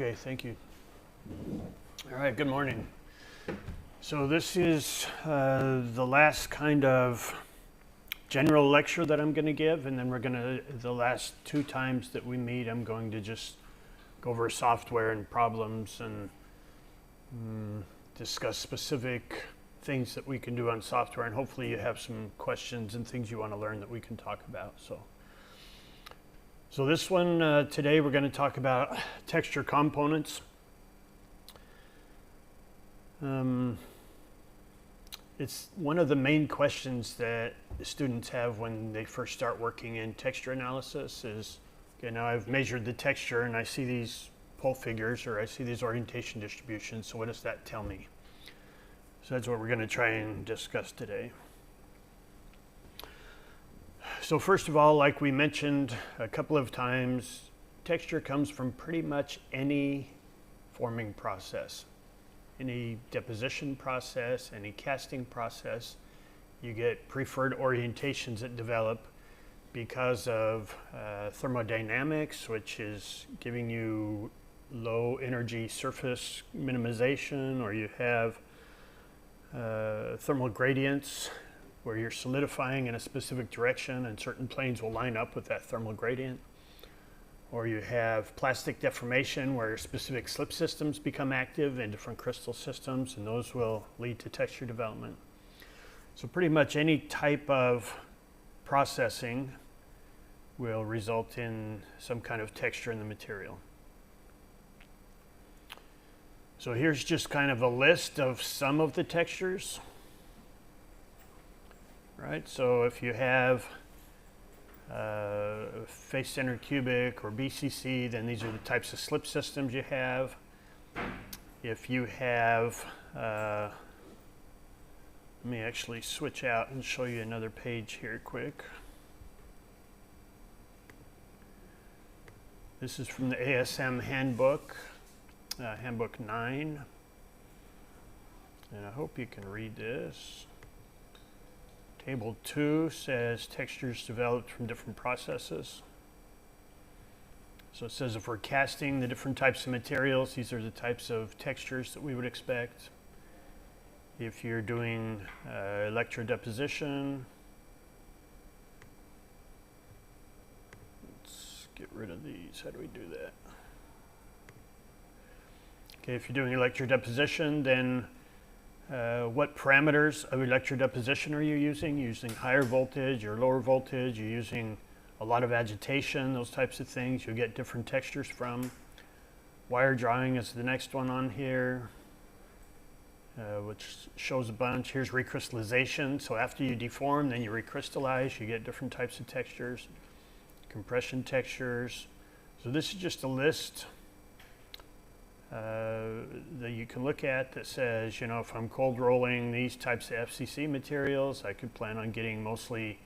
Okay, thank you. All right, good morning. So this is the last kind of general lecture that I'm going to give, and then the last two times that we meet, I'm going to just go over software and problems and discuss specific things that we can do on software, and hopefully you have some questions and things you want to learn that we can talk about. So this one, today we're going to talk about texture components. It's one of the main questions that students have when they first start working in texture analysis is, okay, now I've measured the texture and I see these pole figures or I see these orientation distributions, so what does that tell me? So that's what we're going to try and discuss today. So first of all, like we mentioned a couple of times, texture comes from pretty much any forming process. Any deposition process, any casting process, you get preferred orientations that develop because of thermodynamics, which is giving you low energy surface minimization, or you have thermal gradients where you're solidifying in a specific direction and certain planes will line up with that thermal gradient. Or you have plastic deformation where specific slip systems become active in different crystal systems, and those will lead to texture development. So pretty much any type of processing will result in some kind of texture in the material. So here's just kind of a list of some of the textures. Right, so if you have face-centered cubic or BCC, then these are the types of slip systems you have. If you have, let me actually switch out and show you another page here quick. This is from the ASM handbook, handbook 9. And I hope you can read this. Table 2 says textures developed from different processes. So it says if we're casting the different types of materials, these are the types of textures that we would expect. If you're doing electrodeposition, let's get rid of these. How do we do that? Okay, if you're doing electrodeposition, then what parameters of electrodeposition are you using? You're using higher voltage or lower voltage? You're using a lot of agitation, those types of things. You'll get different textures from. Wire drawing is the next one on here, which shows a bunch. Here's recrystallization. So after you deform, then you recrystallize. You get different types of textures. Compression textures. So this is just a list that you can look at that says, you know, if I'm cold rolling these types of FCC materials, I could plan on getting mostly,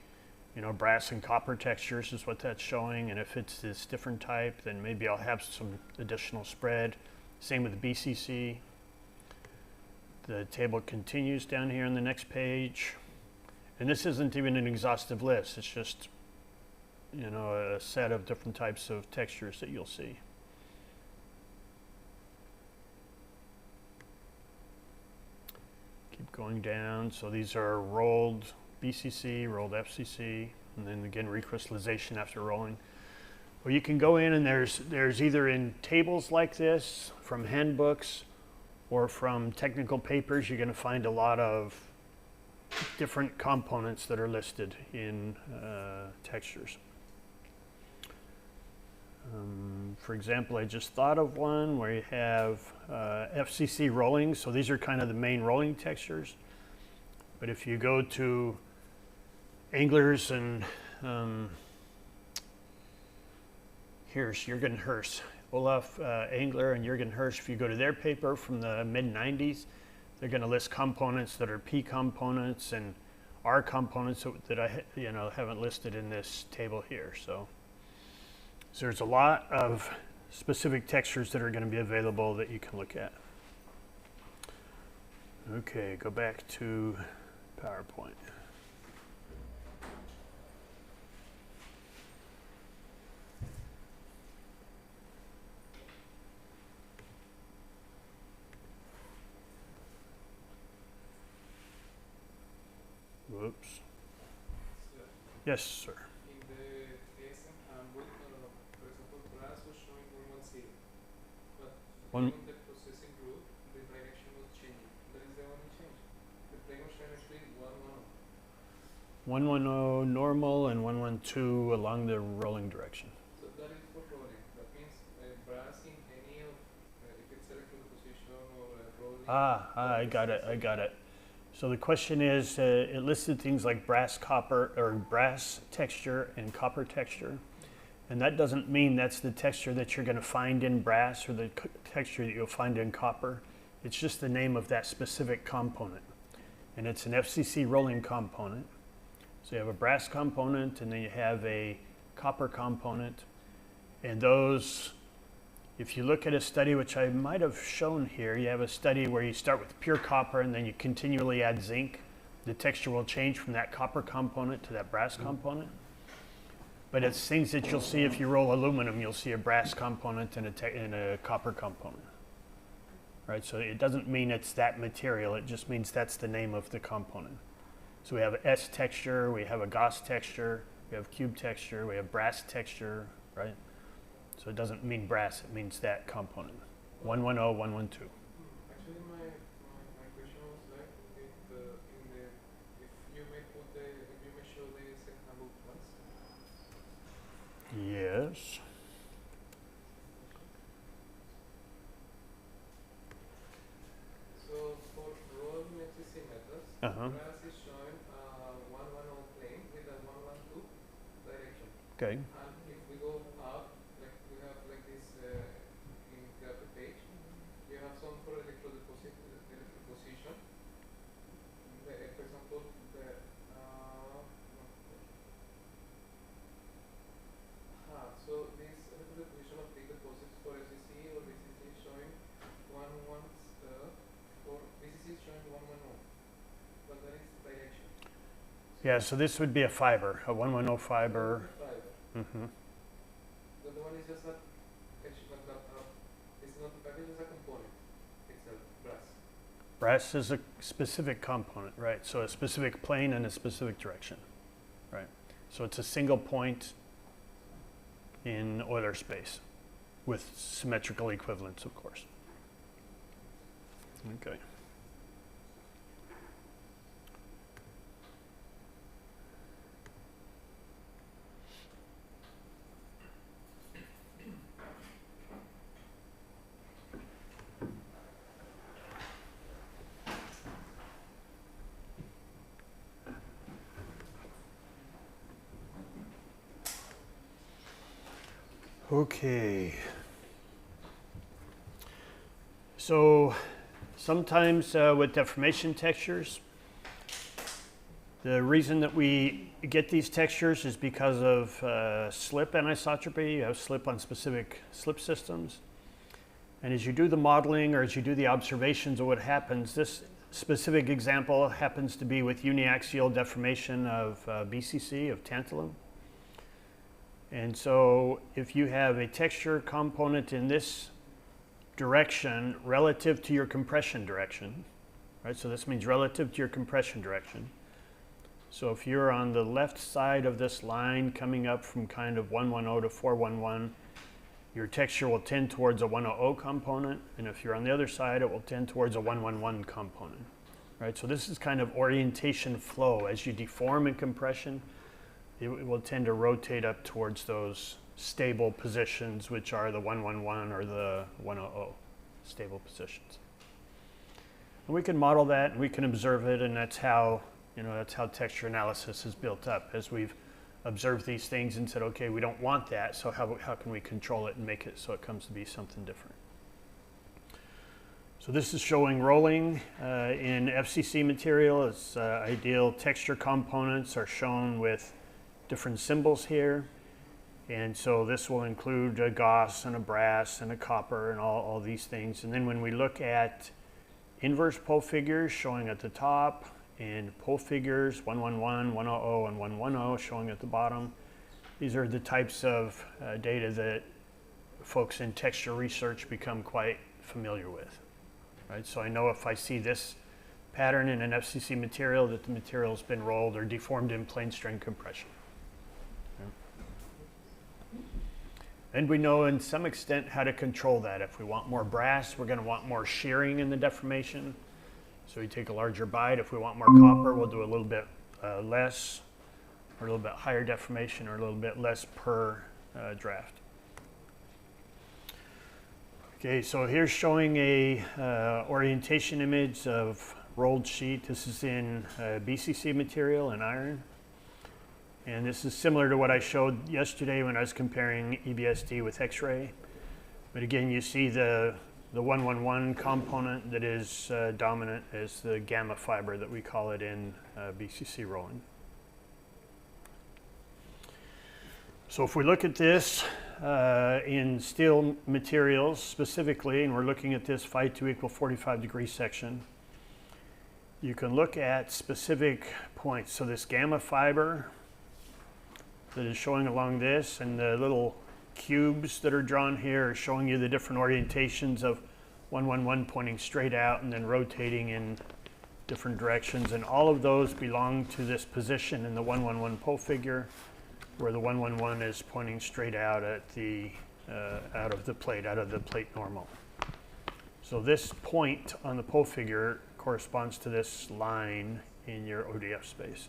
you know, brass and copper textures is what that's showing. And if it's this different type, then maybe I'll have some additional spread. Same with the BCC. The table continues down here on the next page. And this isn't even an exhaustive list. It's just, you know, a set of different types of textures that you'll see. Keep going down. So these are rolled BCC, rolled FCC, and then again recrystallization after rolling. Well, you can go in and there's either in tables like this from handbooks or from technical papers, you're going to find a lot of different components that are listed in textures. For example, I just thought of one where you have FCC rolling. So these are kind of the main rolling textures. But if you go to Englers and here's Jürgen Hirsch, Olaf Engler and Jürgen Hirsch, if you go to their paper from the mid-90s, they're going to list components that are P components and R components that I haven't listed in this table here. So there's a lot of specific textures that are going to be available that you can look at. Okay, go back to PowerPoint. Yes, sir. In the ASM handbook, for example, brass was showing 110, but One, given the processing group, the direction was changing. That is the only change. The plane was showing actually 110. 110 normal and 112 along the rolling direction. So that is for rolling. That means brass in any of, if it's electrode position or rolling. I got it, I got it. So the question is, it listed things like brass, copper, or brass texture and copper texture. And that doesn't mean that's the texture that you're going to find in brass or the texture that you'll find in copper. It's just the name of that specific component. And it's an FCC rolling component. So you have a brass component and then you have a copper component. And those, if you look at a study, which I might have shown here, you have a study where you start with pure copper and then you continually add zinc. The texture will change from that copper component to that brass component. But it's things that you'll see if you roll aluminum, you'll see a brass component and a copper component. Right, so it doesn't mean it's that material, it just means that's the name of the component. So we have S texture, we have a Gauss texture, we have cube texture, we have brass texture, right? So it doesn't mean brass, it means that component. 110, 112. Actually, my question was like, if you may show the ASM handbook once. Yes. So for rolling FCC methods, brass is showing 110 plane with a 112 direction. Okay. And if we go up, like we have like this in the upper page, you have some for electrode position. For example, so this electrode position of big deposits for FCC or BCC is showing 110. For BCC is showing 110, but that is direction. Yeah, so this would be a fiber, a 110 fiber. Mm-hmm. The other one is just a, it's not a fiber, it's just a component. It's a brass. Brass is a specific component, right? So a specific plane and a specific direction, right? So it's a single point in Euler space with symmetrical equivalence, of course. Okay. Okay. So sometimes with deformation textures, the reason that we get these textures is because of slip anisotropy. You have slip on specific slip systems. And as you do the modeling or as you do the observations of what happens, this specific example happens to be with uniaxial deformation of BCC, of tantalum. And so if you have a texture component in this direction relative to your compression direction, right? So this means relative to your compression direction. So if you're on the left side of this line coming up from kind of 110 to 411, your texture will tend towards a 100 component. And if you're on the other side, it will tend towards a 111 component, right? So this is kind of orientation flow. As you deform in compression, it will tend to rotate up towards those stable positions, which are the 111 or the 100 stable positions. And we can model that and we can observe it, and that's how, that's how texture analysis is built up. As we've observed these things and said, okay, we don't want that, so how can we control it and make it so it comes to be something different? So this is showing rolling in FCC material. It's ideal texture components are shown with different symbols here. And so this will include a Gauss and a brass and a copper and all these things. And then when we look at inverse pole figures showing at the top and pole figures 111, 100, and 110 showing at the bottom, these are the types of data that folks in texture research become quite familiar with. Right? So I know if I see this pattern in an FCC material that the material's been rolled or deformed in plane strain compression. And we know in some extent how to control that. If we want more brass, we're going to want more shearing in the deformation. So we take a larger bite. If we want more copper, we'll do a little bit less, or a little bit higher deformation, or a little bit less per draft. Okay, so here's showing a orientation image of rolled sheet. This is in BCC material and iron. And this is similar to what I showed yesterday when I was comparing EBSD with X-ray. But again, you see the 111 component that is dominant as the gamma fiber that we call it in BCC rolling. So if we look at this in steel materials specifically, and we're looking at this phi 2 equal 45 degree section, you can look at specific points. So this gamma fiber that is showing along this, and the little cubes that are drawn here are showing you the different orientations of 111 pointing straight out and then rotating in different directions. And all of those belong to this position in the 111 pole figure, where the 111 is pointing straight out at the out of the plate normal. So this point on the pole figure corresponds to this line in your ODF space.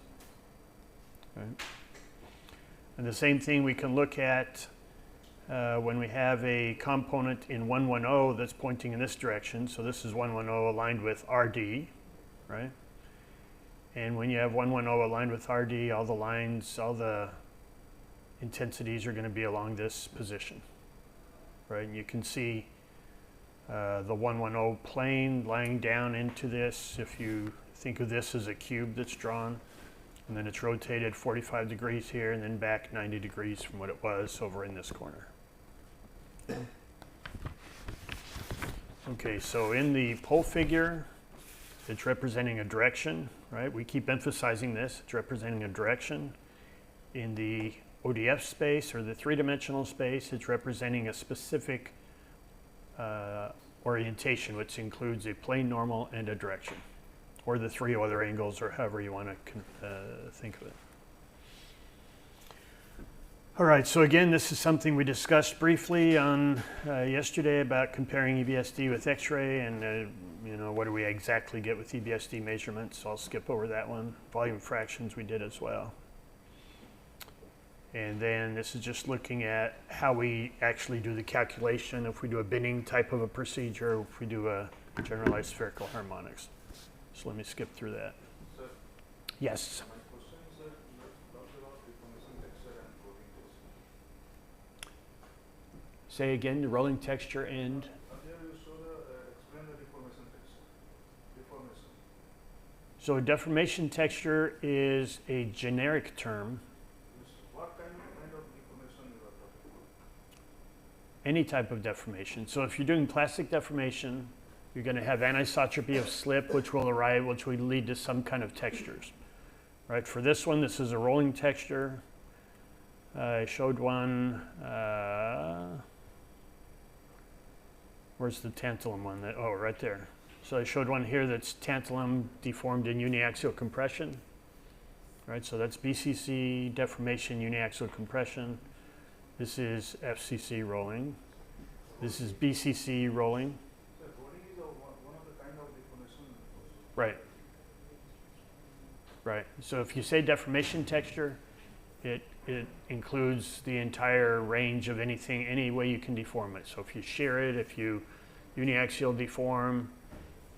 Right? And the same thing we can look at when we have a component in 110 that's pointing in this direction. So this is 110 aligned with RD, right? And when you have 110 aligned with RD, all the lines, all the intensities are going to be along this position, right? And you can see the 110 plane lying down into this. If you think of this as a cube that's drawn, and then it's rotated 45 degrees here and then back 90 degrees from what it was over in this corner. Okay, so in the pole figure, it's representing a direction, right? We keep emphasizing this. It's representing a direction. In the ODF space, or the three-dimensional space, it's representing a specific orientation, which includes a plane normal and a direction, or the three other angles, or however you want to think of it. All right, so again, this is something we discussed briefly on yesterday about comparing EBSD with X-ray, and you know, what do we exactly get with EBSD measurements? So I'll skip over that one. Volume fractions we did as well. And then this is just looking at how we actually do the calculation, if we do a binning type of a procedure, if we do a generalized spherical harmonics. So let me skip through that. Sir, yes? my question is that you have talked about deformation texture and rolling texture. Say again, the rolling texture and? Earlier you showed explain the deformation texture. Deformation. So a deformation texture is a generic term. What kind of deformation you are talking about? Any type of deformation. So if you're doing plastic deformation, you're going to have anisotropy of slip, which will lead to some kind of textures. Right? For this one, this is a rolling texture. I showed one. Where's the tantalum one? Oh, right there. So I showed one here that's tantalum deformed in uniaxial compression. Right? So that's BCC deformation, uniaxial compression. This is FCC rolling. This is BCC rolling. So rolling is one of the kind of deformation. Right. Right. So if you say deformation texture, it includes the entire range of anything, any way you can deform it. So if you shear it, if you uniaxial deform,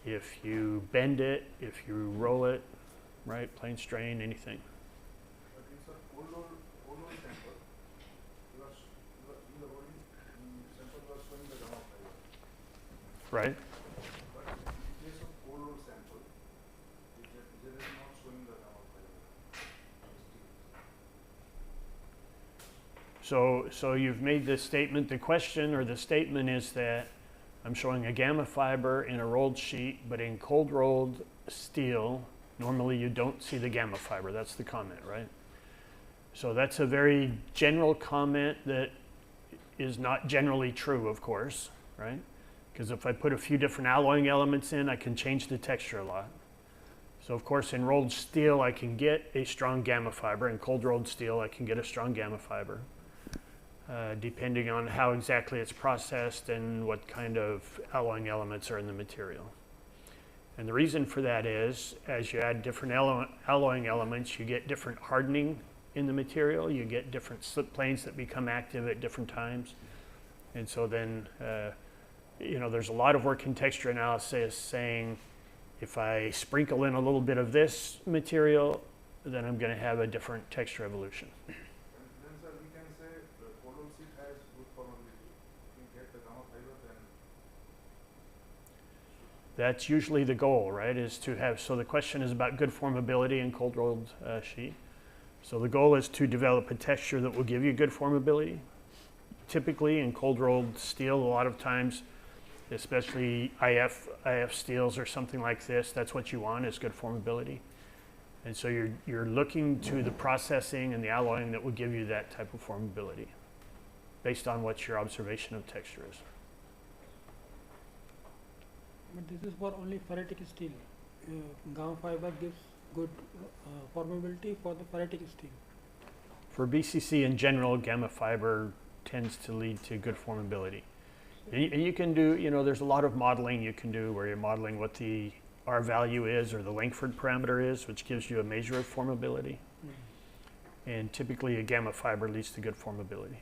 if you bend it, if you roll it, right, plane strain, anything. But it's a cold roll sample. You are in the rolling sample you are showing the gamma fiber. Right. But in case of cold roll sample, it is not showing the gamma fiber. So you've made this statement. The question or the statement is that I'm showing a gamma fiber in a rolled sheet, but in cold rolled steel, normally you don't see the gamma fiber. That's the comment, right? So that's a very general comment that is not generally true, of course, right? Because if I put a few different alloying elements in, I can change the texture a lot. So of course, in rolled steel, I can get a strong gamma fiber. In cold rolled steel, I can get a strong gamma fiber. depending on how exactly it's processed and what kind of alloying elements are in the material. And the reason for that is, as you add different alloying elements, you get different hardening in the material, you get different slip planes that become active at different times. And so then, there's a lot of work in texture analysis saying, if I sprinkle in a little bit of this material, then I'm going to have a different texture evolution. And then, sir, we can say the cold roll sheet has good formability. If we get the gamma fiber, then That's usually the goal, right? Is to have, so the question is about good formability in cold rolled sheet. So the goal is to develop a texture that will give you good formability. Typically in cold rolled steel, a lot of times, especially IF steels or something like this, that's what you want, is good formability. And so you're looking to the processing and the alloying that will give you that type of formability based on what your observation of texture is. But this is for only ferritic steel. Gamma fiber gives good formability for the ferritic steel. For BCC in general, gamma fiber tends to lead to good formability. And you can do, there's a lot of modeling you can do where you're modeling what the R value is or the Langford parameter is, which gives you a measure of formability. And typically a gamma fiber leads to good formability.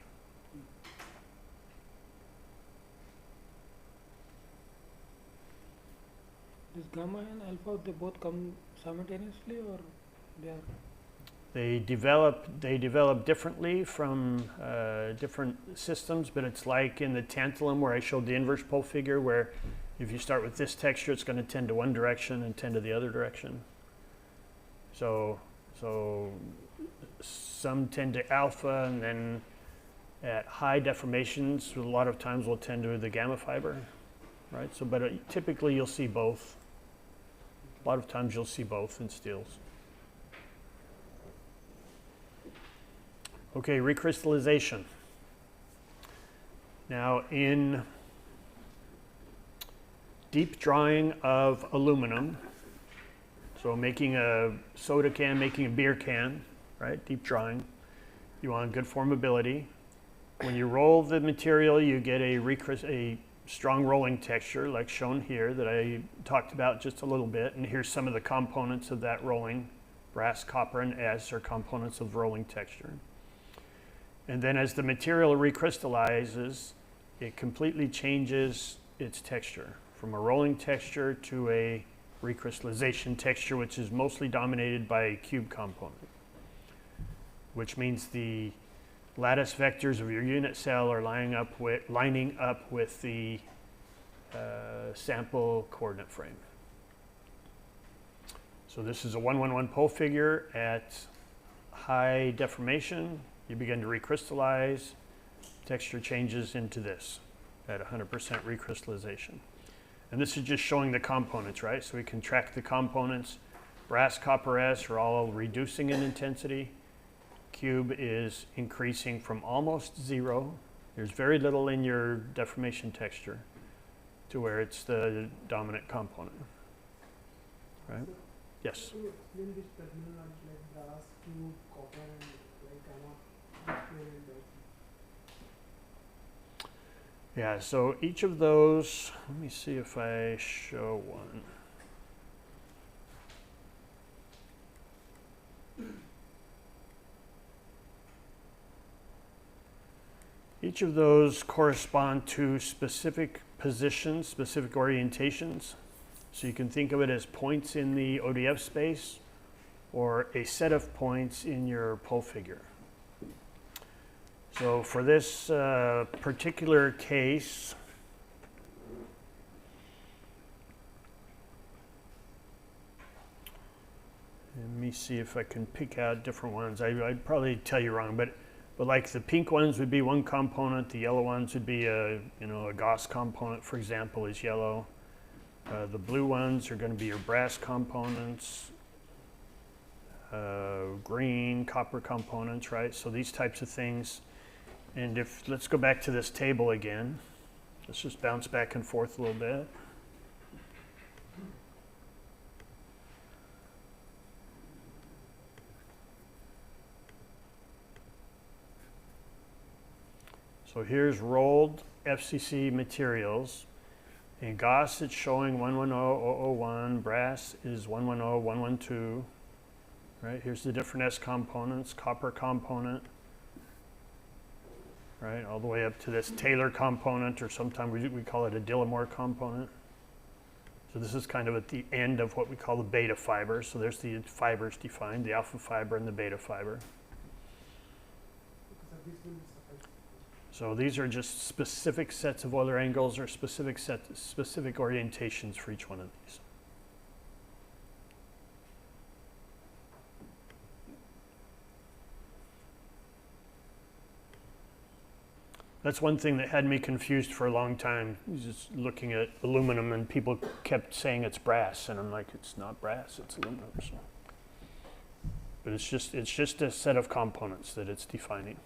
This gamma and alpha, they both come simultaneously, or they are? They develop differently from different systems, but it's like in the tantalum where I showed the inverse pole figure, where if you start with this texture, it's going to tend to one direction and tend to the other direction. So some tend to alpha, and then at high deformations, a lot of times will tend to the gamma fiber, right? So, but typically you'll see both. A lot of times you'll see both in steels. Okay, recrystallization. Now in deep drawing of aluminum, so making a soda can, making a beer can, right, deep drawing, you want good formability. When you roll the material, you get a strong rolling texture like shown here that I talked about just a little bit, and here's some of the components of that rolling. Brass, copper, and S are components of rolling texture. And then as the material recrystallizes, it completely changes its texture from a rolling texture to a recrystallization texture, which is mostly dominated by a cube component, which means the lattice vectors of your unit cell are lining up with the sample coordinate frame. So this is a 1-1-1 pole figure at high deformation. You begin to recrystallize, texture changes into this at 100% recrystallization. And this is just showing the components, right? So we can track the components. Brass, copper, S are all reducing in intensity. Cube is increasing from almost zero. There's very little in your deformation texture to where it's the dominant component, right? Yes? Can you explain this terminology like brass, cube, copper, and like gamma? Explain it. Yeah, so each of those, let me see if I show one. Each of those correspond to specific positions, specific orientations. So you can think of it as points in the ODF space or a set of points in your pole figure. So for this particular case, let me see if I can pick out different ones. I'd probably tell you wrong, but like the pink ones would be one component, the yellow ones would be a Gauss component, for example, is yellow. The blue ones are going to be your brass components, green, copper components, right? So these types of things. And let's go back to this table again. Let's just bounce back and forth a little bit. So here's rolled FCC materials. In Gauss, it's showing 110001. Brass is 110112. Right, here's the different S components, copper component, right, all the way up to this Taylor component, or sometimes we call it a Dillamore component. So this is kind of at the end of what we call the beta fiber. So there's the fibers defined, the alpha fiber and the beta fiber. So these are just specific sets of Euler angles or specific orientations for each one of these. That's one thing that had me confused for a long time, just looking at aluminum, and people kept saying it's brass, and I'm like, it's not brass, it's aluminum. So. But it's just a set of components that it's defining.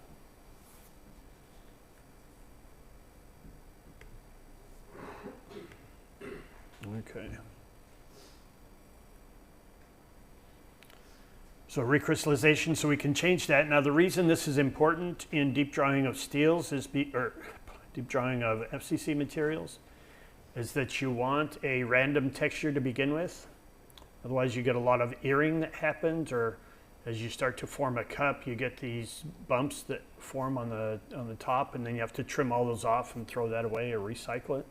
Okay. So recrystallization, so we can change that. Now the reason this is important in deep drawing of steels is deep drawing of FCC materials is that you want a random texture to begin with. Otherwise you get a lot of earring that happens, or as you start to form a cup, you get these bumps that form on the top, and then you have to trim all those off and throw that away or recycle it.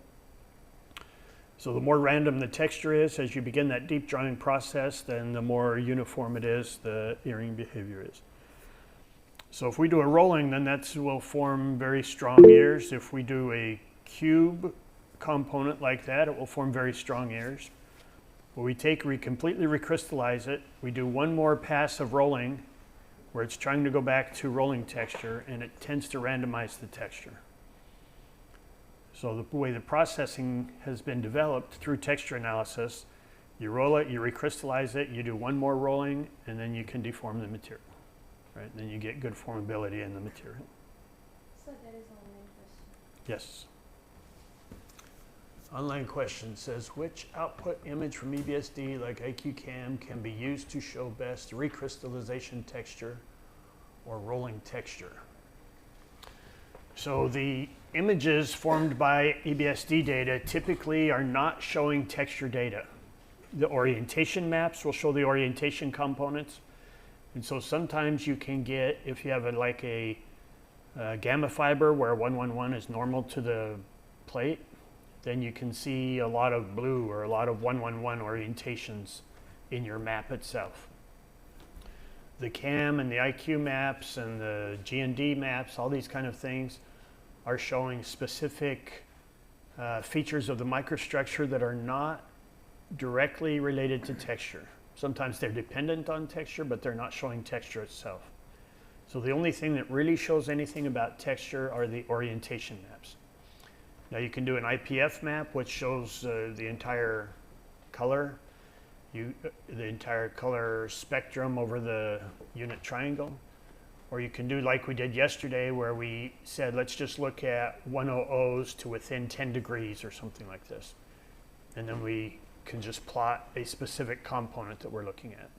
So the more random the texture is as you begin that deep drawing process, then the more uniform it is, the earring behavior is. So if we do a rolling, then that will form very strong ears. If we do a cube component like that, it will form very strong ears. But we completely recrystallize it. We do one more pass of rolling where it's trying to go back to rolling texture, and it tends to randomize the texture. So the way the processing has been developed through texture analysis, you roll it, you recrystallize it, you do one more rolling, and then you can deform the material, right? And then you get good formability in the material. So there is online question. Yes. Online question says, which output image from EBSD like IQCAM can be used to show best recrystallization texture or rolling texture? So the images formed by EBSD data typically are not showing texture data. The orientation maps will show the orientation components. And so sometimes you can get, if you have a gamma fiber where 111 is normal to the plate, then you can see a lot of blue or a lot of 111 orientations in your map itself. The CAM and the IQ maps and the G&D maps, all these kind of things, are showing specific features of the microstructure that are not directly related to texture. Sometimes they're dependent on texture, but they're not showing texture itself. So the only thing that really shows anything about texture are the orientation maps. Now you can do an IPF map, which shows the entire color, the entire color spectrum over the unit triangle. Or you can do like we did yesterday, where we said, let's just look at 100s to within 10 degrees or something like this. And then we can just plot a specific component that we're looking at.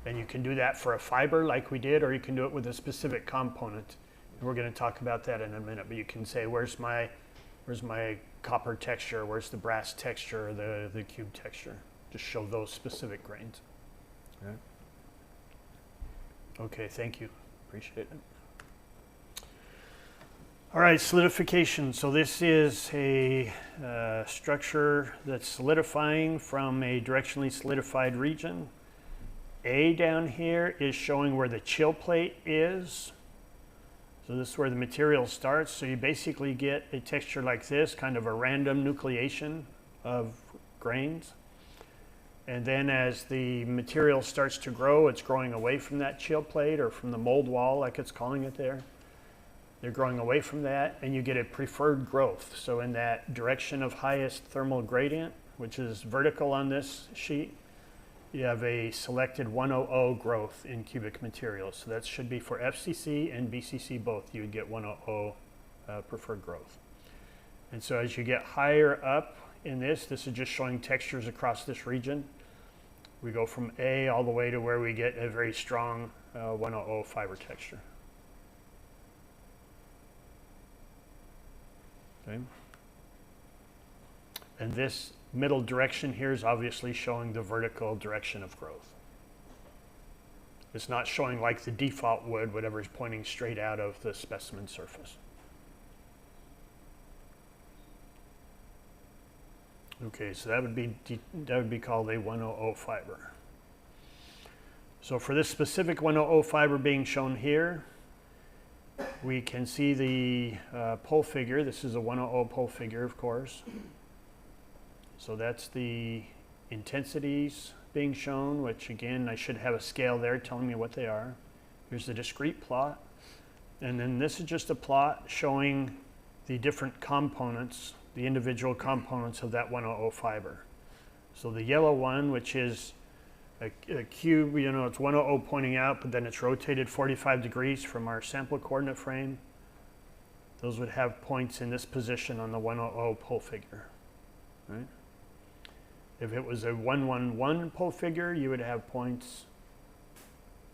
And you can do that for a fiber like we did, or you can do it with a specific component. And we're going to talk about that in a minute, but you can say, where's my copper texture, where's the brass texture, the cube texture. Just show those specific grains. Right. Okay, thank you. Appreciate it. All right, solidification. So this is a structure that's solidifying from a directionally solidified region. A down here is showing where the chill plate is. So this is where the material starts. So you basically get a texture like this, kind of a random nucleation of grains. And then as the material starts to grow, it's growing away from that chill plate or from the mold wall, like it's calling it there. They're growing away from that, and you get a preferred growth. So in that direction of highest thermal gradient, which is vertical on this sheet, you have a selected 100 growth in cubic materials. So that should be for FCC and BCC both. You would get 100 preferred growth. And so as you get higher up in this is just showing textures across this region. We go from A all the way to where we get a very strong 100 fiber texture. Okay. And this middle direction here is obviously showing the vertical direction of growth. It's not showing like the default would, whatever is pointing straight out of the specimen surface. Okay, so that would be called a 100 fiber. So for this specific 100 fiber being shown here, we can see the pole figure. This is a 100 pole figure, of course. So that's the intensities being shown, which again, I should have a scale there telling me what they are. Here's the discrete plot. And then this is just a plot showing the different components, the individual components of that 100 fiber. So the yellow one, which is a cube, you know, it's 100 pointing out, but then it's rotated 45 degrees from our sample coordinate frame. Those would have points in this position on the 100 pole figure, right? If it was a 111 pole figure, you would have points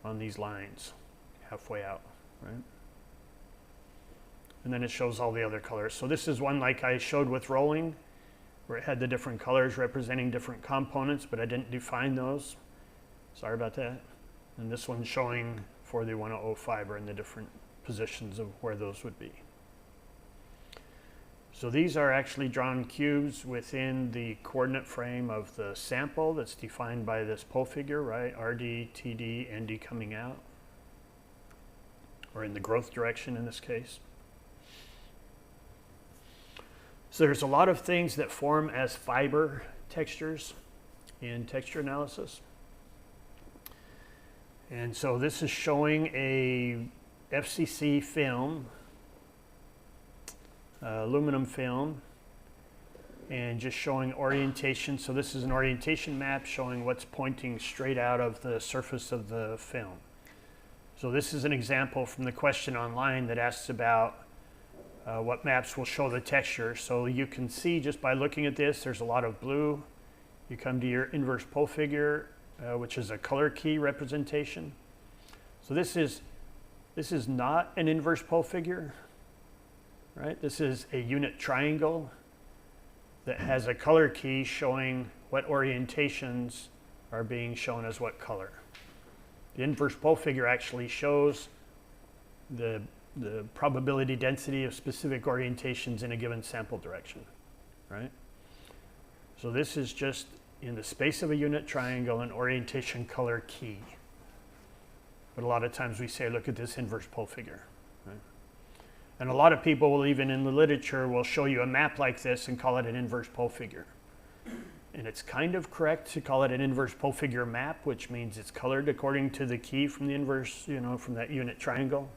on these lines halfway out, right? And then it shows all the other colors. So this is one like I showed with rolling, where it had the different colors representing different components, but I didn't define those. Sorry about that. And this one's showing for the 100 fiber and the different positions of where those would be. So these are actually drawn cubes within the coordinate frame of the sample that's defined by this pole figure, right? RD, TD, ND coming out, or in the growth direction in this case. So there's a lot of things that form as fiber textures in texture analysis. And so this is showing a FCC film, aluminum film, and just showing orientation. So this is an orientation map showing what's pointing straight out of the surface of the film. So this is an example from the question online that asks about what maps will show the texture. So you can see just by looking at this, there's a lot of blue. You come to your inverse pole figure, which is a color key representation. So this is not an inverse pole figure, right? This is a unit triangle that has a color key showing what orientations are being shown as what color. The inverse pole figure actually shows the probability density of specific orientations in a given sample direction, right? So this is just in the space of a unit triangle an orientation color key. But a lot of times we say, look at this inverse pole figure, right? And a lot of people will, even in the literature, will show you a map like this and call it an inverse pole figure. And it's kind of correct to call it an inverse pole figure map, which means it's colored according to the key from the inverse, you know, from that unit triangle.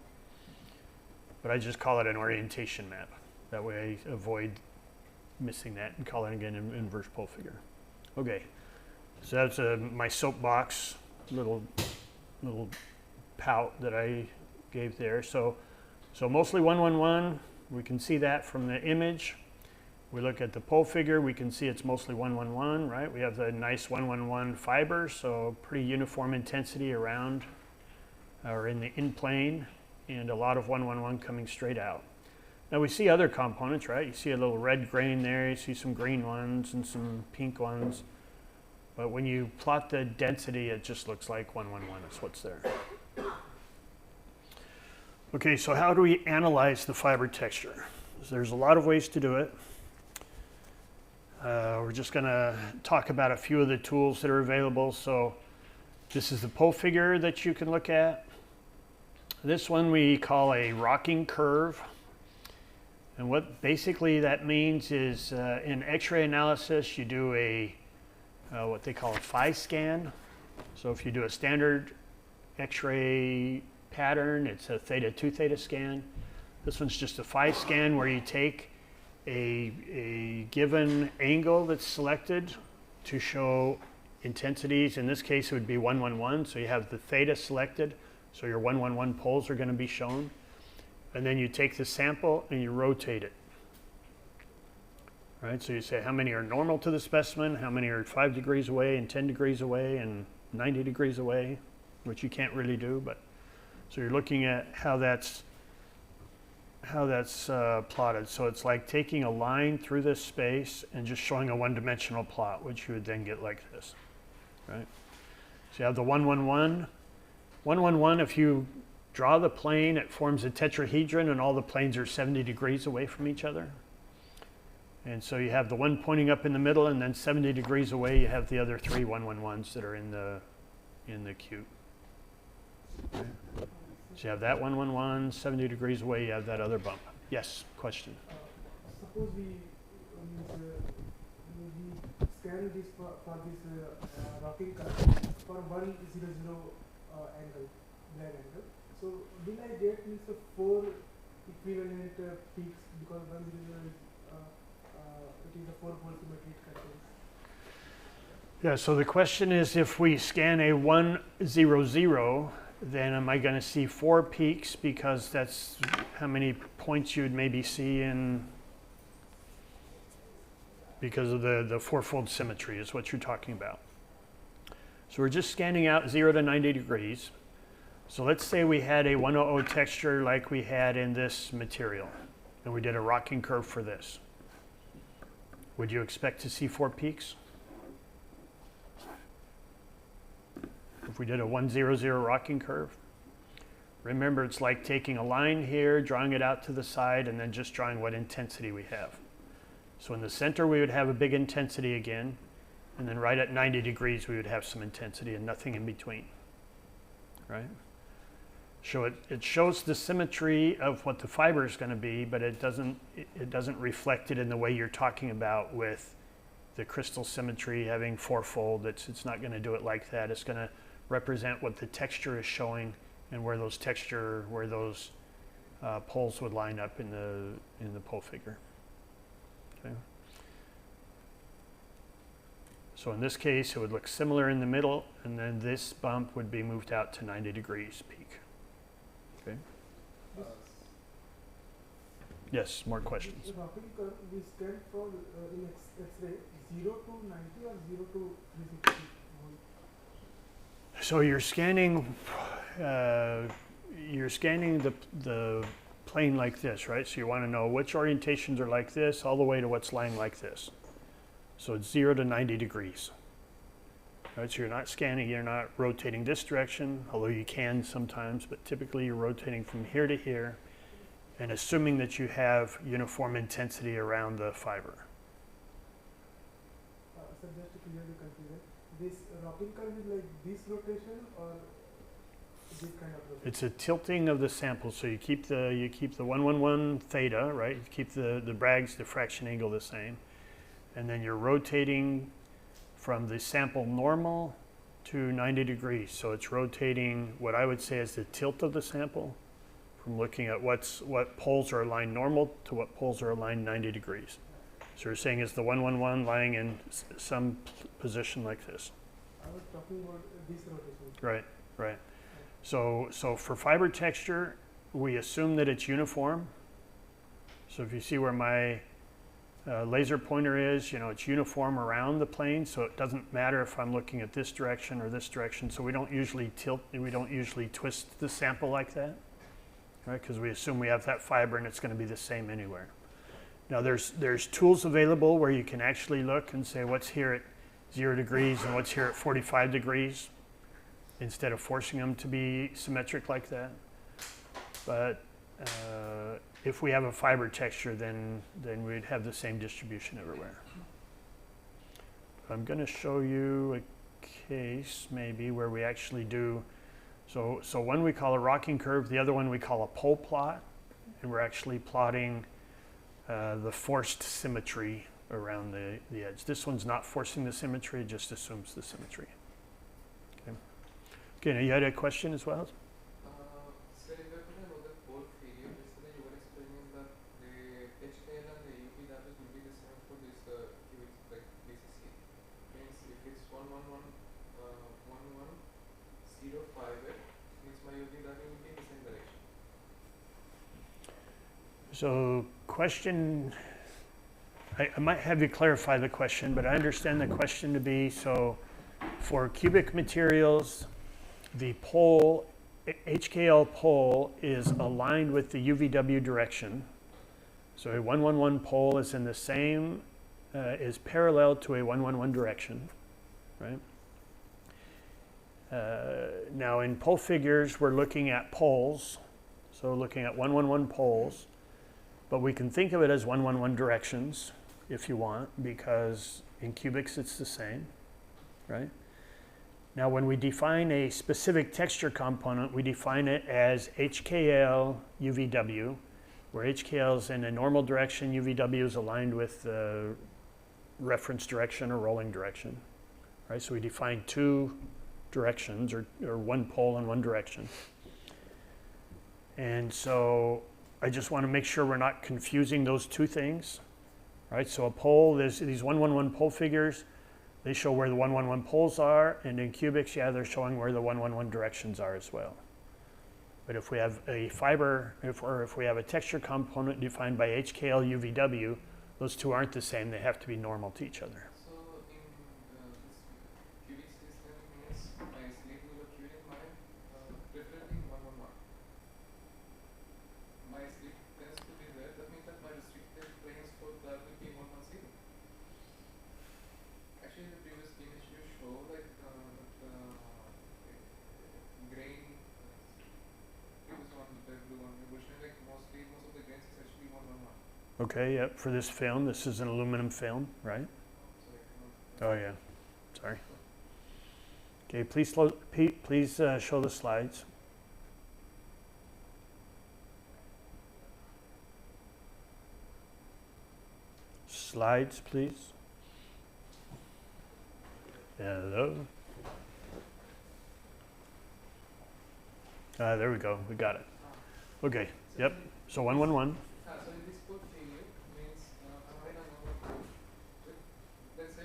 But I just call it an orientation map. That way I avoid missing that and call it again an inverse pole figure. Okay, so that's my soapbox little pout that I gave there. So mostly 111, we can see that from the image. We look at the pole figure, we can see it's mostly 111, right? We have the nice 111 fiber, so pretty uniform intensity around or in the in plane, and a lot of 111 coming straight out. Now we see other components, right? You see a little red grain there, you see some green ones and some pink ones. But when you plot the density, it just looks like 111 is what's there. Okay, so how do we analyze the fiber texture? So there's a lot of ways to do it. We're just gonna talk about a few of the tools that are available. So this is the pole figure that you can look at. This one we call a rocking curve. And what basically that means is in X-ray analysis, you do a what they call a phi scan. So if you do a standard X-ray pattern, it's a theta 2 theta scan. This one's just a phi scan where you take a given angle that's selected to show intensities. In this case, it would be 111. So you have the theta selected. So your 111 poles are going to be shown. And then you take the sample and you rotate it. Right? So you say how many are normal to the specimen, how many are 5 degrees away and 10 degrees away and 90 degrees away, which you can't really do. But so you're looking at how how that's plotted. So it's like taking a line through this space and just showing a one-dimensional plot, which you would then get like this, right? So you have the 1, 1, 1. 1, 1, 1, if you draw the plane, it forms a tetrahedron and all the planes are 70 degrees away from each other. And so you have the one pointing up in the middle, and then 70 degrees away you have the other 3 1, 1, 1s that are in the cube. Okay. So you have that 1, 1, 1, 70 degrees away you have that other bump. Yes, question? Suppose we scan this for this rocking curve for 1 0 0 angle, black angle. So will I get means 4 equivalent peaks, because 1 0 0 is it is a 4-pole symmetry it contains. Yeah, so the question is, if we scan a 1 0 0, then am I going to see 4 peaks, because that's how many points you would maybe see in, because of the fourfold symmetry is what you're talking about. So we're just scanning out 0 to 90 degrees. So let's say we had a 100 texture like we had in this material, and we did a rocking curve for this. Would you expect to see 4 peaks? If we did a 1 0 0 rocking curve? Remember, it's like taking a line here, drawing it out to the side, and then just drawing what intensity we have. So in the center we would have a big intensity again, and then right at 90 degrees we would have some intensity and nothing in between, right? So it shows the symmetry of what the fiber is going to be, but it doesn't reflect it in the way you're talking about with the crystal symmetry having fourfold. It's not going to do it like that. It's going to represent what the texture is showing and where those poles would line up in the pole figure. Okay. So in this case, it would look similar in the middle, and then this bump would be moved out to 90 degrees peak. Okay. Yes, more questions. The rocking curve we scan for in X-ray 0 to 90 or 0 to 360? So you're scanning the plane like this, right? So you want to know which orientations are like this all the way to what's lying like this. So it's 0 to 90 degrees. Right, so you're not scanning, you're not rotating this direction, although you can sometimes, but typically you're rotating from here to here and assuming that you have uniform intensity around the fiber. So just to clear the confusion, this rocking curve is like this rotation or this kind of rotation? It's a tilting of the sample, so you keep the 111 theta, right? You keep the Bragg's diffraction angle the same, and then you're rotating from the sample normal to 90 degrees. So it's rotating what I would say is the tilt of the sample, from looking at what poles are aligned normal to what poles are aligned 90 degrees. So we're saying is the 111 lying in some position like this. I was talking about this rotation. Right, right. So for fiber texture, we assume that it's uniform. So if you see where my laser pointer is, it's uniform around the plane, so it doesn't matter if I'm looking at this direction or this direction. So we don't usually twist the sample like that, right? Because we assume we have that fiber and it's going to be the same anywhere. Now there's tools available where you can actually look and say what's here at 0 degrees and what's here at 45 degrees, instead of forcing them to be symmetric like that. But if we have a fiber texture, then we'd have the same distribution everywhere. I'm going to show you a case maybe where we actually do, so one we call a rocking curve, the other one we call a pole plot, and we're actually plotting the forced symmetry around the edge. This one's not forcing the symmetry, it just assumes the symmetry. Okay, now you had a question as well? Sir, if I put another pole figure, basically you were explaining that the HKL and the UV values will be the same for this cubic, like BCC. Means if it's 111, 1105, means my UV value will be in the same direction. So question, I might have you clarify the question, but I understand the question to be, so for cubic materials, the pole HKL pole is aligned with the UVW direction. So a 111 pole is in the same, is parallel to a 111 direction, right? Now in pole figures, we're looking at poles. So looking at 111 poles, but we can think of it as 111 directions if you want, because in cubics it's the same, right? Now when we define a specific texture component, we define it as HKL UVW, where HKL is in a normal direction, UVW is aligned with the reference direction or rolling direction, right? So we define two directions, or one pole in one direction. And so I just want to make sure we're not confusing those two things, right? So a pole, there's these 111 pole figures, they show where the 111 poles are, and in cubics, yeah, they're showing where the 111 directions are as well. But if we have a fiber, or if we have a texture component defined by HKL UVW, those two aren't the same, they have to be normal to each other. So in this cubic system means my sleeve will occur in my preferably 111. My sleeve tends to be there. That means that my restricted planes for that will be 110. Actually, the previous image you show like the grain. Previous one, the blue one, we were showing like most of the grains is actually 111. Okay, yep, for this film, this is an aluminum film, right? Oh yeah, sorry. Okay, please, Pete, please show the slides. Slides, please. Hello. There we go, we got it. Okay, yep, so 111. So in this code failure means I'm having a normal code with, let's say,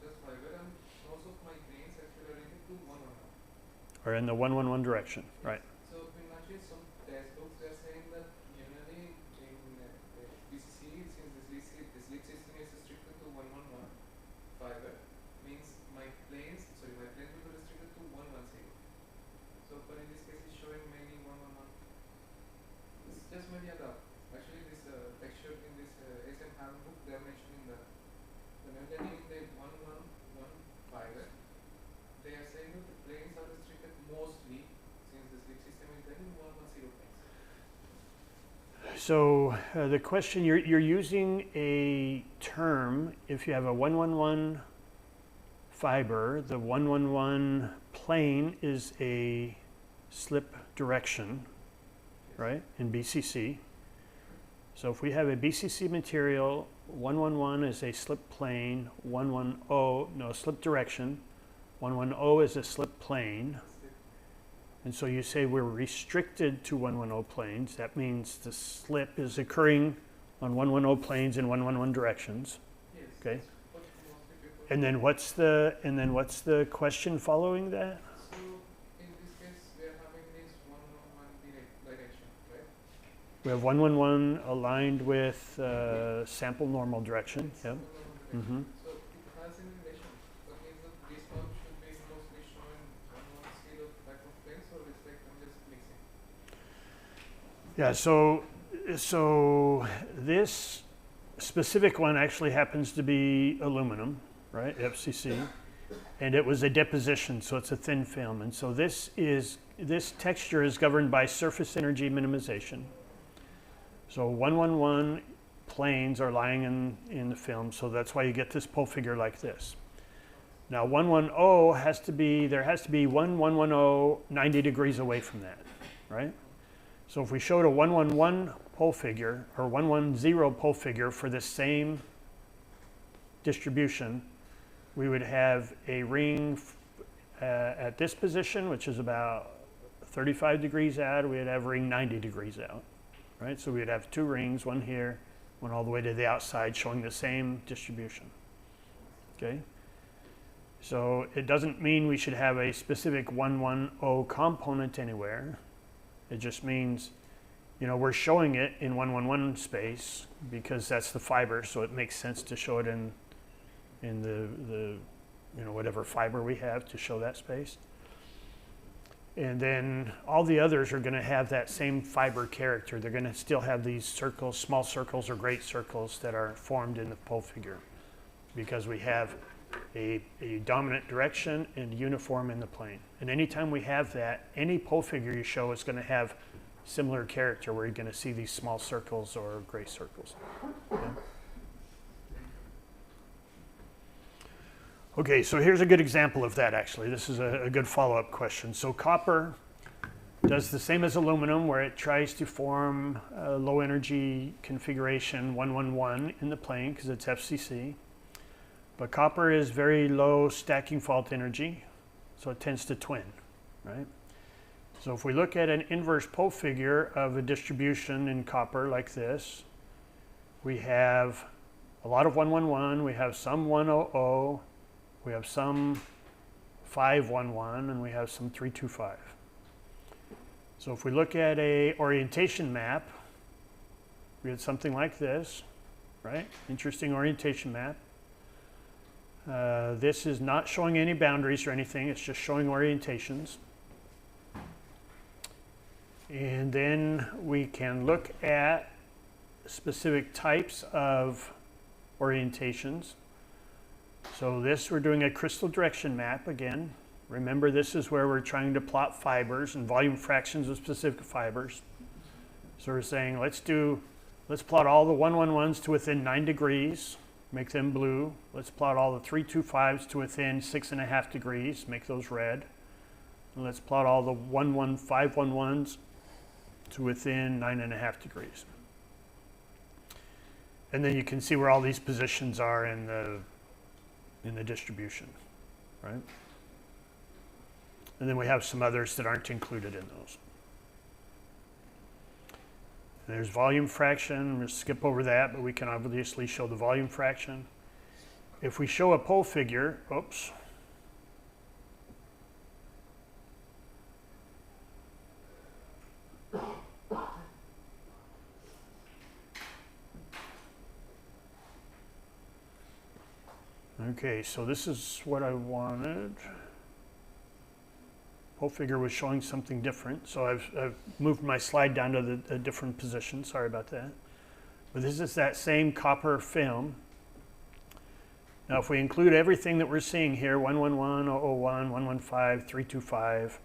just fiber, and most of my grains actually are related to 111. Or in the 111 direction, right? So in actually some textbooks they are saying that generally in BCC, since the sleep system is restricted to 111 fiber, means my planes will be restricted to 110. So but in this case it's showing mainly 111. It's just maybe a doubt. Actually this texture in this SM handbook they are mentioning that when they're in the 111 fiber, they are saying that the planes are restricted mostly since the sleep system is then in 110 planes. So the question, you're using a term, if you have a 111 fiber, the 111 plane is a slip direction, right, in BCC. So if we have a BCC material, 111 is a slip plane, 110, slip direction, 110 is a slip plane. And so you say we're restricted to 110 planes. That means the slip is occurring on 110 planes in 111 directions. Yes. Okay. But mostly people. And then what's the question following that? So in this case we are having this 111 direction, right? We have 111 aligned with sample normal direction. Yep. 111 direction. Mm-hmm. So it has a relation. That means that this one should be mostly showing 110 type of planes, or it's like I'm just mixing. Yeah. So this specific one actually happens to be aluminum, right? FCC, and it was a deposition, so it's a thin film, and so this texture is governed by surface energy minimization. So 111 planes are lying in the film, so that's why you get this pole figure like this. Now 110 has to be 110 90 degrees away from that, right? So if we showed a 111 pole figure or 110 pole figure for the same distribution, we would have a ring at this position, which is about 35 degrees out. We'd have a ring 90 degrees out, right? So we'd have two rings, one here, one all the way to the outside, showing the same distribution, okay? So it doesn't mean we should have a specific 110 component anywhere. It just means, we're showing it in 111 space because that's the fiber, so it makes sense to show it in the whatever fiber we have to show that space. And then all the others are going to have that same fiber character. They're going to still have these circles, small circles or great circles that are formed in the pole figure, because we have a dominant direction and uniform in the plane. And anytime we have that, any pole figure you show is going to have similar character, where you're going to see these small circles or gray circles. Okay? Okay, so here's a good example of that, actually. This is a good follow-up question. So copper does the same as aluminum, where it tries to form a low energy configuration 111 in the plane because it's FCC. But copper is very low stacking fault energy, so it tends to twin, right? So if we look at an inverse pole figure of a distribution in copper like this, we have a lot of 111, we have some 100, we have some 511, and we have some 325. So if we look at a orientation map, we had something like this, right? Interesting orientation map. This is not showing any boundaries or anything, it's just showing orientations. And then we can look at specific types of orientations. So this, we're doing a crystal direction map again. Remember, this is where we're trying to plot fibers and volume fractions of specific fibers. So we're saying, let's plot all the 111s to within 9 degrees, make them blue. Let's plot all the 325s to within 6.5 degrees, make those red. And let's plot all the 511s to within 9.5 degrees. And then you can see where all these positions are in the distribution, right? And then we have some others that aren't included in those. There's volume fraction. I'm going to skip over that, but we can obviously show the volume fraction. If we show a pole figure, oops. Okay, so this is what I wanted. Pole figure was showing something different, so I've moved my slide down to a different position. Sorry about that. But this is that same copper film. Now, if we include everything that we're seeing here, 111, 001, 115, 325,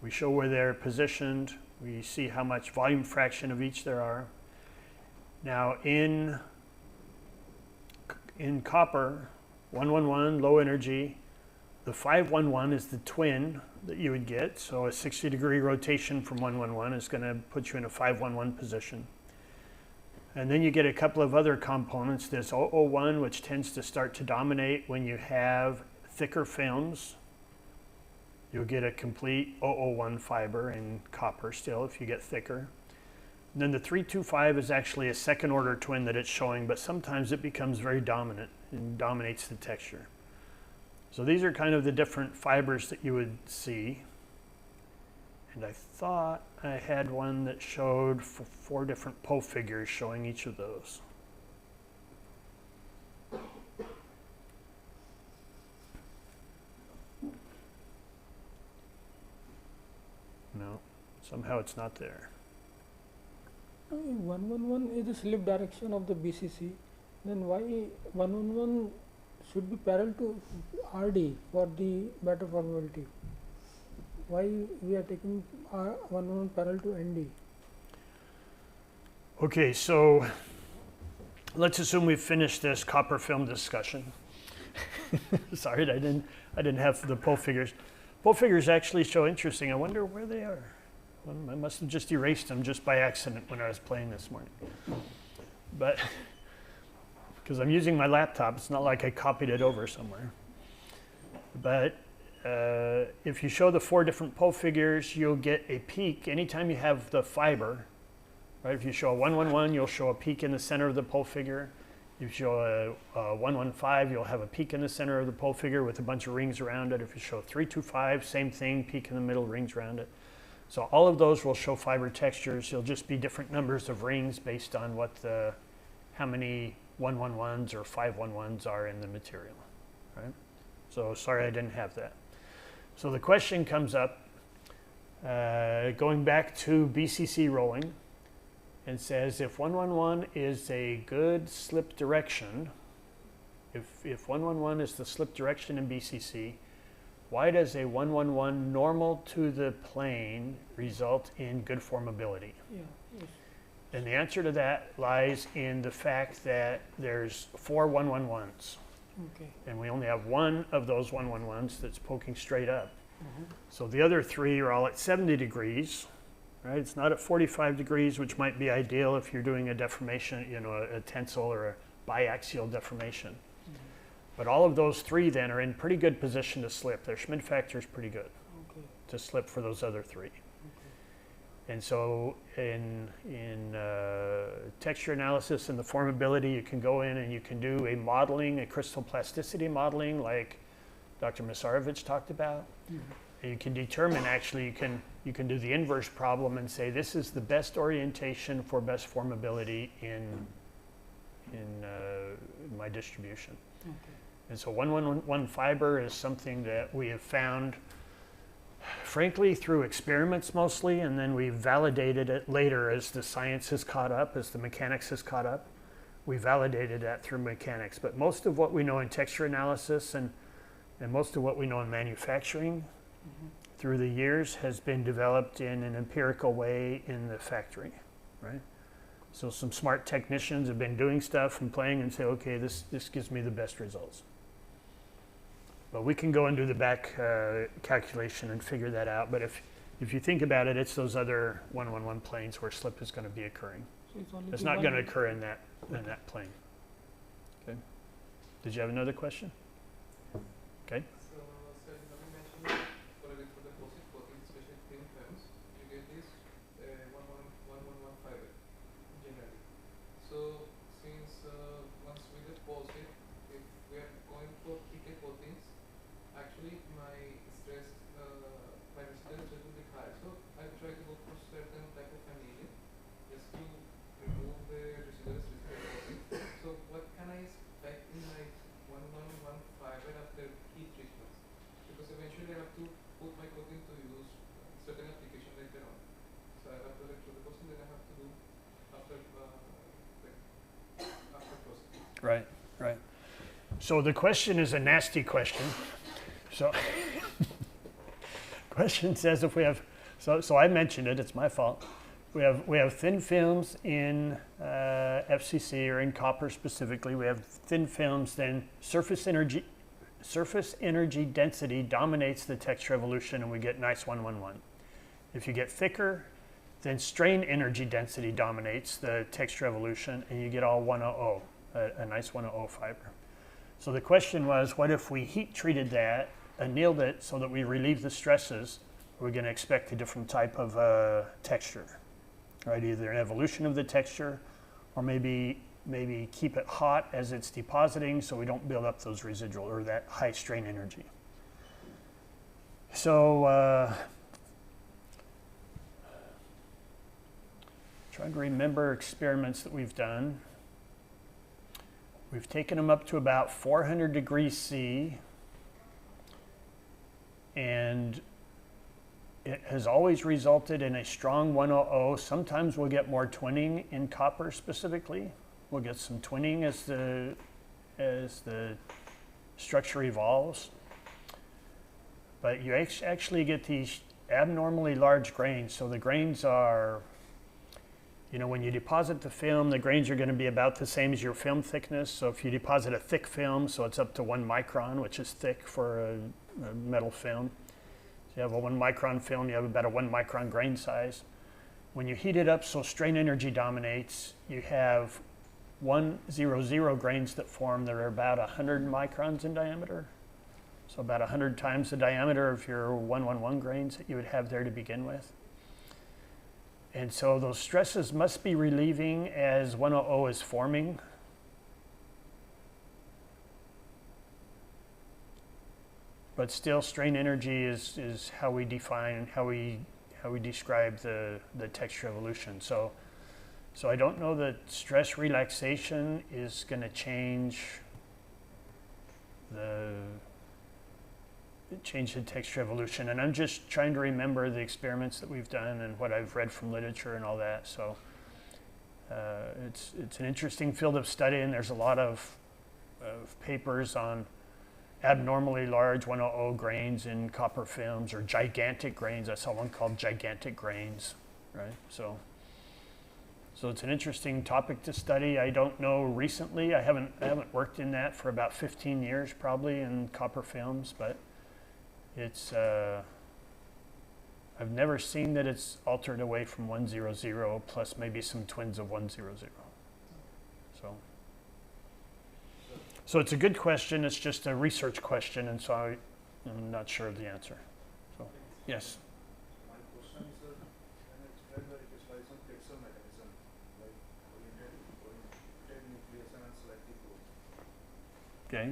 we show where they're positioned. We see how much volume fraction of each there are. Now, in copper, 111, low energy. The 511 is the twin that you would get. So a 60-degree rotation from 111 is going to put you in a 511 position. And then you get a couple of other components. This 001, which tends to start to dominate when you have thicker films. You'll get a complete 001 fiber in copper still if you get thicker. And then the 325 is actually a second order twin that it's showing, but sometimes it becomes very dominant and dominates the texture. So these are kind of the different fibers that you would see. And I thought I had one that showed 4 different pole figures showing each of those. No, somehow it's not there. 111 is the slip direction of the BCC. Then why 111 should be parallel to RD for the better formability? Why we are taking 111 parallel to ND? Okay, so let's assume we've finished this copper film discussion. Sorry, I didn't have the pole figures. Pole figures actually show interesting. I wonder where they are. Well, I must have just erased them just by accident when I was playing this morning. But because I'm using my laptop, it's not like I copied it over somewhere. But if you show the 4 different pole figures, you'll get a peak anytime you have the fiber. Right? If you show a 111, you'll show a peak in the center of the pole figure. If you show a 115, you'll have a peak in the center of the pole figure with a bunch of rings around it. If you show a 325, same thing, peak in the middle, rings around it. So all of those will show fiber textures. You'll just be different numbers of rings based on how many 111s or 511s are in the material, right? So sorry I didn't have that. So the question comes up, going back to BCC rolling, and says if 111 is a good slip direction, if 111 is the slip direction in BCC, why does a 111 normal to the plane result in good formability? Yeah. Yes. And the answer to that lies in the fact that there's 4 111s, Okay. and we only have one of those 111s that's poking straight up. Mhm. So the other 3 are all at 70 degrees, right? It's not at 45 degrees, which might be ideal if you're doing a deformation, you know, a tensile or a biaxial deformation. But all of those 3 then are in pretty good position to slip. Their Schmidt factor is pretty good Okay. to slip for those other 3. Okay. And so in texture analysis and the formability, you can go in and you can do a modeling, a crystal plasticity modeling like Dr. Masarovich talked about. Mhm. And you can determine, actually, you can do the inverse problem and say this is the best orientation for best formability in my distribution. Okay. And so 111 fiber is something that we have found, frankly, through experiments mostly, and then we validated it later as the science has caught up, as the mechanics has caught up. We validated that through mechanics. But most of what we know in texture analysis and most of what we know in manufacturing through the years has been developed in an empirical way in the factory, right? So some smart technicians have been doing stuff and playing and say, okay, this gives me the best results. But we can go and do the back calculation and figure that out. But if you think about it, it's those other 111 planes where slip is going to be occurring. So it's only It's the not one- going to occur in that plane. Okay. Did you have another question? Okay. So, sir, you mentioned for the deposit coating, especially thin films, you get this 111 fiber generally. So, since once we deposit, if we are going for thicker coatings, actually my stress, my residual stress will be high. So, I try to go for certain type of annealing just to remove the residual stress of the coating. So, what can I expect in my 111 fiber after heat treatments? Because eventually I have to put my coating to use certain application later on. So I have to electrode deposit, then I have to do after after processing. Right, right. So the question is a nasty question. So question says if we have, so I mentioned it, it's my fault. We have thin films in FCC or in copper specifically. We have thin films, then surface energy density dominates the texture evolution and we get nice 111. If you get thicker, then strain energy density dominates the texture evolution and you get all 100, a nice 100 fiber. So the question was, what if we heat treated that, annealed it so that we relieve the stresses? We're going to expect a different type of texture, right? Either an evolution of the texture or maybe keep it hot as it's depositing so we don't build up those residual or that high strain energy. So trying to remember experiments that we've done. We've taken them up to about 400 degrees C, and it has always resulted in a strong 100. Sometimes we'll get more twinning in copper specifically. We'll get some twinning as the structure evolves. But you actually get these abnormally large grains. So the grains are, you know, when you deposit the film, the grains are going to be about the same as your film thickness. So if you deposit a thick film, so it's up to 1 micron, which is thick for a metal film. So you have a 1 micron film, you have about a 1 micron grain size. When you heat it up so strain energy dominates, you have 100 grains that form that are about 100 microns in diameter. So about 100 times the diameter of your 111 grains that you would have there to begin with. And so those stresses must be relieving as 100 is forming. But still strain energy is how we define, how we describe the texture evolution. So I don't know that stress relaxation is going to change change the texture evolution. And I'm just trying to remember the experiments that we've done and what I've read from literature and all that. So it's an interesting field of study, and there's a lot of papers on abnormally large 100 grains in copper films, or gigantic grains. I saw one called gigantic grains, right? So it's an interesting topic to study. I don't know recently. I haven't worked in that for about 15 years probably in copper films, but it's I've never seen that it's altered away from 100 plus maybe some twins of 100. So it's a good question. It's just a research question, and so I'm not sure of the answer. So yes. My question is, can you explain the recrystallization texture mechanism, like oriented nucleation and selective growth? Okay.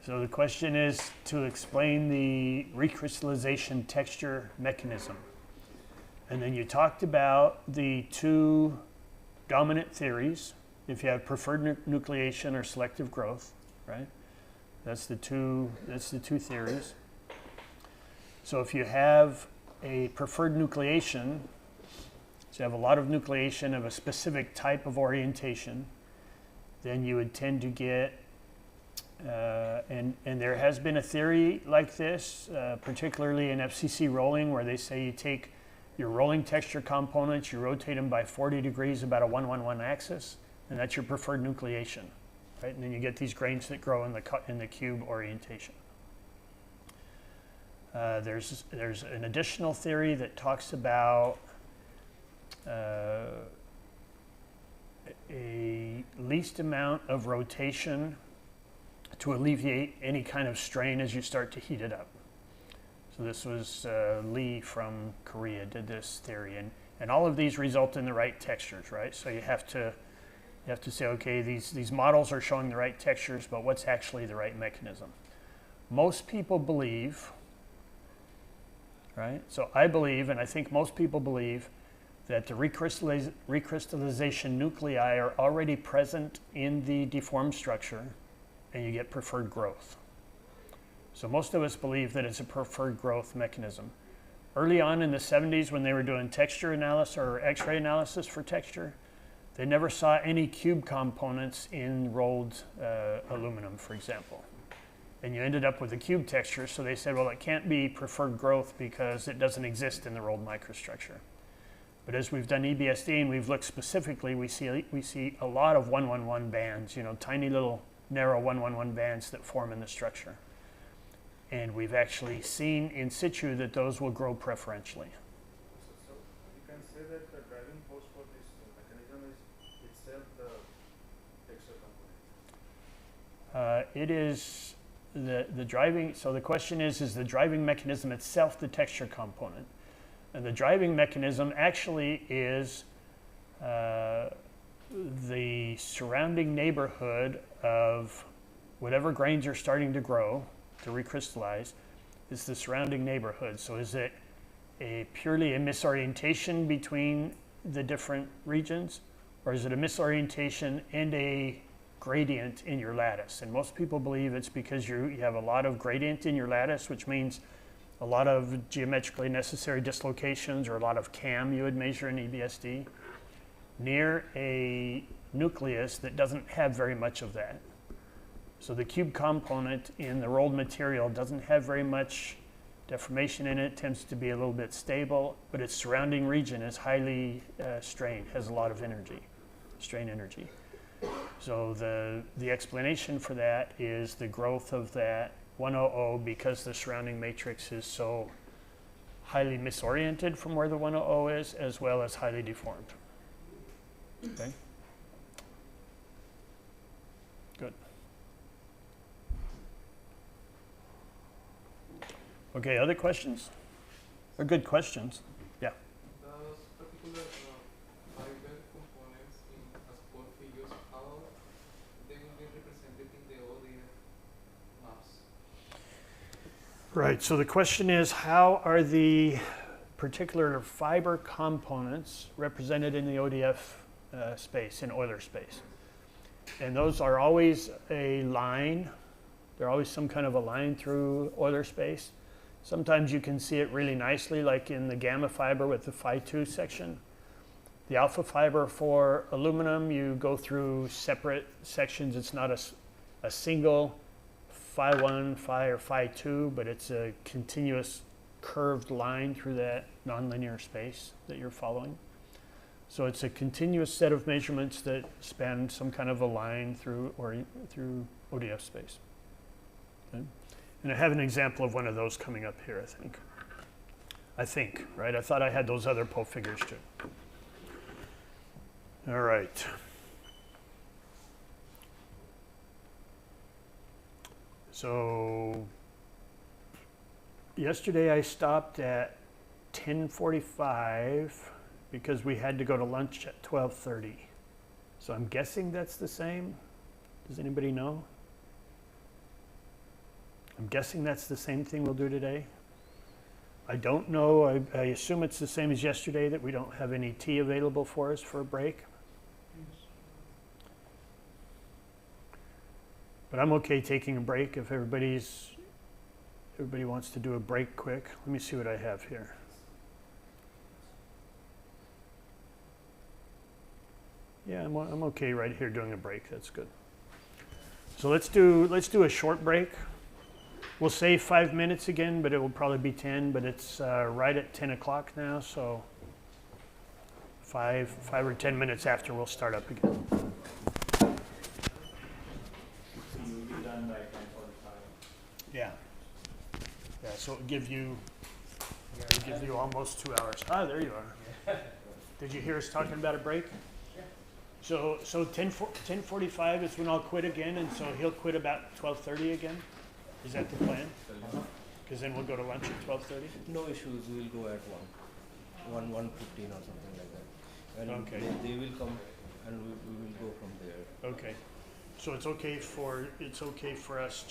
So the question is to explain the recrystallization texture mechanism. And then you talked about the two dominant theories. If you have preferred nucleation or selective growth, right? That's the two theories. So if you have a preferred nucleation, so you have a lot of nucleation of a specific type of orientation, then you would tend to get, and there has been a theory like this, particularly in FCC rolling, where they say you take your rolling texture components, you rotate them by 40 degrees about a 1-1-1 axis, and that's your preferred nucleation, right? And then you get these grains that grow in the cube orientation. There's an additional theory that talks about a least amount of rotation to alleviate any kind of strain as you start to heat it up. So this was Lee from Korea did this theory, and all of these result in the right textures, right? So you have to say, okay, these models are showing the right textures, but what's actually the right mechanism? Most people believe, right? So I believe, and I think most people believe, that the recrystallization nuclei are already present in the deformed structure, and you get preferred growth. So most of us believe that it's a preferred growth mechanism. Early on in the 70s, when they were doing texture analysis or X-ray analysis for texture, they never saw any cube components in rolled aluminum, for example. And you ended up with a cube texture, so they said, well, it can't be preferred growth because it doesn't exist in the rolled microstructure. But as we've done EBSD and we've looked specifically, we see a lot of 1-1-1 bands, tiny little narrow 1-1-1 bands that form in the structure. And we've actually seen in situ that those will grow preferentially. So you can say that the driving force for this mechanism is itself the texture component. It is the driving, so the question is the driving mechanism itself the texture component? And the driving mechanism actually is the surrounding neighborhood of whatever grains are starting to grow, to recrystallize, is the surrounding neighborhood. So is it purely a misorientation between the different regions, or is it a misorientation and a gradient in your lattice? And most people believe it's because you have a lot of gradient in your lattice, which means a lot of geometrically necessary dislocations, or a lot of CAM you would measure in EBSD, near a nucleus that doesn't have very much of that. So the cube component in the rolled material doesn't have very much deformation in it, tends to be a little bit stable, but its surrounding region is highly strained, has a lot of energy, strain energy. So the explanation for that is the growth of that 100 because the surrounding matrix is so highly misoriented from where the 100 is, as well as highly deformed. Okay? Good. Okay, other questions? Or good questions? Yeah. Those particular fiber components in SPARC figures, how they will be represented in the ODF maps? Right, so the question is, how are the particular fiber components represented in the ODF space, in Euler space? And those are always a line There's always some kind of a line through Euler space. Sometimes you can see it really nicely, like in the gamma fiber with the phi 2 section. The alpha fiber for aluminum, you go through separate sections. It's not a single phi 1, phi or phi 2, but it's a continuous curved line through that nonlinear space that you're following. So it's a continuous set of measurements that span some kind of a line through ODF space. Okay? And I have an example of one of those coming up here, I think, right? I thought I had those other pole figures too. All right. So yesterday I stopped at 10:45 because we had to go to lunch at 12:30. So I'm guessing that's the same. Does anybody know? I'm guessing that's the same thing we'll do today. I don't know. I assume it's the same as yesterday, that we don't have any tea available for us for a break. But I'm okay taking a break if everybody wants to do a break quick. Let me see what I have here. Yeah, I'm okay right here doing a break. That's good. So let's do a short break. We'll say 5 minutes again, but it will probably be 10. But it's right at 10 o'clock now, so 5 or 10 minutes after we'll start up again. You'll be done by 10:45. Yeah. Yeah. So it'll give you almost 2 hours. Ah, there you are. Did you hear us talking about a break? So 10:45 is when I'll quit again, and so he'll quit about 12:30 again. Is that the plan? Because then we'll go to lunch at 12:30. No issues. We will go at 1:15 or something like that. And Okay. they will come, and we will go from there. Okay. So it's okay for us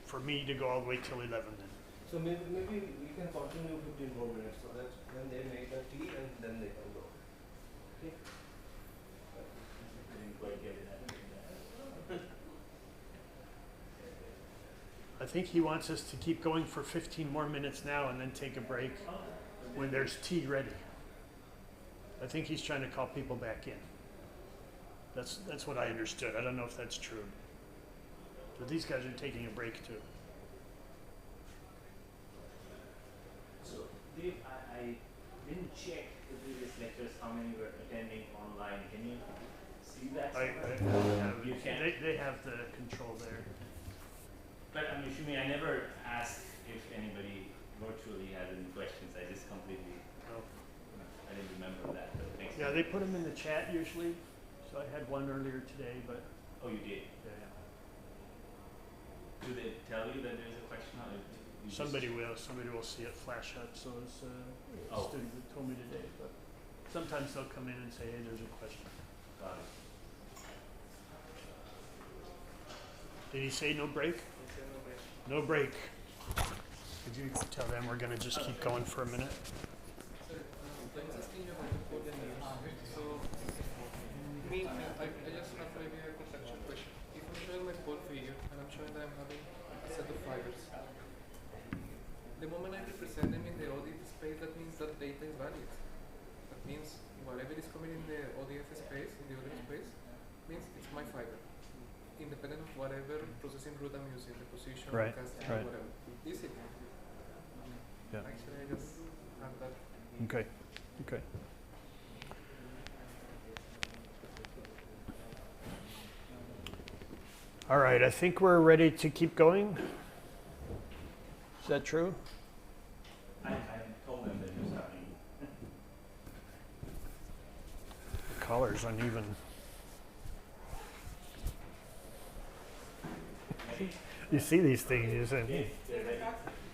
for me to go all the way till 11 then. So maybe we can continue 15 more minutes, so that when they make the tea and then they can go. Okay. Didn't quite get it. I think he wants us to keep going for 15 more minutes now and then take a break when there's tea ready. I think he's trying to call people back in. That's what I understood. I don't know if that's true. But these guys are taking a break too. So, Dave, I didn't check the previous lectures how many were attending online. Can you see that? You can. They have the control there. But I'm assuming I never asked if anybody virtually had any questions. I just completely, I didn't remember that. But thanks. Yeah, they put them in the chat usually. So I had one earlier today, but Oh, you did. yeah. Do they tell you that there's a question? Or you Somebody will see it flash up. So it's a student that told me today. But sometimes they'll come in and say, "Hey, there's a question." Got it. Did he say no break? No break. Could you tell them we're going to just keep going for a minute? So, I'm just thinking about the code and use. So, I just have maybe a conceptual question. If I'm showing my code figure and I'm showing that I'm having a set of fibers, the moment I represent them in the ODF space, that means that data is valid. That means whatever is coming in the ODF space, in the ODF space, means it's my fiber, independent of whatever processing route I'm using, the position, Right, casting, right. whatever. Is it? Yeah. Actually, I just have that. Okay. Okay. All right, I think we're ready to keep going. Is that true? I told them that it was happening. The collar's uneven. You see these things, you say,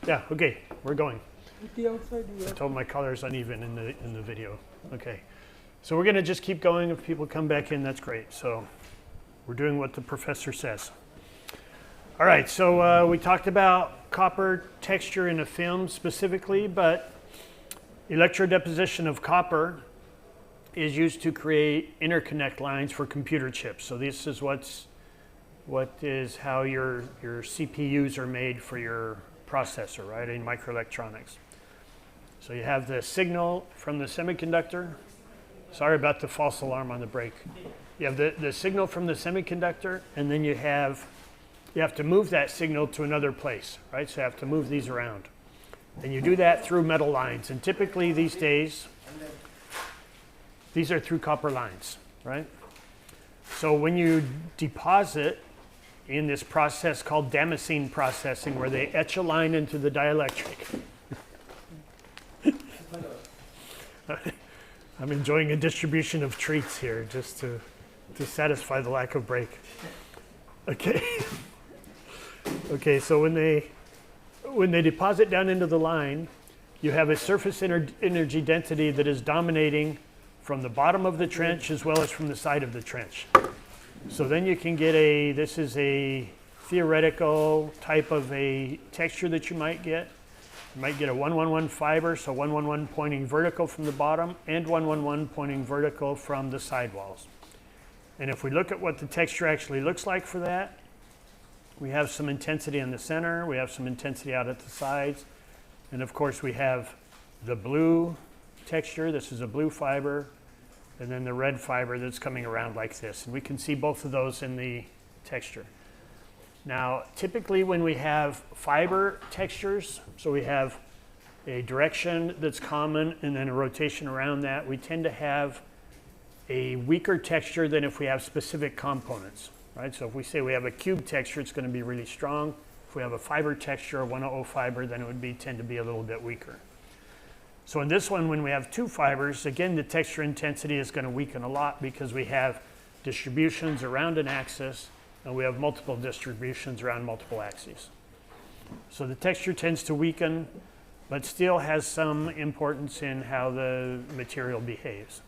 yeah, okay, we're going. Tea outside. I told my color's uneven in the video. Okay, so we're gonna just keep going. If people come back in, that's great. So we're doing what the professor says. All right, so we talked about copper texture in a film specifically, but electrodeposition of copper is used to create interconnect lines for computer chips. So this is what's what is how your CPUs are made for your processor, right, in microelectronics. So you have the signal from the semiconductor. Sorry about the false alarm on the break. You have the signal from the semiconductor, and then you have to move that signal to another place, right? So you have to move these around. And you do that through metal lines. And typically these days, these are through copper lines, right? So when you deposit in this process called Damascene processing, where they etch a line into the dielectric. I'm enjoying a distribution of treats here just to satisfy the lack of break. Okay. Okay, so when they deposit down into the line, you have a surface energy density that is dominating from the bottom of the trench as well as from the side of the trench. So then you can get this is a theoretical type of a texture that you might get. You might get a 111 fiber, so 111 pointing vertical from the bottom and 111 pointing vertical from the sidewalls. And if we look at what the texture actually looks like for that, we have some intensity in the center, we have some intensity out at the sides, and of course we have the blue texture. This is a blue fiber, and then the red fiber that's coming around like this. And we can see both of those in the texture. Now, typically when we have fiber textures, so we have a direction that's common and then a rotation around that, we tend to have a weaker texture than if we have specific components, right? So if we say we have a cube texture, it's going to be really strong. If we have a fiber texture, a 100 fiber, then it would tend to be a little bit weaker. So in this one, when we have two fibers, again, the texture intensity is going to weaken a lot because we have distributions around an axis, and we have multiple distributions around multiple axes. So the texture tends to weaken, but still has some importance in how the material behaves.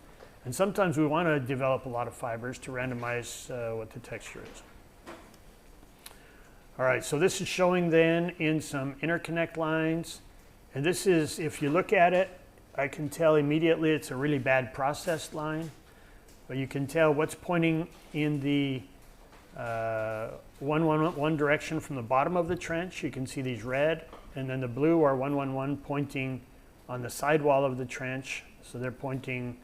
And sometimes we want to develop a lot of fibers to randomize what the texture is. All right, so this is showing then in some interconnect lines. And this is, if you look at it, I can tell immediately it's a really bad processed line. But you can tell what's pointing in the 111 direction from the bottom of the trench. You can see these red, and then the blue are 111 pointing on the sidewall of the trench. So they're pointing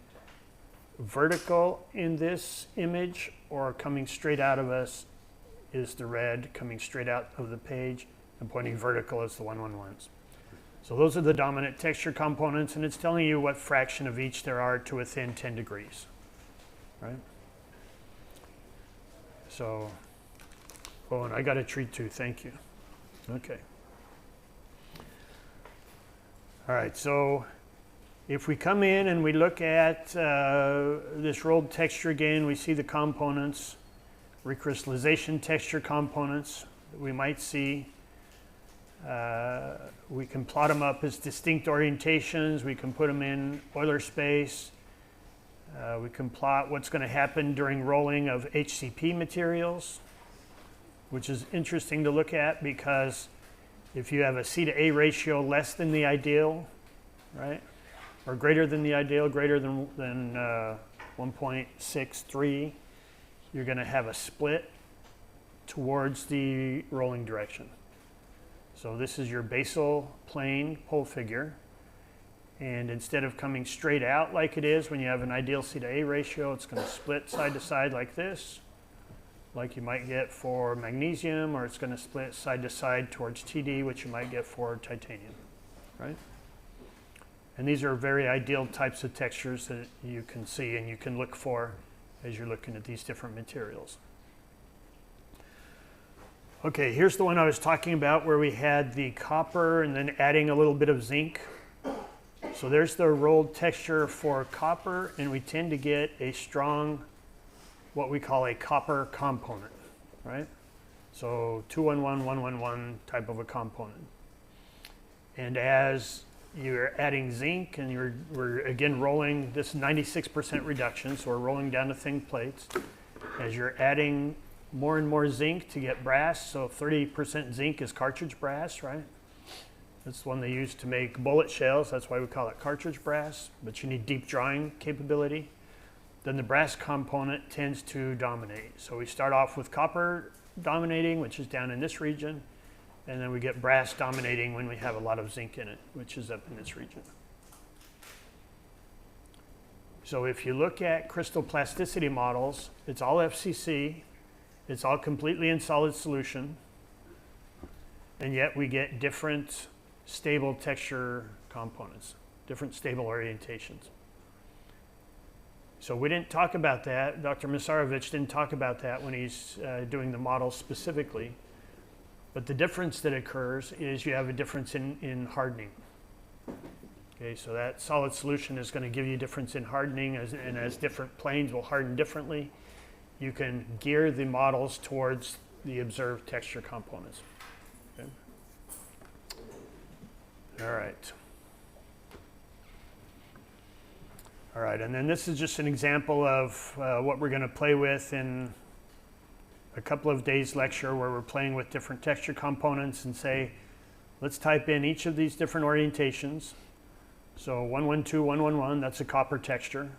vertical in this image, or coming straight out of us is the red coming straight out of the page, and pointing vertical is the 111s. So those are the dominant texture components, and it's telling you what fraction of each there are to within 10 degrees, right? So, oh, and I got a treat too, thank you. Okay. All right, so if we come in and we look at this rolled texture again, we see the components, recrystallization texture components that we might see. We can plot them up as distinct orientations. We can put them in Euler space. We can plot what's going to happen during rolling of HCP materials, which is interesting to look at because if you have a C to A ratio less than the ideal, right, or greater than the ideal, greater than 1.63, you're going to have a split towards the rolling direction. So this is your basal plane pole figure. And instead of coming straight out like it is when you have an ideal C to A ratio, it's going to split side to side like this, like you might get for magnesium, or it's going to split side to side towards TD, which you might get for titanium, right? And these are very ideal types of textures that you can see and you can look for as you're looking at these different materials. Okay, here's the one I was talking about where we had the copper and then adding a little bit of zinc. So there's the rolled texture for copper, and we tend to get a strong, what we call a copper component, right? So 211, 111 type of a component. And as you're adding zinc and we're again rolling, this 96% reduction, so we're rolling down to thin plates. As you're adding more and more zinc to get brass, so 30% zinc is cartridge brass, right? That's the one they use to make bullet shells. That's why we call it cartridge brass, but you need deep drawing capability. Then the brass component tends to dominate. So we start off with copper dominating, which is down in this region, and then we get brass dominating when we have a lot of zinc in it, which is up in this region. So if you look at crystal plasticity models, it's all FCC, it's all completely in solid solution, and yet we get different stable texture components, different stable orientations. So we didn't talk about that. Dr. Masarovich didn't talk about that when he's doing the model specifically. But the difference that occurs is you have a difference in hardening. Okay, so that solid solution is going to give you a difference in hardening, and as different planes will harden differently, you can gear the models towards the observed texture components. Okay. All right. All right, and then this is just an example of what we're going to play with in a couple of days lecture, where we're playing with different texture components and say, let's type in each of these different orientations. So 112, 111, that's a copper texture.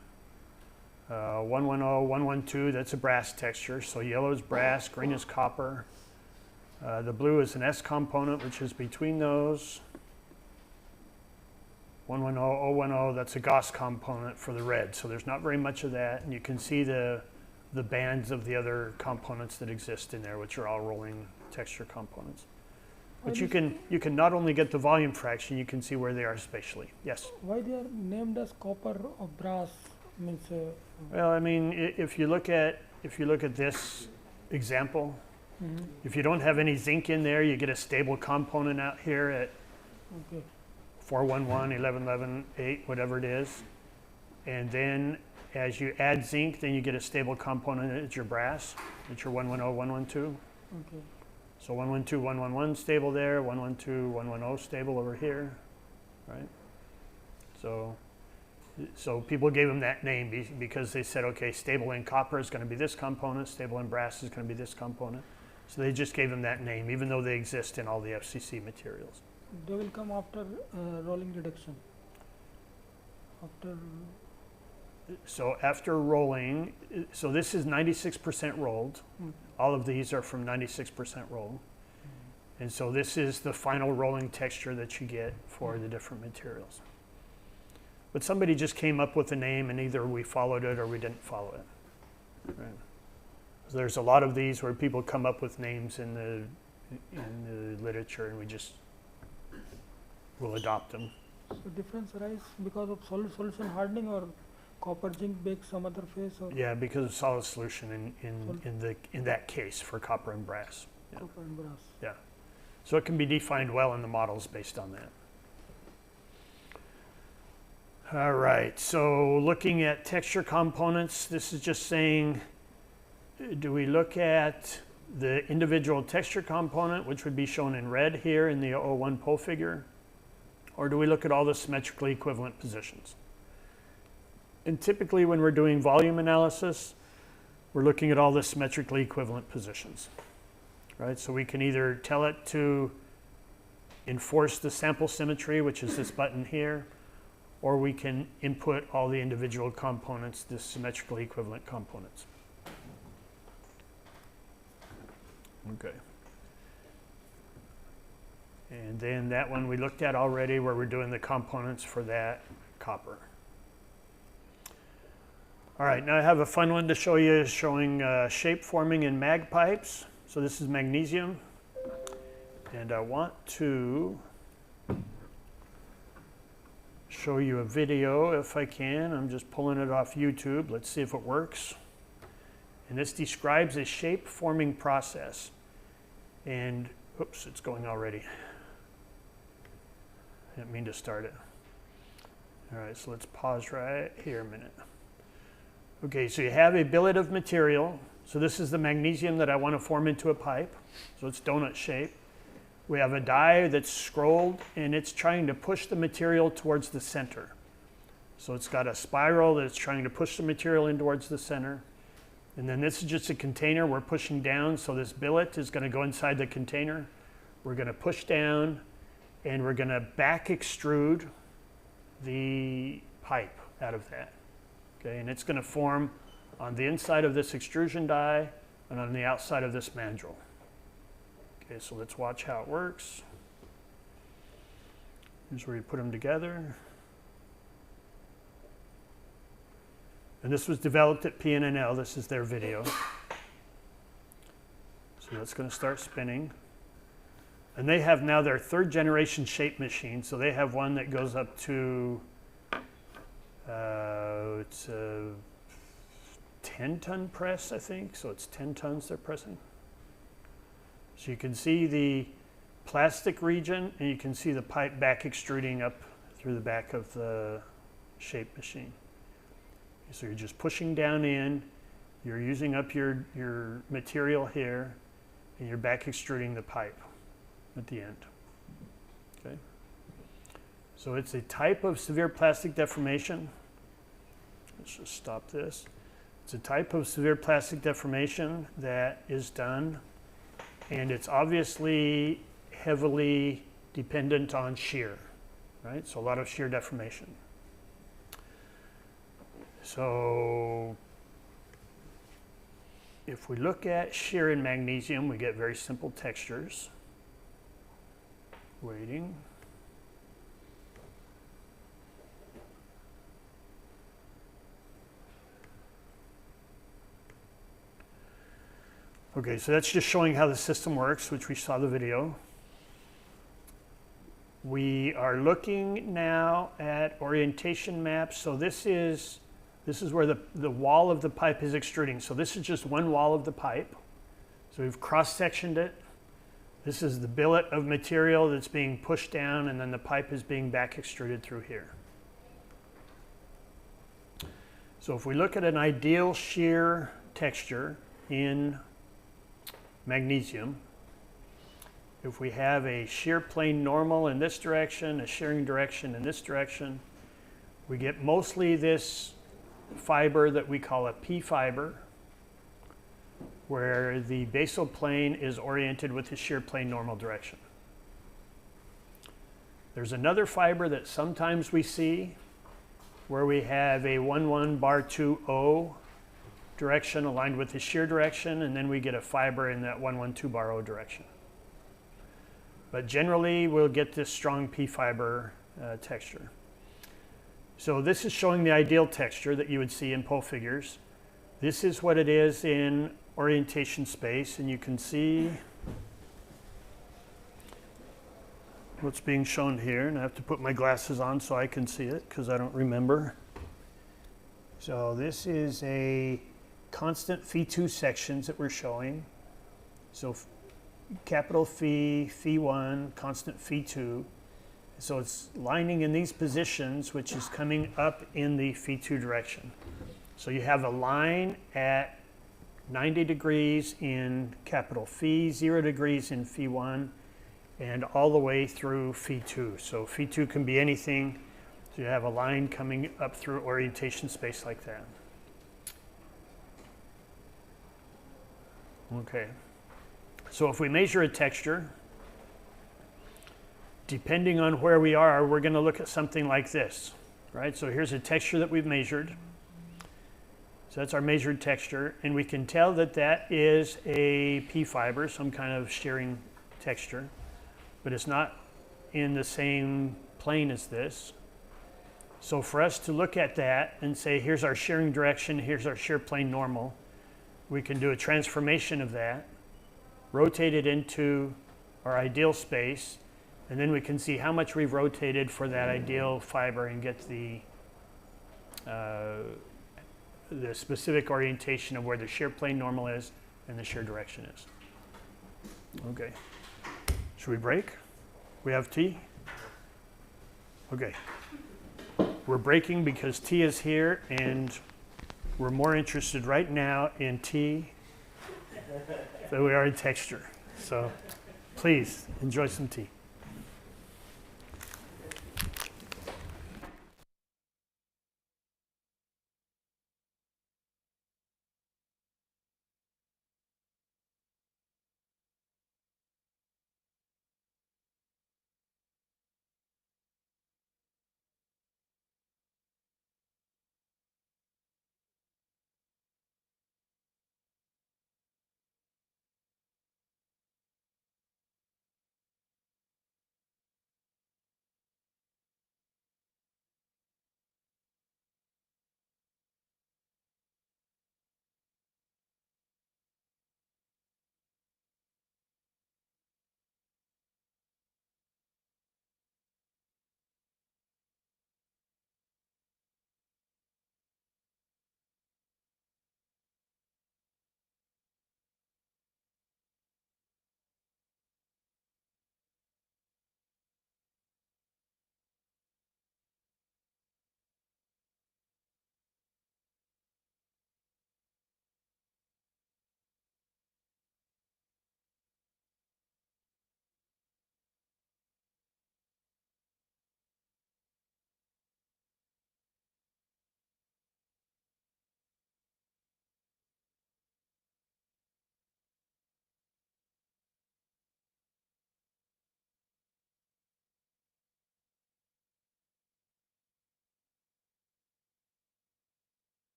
110, 112, that's a brass texture. So yellow is brass, green is copper. The blue is an S component, which is between those. 110, 010, that's a Gauss component for the red. So there's not very much of that. And you can see the bands of the other components that exist in there, which are all rolling texture components. But you can not only get the volume fraction, you can see where they are spatially. Yes? Why they are named as copper or brass? Means, well, I mean, if you look at this example, if you don't have any zinc in there, you get a stable component out here at 411, 1111, 8, whatever it is. And then as you add zinc, then you get a stable component at your brass, at your 110, 112. okay. So 112, 111 stable there, 112, 110 stable over here, right? So people gave them that name because they said, okay, stable in copper is going to be this component, stable in brass is going to be this component. So they just gave them that name, even though they exist in all the FCC materials. They will come after rolling reduction. So after rolling, so this is 96% rolled. All of these are from 96% rolled. And so this is the final rolling texture that you get for the different materials. But somebody just came up with a name, and either we followed it or we didn't follow it. Right. So there's a lot of these where people come up with names in the literature, and we just will adopt them. So difference arise because of solid solution hardening, or copper zinc bakes some other phase? Or Yeah, because of solid solution in that case for copper and brass. Yeah. copper and brass. Yeah. So it can be defined well in the models based on that. All right, so looking at texture components, this is just saying, do we look at the individual texture component, which would be shown in red here in the 01 pole figure, or do we look at all the symmetrically equivalent positions? And typically when we're doing volume analysis, we're looking at all the symmetrically equivalent positions, right? So we can either tell it to enforce the sample symmetry, which is this button here, or we can input all the individual components, the symmetrically equivalent components. Okay. And then that one we looked at already, where we're doing the components for that copper. All right, now I have a fun one to show you, showing shape forming in mag pipes. So this is magnesium, and I want to show you a video if I can. I'm just pulling it off YouTube. Let's see if it works. And this describes a shape forming process. And oops, it's going already. I didn't mean to start it. All right, so let's pause right here a minute. Okay, so you have a billet of material. So this is the magnesium that I want to form into a pipe. So it's donut shape. We have a die that's scrolled, and it's trying to push the material towards the center. So it's got a spiral that's trying to push the material in towards the center. And then this is just a container we're pushing down. So this billet is going to go inside the container. We're going to push down, and we're going to back extrude the pipe out of that. Okay, and it's going to form on the inside of this extrusion die and on the outside of this mandrel. Okay, so let's watch how it works. Here's where you put them together. And this was developed at PNNL. This is their video. So that's going to start spinning. And they have now their 3rd generation shape machine. So they have one that goes up to, it's a 10-ton press, I think. So it's 10 tons they're pressing. So you can see the plastic region, and you can see the pipe back extruding up through the back of the shape machine. So you're just pushing down in, you're using up your material here, and you're back extruding the pipe at the end. Okay. So it's a type of severe plastic deformation. Let's just stop this. It's a type of severe plastic deformation that is done, and it's obviously heavily dependent on shear, right? So a lot of shear deformation. So if we look at shear in magnesium, we get very simple textures. Waiting. Okay, so that's just showing how the system works, which we saw the video. We are looking now at orientation maps. So this is where the wall of the pipe is extruding. So this is just one wall of the pipe. So we've cross-sectioned it. This is the billet of material that's being pushed down, and then the pipe is being back extruded through here. So if we look at an ideal shear texture in magnesium, if we have a shear plane normal in this direction, a shearing direction in this direction, we get mostly this fiber that we call a P fiber, where the basal plane is oriented with the shear plane normal direction. There's another fiber that sometimes we see where we have a 1-1 bar 2-0 direction aligned with the shear direction, and then we get a fiber in that 1-1-2 bar 0 direction. But generally, we'll get this strong P fiber texture. So this is showing the ideal texture that you would see in pole figures. This is what it is in orientation space, and you can see what's being shown here. And I have to put my glasses on so I can see it because I don't remember. So this is a constant phi2 sections that we're showing. So capital phi, phi1, constant phi2. So it's lining in these positions, which is coming up in the phi2 direction. So you have a line at 90 degrees in capital phi, 0 degrees in phi1, and all the way through phi2. So phi2 can be anything. So you have a line coming up through orientation space like that. Okay. So if we measure a texture, depending on where we are, we're going to look at something like this, right? So here's a texture that we've measured. So that's our measured texture, and we can tell that that is a P fiber, some kind of shearing texture, but it's not in the same plane as this. So for us to look at that and say, here's our shearing direction, here's our shear plane normal, we can do a transformation of that, rotate it into our ideal space, and then we can see how much we've rotated for that ideal fiber and get the specific orientation of where the shear plane normal is and the shear direction is. Okay. Should we break? We have tea? Okay. We're breaking because tea is here, and we're more interested right now in tea than we are in texture. So please enjoy some tea.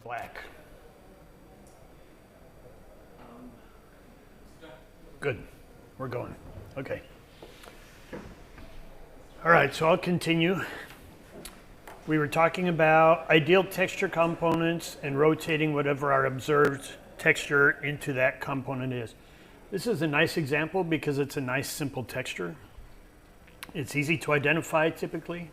Black. Good. We're going. Okay. All right, so I'll continue. We were talking about ideal texture components and rotating whatever our observed texture into that component is. This is a nice example because it's a nice simple texture. It's easy to identify typically.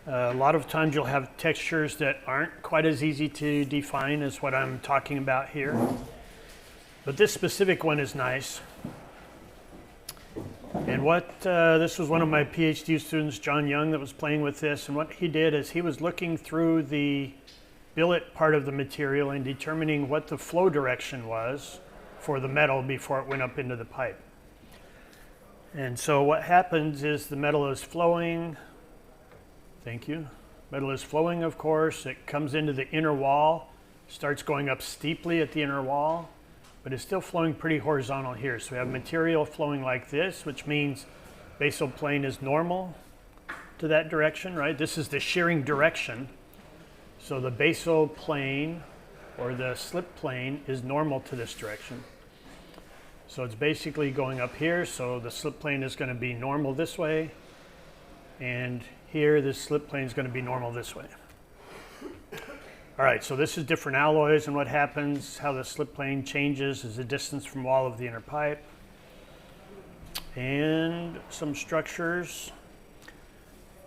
A lot of times you'll have textures that aren't quite as easy to define as what I'm talking about here. But this specific one is nice. And this was one of my PhD students, John Young, that was playing with this. And what he did is he was looking through the billet part of the material and determining what the flow direction was for the metal before it went up into the pipe. And so what happens is the metal is flowing. Thank you. Metal is flowing, of course. It comes into the inner wall, starts going up steeply at the inner wall, but it's still flowing pretty horizontal here. So we have material flowing like this, which means basal plane is normal to that direction, right? This is the shearing direction. So the basal plane or the slip plane is normal to this direction. So it's basically going up here. So the slip plane is going to be normal this way. And here, this slip plane is going to be normal this way. All right, so this is different alloys, and what happens, how the slip plane changes is the distance from wall of the inner pipe. And some structures.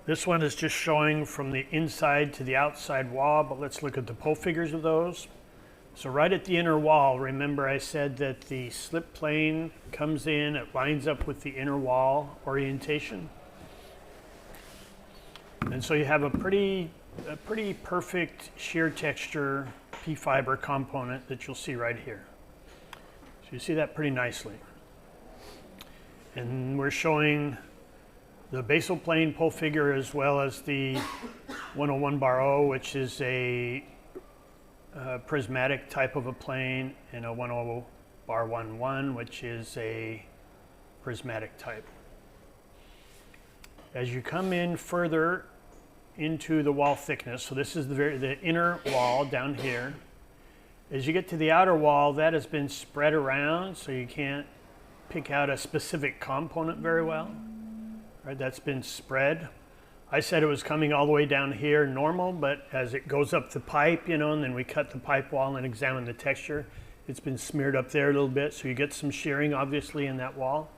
This one is just showing from the inside to the outside wall, but let's look at the pole figures of those. So right at the inner wall, remember I said that the slip plane comes in, it lines up with the inner wall orientation. And so you have a pretty perfect shear texture P fiber component that you'll see right here. So you see that pretty nicely. And we're showing the basal plane pole figure as well as the 101 bar O, which is a prismatic type of a plane, and a 10 bar 11, which is a prismatic type. As you come in further into the wall thickness, so this is the inner wall down here. As you get to the outer wall, that has been spread around, so you can't pick out a specific component very well. Right, that's been spread. I said it was coming all the way down here normal, but as it goes up the pipe, and then we cut the pipe wall and examine the texture, it's been smeared up there a little bit, so you get some shearing obviously in that wall.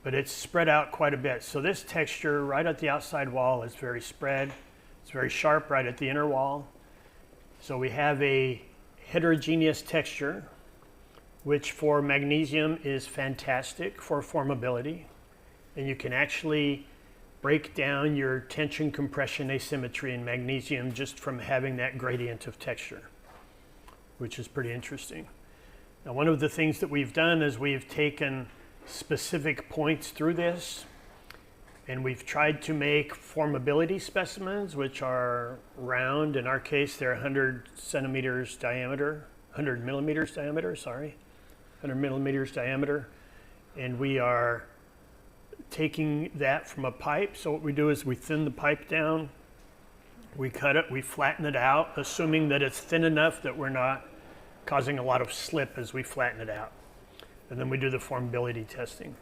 But it's spread out quite a bit. So this texture right at the outside wall is very spread. It's very sharp right at the inner wall. So we have a heterogeneous texture, which for magnesium is fantastic for formability. And you can actually break down your tension compression asymmetry in magnesium just from having that gradient of texture, which is pretty interesting. Now, one of the things that we've done is we've taken specific points through this, and we've tried to make formability specimens, which are round. In our case, they're 100 millimeters diameter, sorry, 100 millimeters diameter, and we are taking that from a pipe. So what we do is we thin the pipe down, we cut it, we flatten it out, assuming that it's thin enough that we're not causing a lot of slip as we flatten it out. And then we do the formability testing.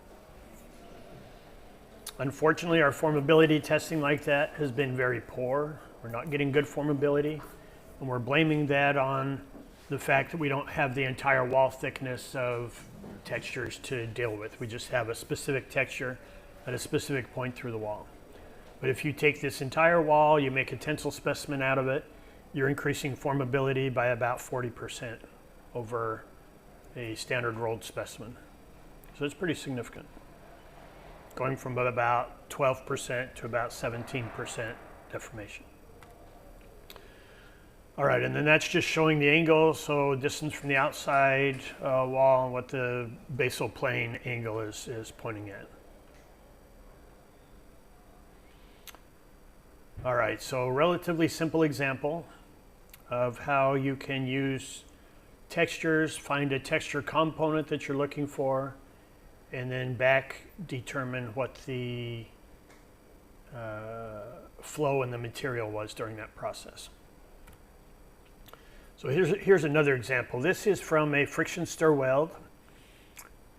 Unfortunately, our formability testing like that has been very poor. We're not getting good formability, and we're blaming that on the fact that we don't have the entire wall thickness of textures to deal with. We just have a specific texture at a specific point through the wall. But if you take this entire wall, you make a tensile specimen out of it, you're increasing formability by about 40% over a standard rolled specimen. So it's pretty significant, going from about 12% to about 17% deformation. All right, and then that's just showing the angle, so distance from the outside wall and what the basal plane angle is pointing at. All right, so relatively simple example of how you can use textures, find a texture component that you're looking for, and then back determine what the flow in the material was during that process. So here's another example. This is from a friction stir weld.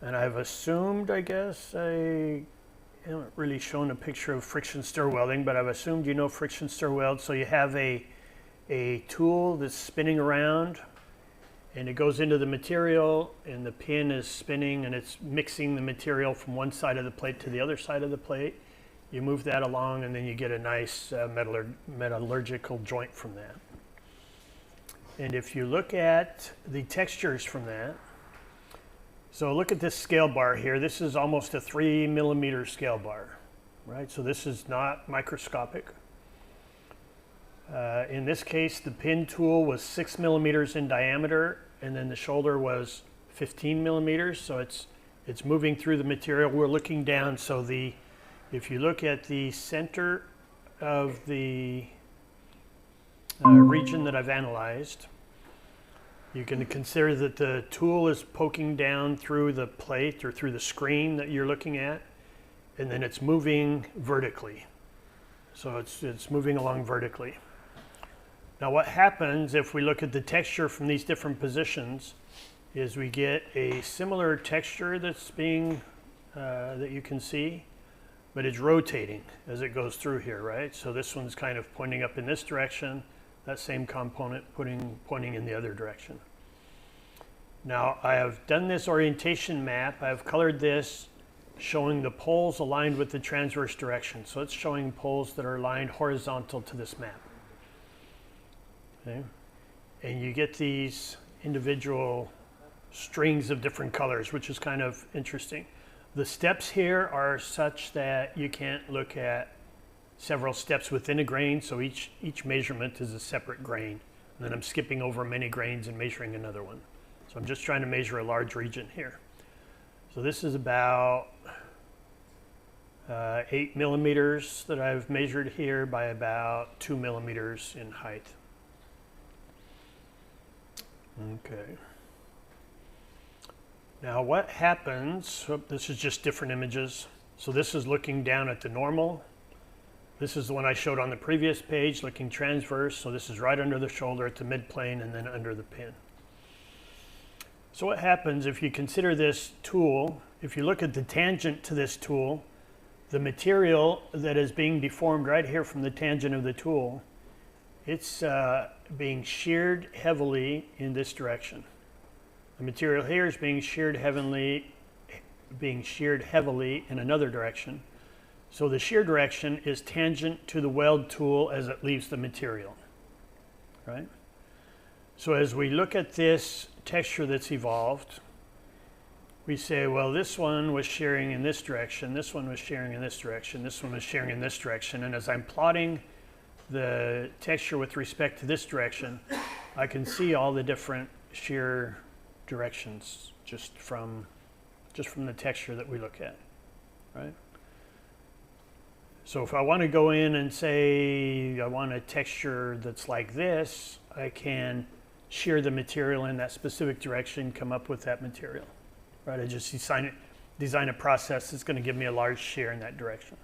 And I've assumed, I guess, I haven't really shown a picture of friction stir welding, but I've assumed you know friction stir weld. So you have a tool that's spinning around, and it goes into the material, and the pin is spinning, and it's mixing the material from one side of the plate to the other side of the plate. You move that along, and then you get a nice metallurgical joint from that. And if you look at the textures from that, so look at this scale bar here. This is almost a 3 millimeter scale bar, right? So this is not microscopic. In this case, the pin tool was 6 millimeters in diameter, and then the shoulder was 15 millimeters. So it's moving through the material. We're looking down. So if you look at the center of the region that I've analyzed, you can consider that the tool is poking down through the plate or through the screen that you're looking at, and then it's moving vertically. So it's moving along vertically. Now what happens if we look at the texture from these different positions is we get a similar texture that's being, that you can see, but it's rotating as it goes through here, right? So this one's kind of pointing up in this direction, that same component pointing in the other direction. Now I have done this orientation map. I've colored this showing the poles aligned with the transverse direction. So it's showing poles that are aligned horizontal to this map. Okay. And you get these individual strings of different colors, which is kind of interesting. The steps here are such that you can't look at several steps within a grain, so each measurement is a separate grain. And then I'm skipping over many grains and measuring another one. So I'm just trying to measure a large region here. So this is about 8 millimeters that I've measured here by about 2 millimeters in height. Okay. Now what happens, this is just different images. So this is looking down at the normal. This is the one I showed on the previous page, looking transverse. So this is right under the shoulder at the midplane and then under the pin. So what happens if you consider this tool, if you look at the tangent to this tool, the material that is being deformed right here from the tangent of the tool, it's being sheared heavily in this direction. The material here is being sheared heavily in another direction. So the shear direction is tangent to the weld tool as it leaves the material, right? So as we look at this texture that's evolved, we say, well, this one was shearing in this direction, this one was shearing in this direction, this one was shearing in this direction. And as I'm plotting the texture with respect to this direction, I can see all the different shear directions just from the texture that we look at, right? So if I want to go in and say I want a texture that's like this, I can shear the material in that specific direction, come up with that material, right? I just design a process that's going to give me a large shear in that direction.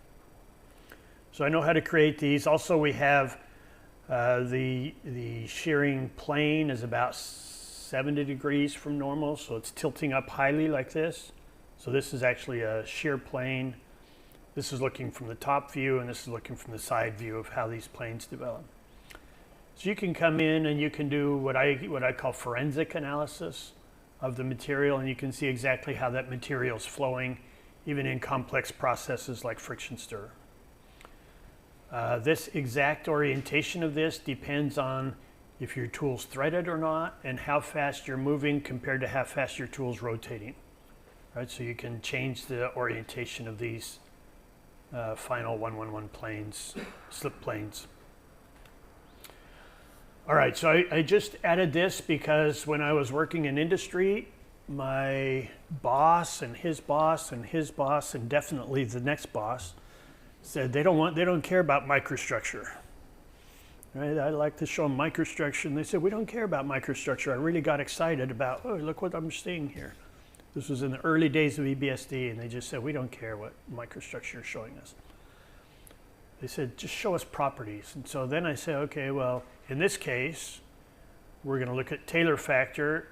So I know how to create these. Also, we have the shearing plane is about 70 degrees from normal, so it's tilting up highly like this. So this is actually a shear plane. This is looking from the top view, and this is looking from the side view of how these planes develop. So you can come in and you can do what I call forensic analysis of the material, and you can see exactly how that material is flowing, even in complex processes like friction stir. This exact orientation of this depends on if your tool's threaded or not, and how fast you're moving compared to how fast your tool's rotating. Right? So you can change the orientation of these final 111 planes, slip planes. All right, so I just added this because when I was working in industry, my boss and his boss and his boss and definitely the next boss said they don't care about microstructure. Right? I like to show them microstructure, and they said we don't care about microstructure. I really got excited about, oh, look what I'm seeing here. This was in the early days of EBSD, and they just said we don't care what microstructure is showing us. They said just show us properties. And so then I said, okay, well, in this case, we're going to look at Taylor factor,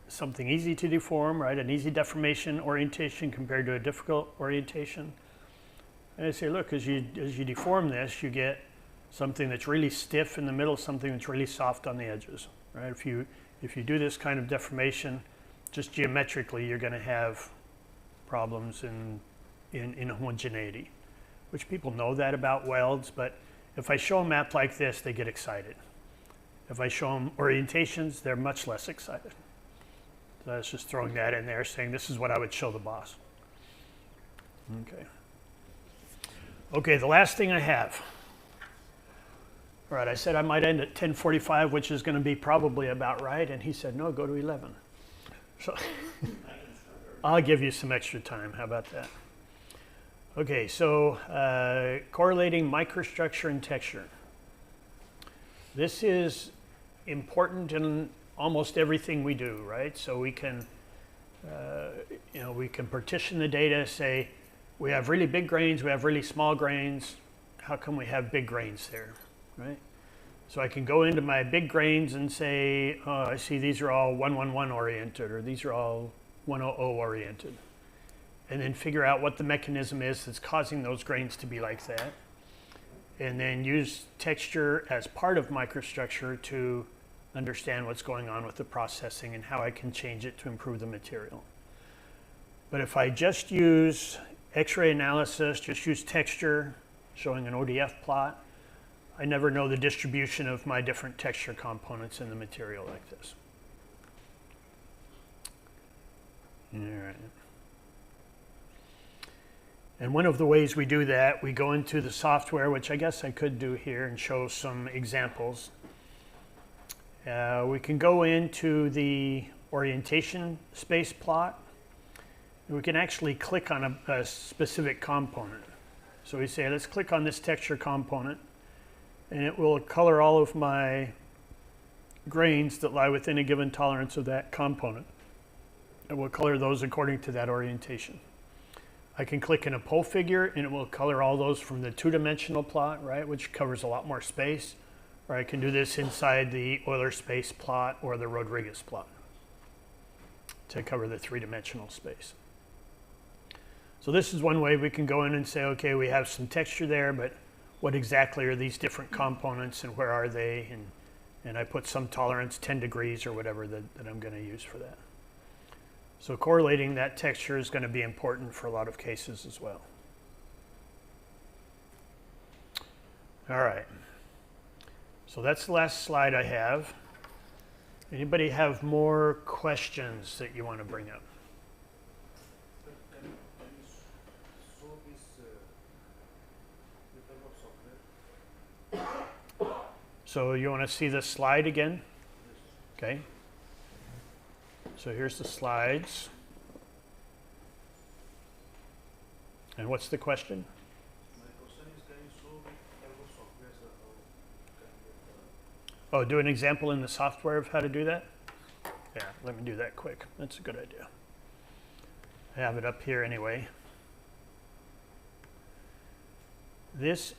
something easy to deform, right? An easy deformation orientation compared to a difficult orientation. And I say, look, as you deform this, you get something that's really stiff in the middle, something that's really soft on the edges, right? If you do this kind of deformation, just geometrically, you're going to have problems in homogeneity, which people know that about welds, but if I show a map like this, they get excited. If I show them orientations, they're much less excited. So I was just throwing that in there, saying this is what I would show the boss. Okay. Okay, the last thing I have. All right, I said I might end at 10:45, which is going to be probably about right, and he said, no, go to 11. So I'll give you some extra time. How about that? Okay, so correlating microstructure and texture. This is important in almost everything we do, right? So we can, we can partition the data, say we have really big grains, we have really small grains. How come we have big grains there, right? So I can go into my big grains and say, oh, I see these are all 111 oriented, or these are all 100 oriented. And then figure out what the mechanism is that's causing those grains to be like that. And then use texture as part of microstructure to understand what's going on with the processing and how I can change it to improve the material. But if I just use X-ray analysis, just use texture, showing an ODF plot, I never know the distribution of my different texture components in the material like this. All right. And one of the ways we do that, we go into the software, which I guess I could do here and show some examples. We can go into the orientation space plot. We can actually click on a specific component. So we say, let's click on this texture component, and it will color all of my grains that lie within a given tolerance of that component. It will color those according to that orientation. I can click in a pole figure and it will color all those from the two-dimensional plot, right, which covers a lot more space. Or I can do this inside the Euler space plot or the Rodriguez plot to cover the three-dimensional space. So this is one way we can go in and say, okay, we have some texture there, but what exactly are these different components and where are they? And I put some tolerance, 10 degrees or whatever that I'm going to use for that. So correlating that texture is going to be important for a lot of cases as well. All right. So that's the last slide I have. Anybody have more questions that you want to bring up? Can you show this with the software? So you want to see the slide again? Okay. So here's the slides. And what's the question? My question is, can you show with the software, sir, how can you get Oh, do an example in the software of how to do that? Yeah, let me do that quick. That's a good idea. I have it up here anyway. This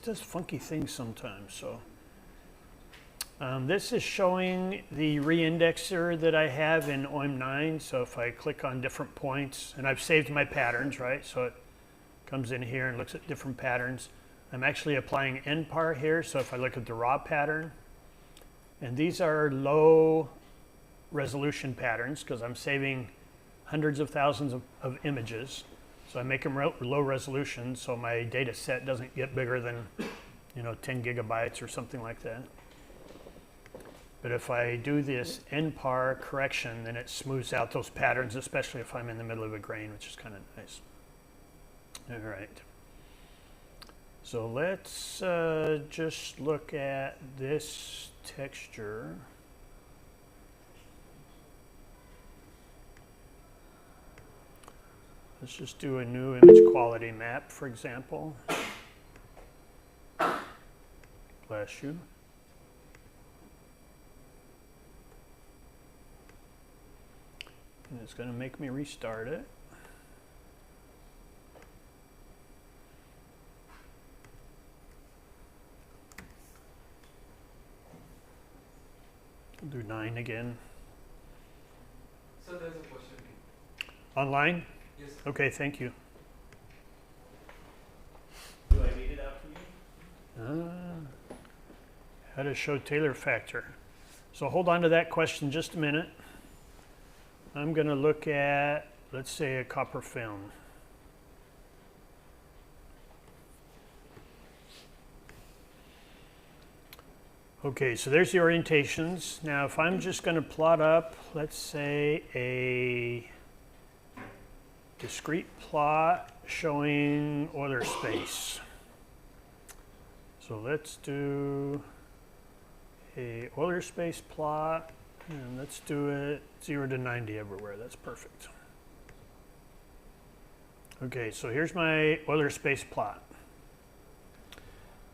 does funky things sometimes, so. This is showing the reindexer that I have in OIM9. So if I click on different points, and I've saved my patterns, right? So it comes in here and looks at different patterns. I'm actually applying NPAR here. So if I look at the raw pattern, and these are low resolution patterns because I'm saving hundreds of thousands of images. So I make them low resolution so my data set doesn't get bigger than 10 gigabytes or something like that. But if I do this NPAR correction, then it smooths out those patterns, especially if I'm in the middle of a grain, which is kind of nice. All right. So let's just look at this texture. Let's just do a new image quality map, for example. Bless you. And it's going to make me restart it. I'll do 9 again. So there's a question. Online? Yes. Okay, thank you. Do I read it out for you? How to show Taylor factor. So hold on to that question just a minute. I'm going to look at, let's say, a copper film. Okay, so there's the orientations. Now, if I'm just going to plot up, let's say, a discrete plot showing Euler space. So let's do a Euler space plot, and let's do it 0 to 90 everywhere. That's perfect. Okay, so here's my Euler space plot.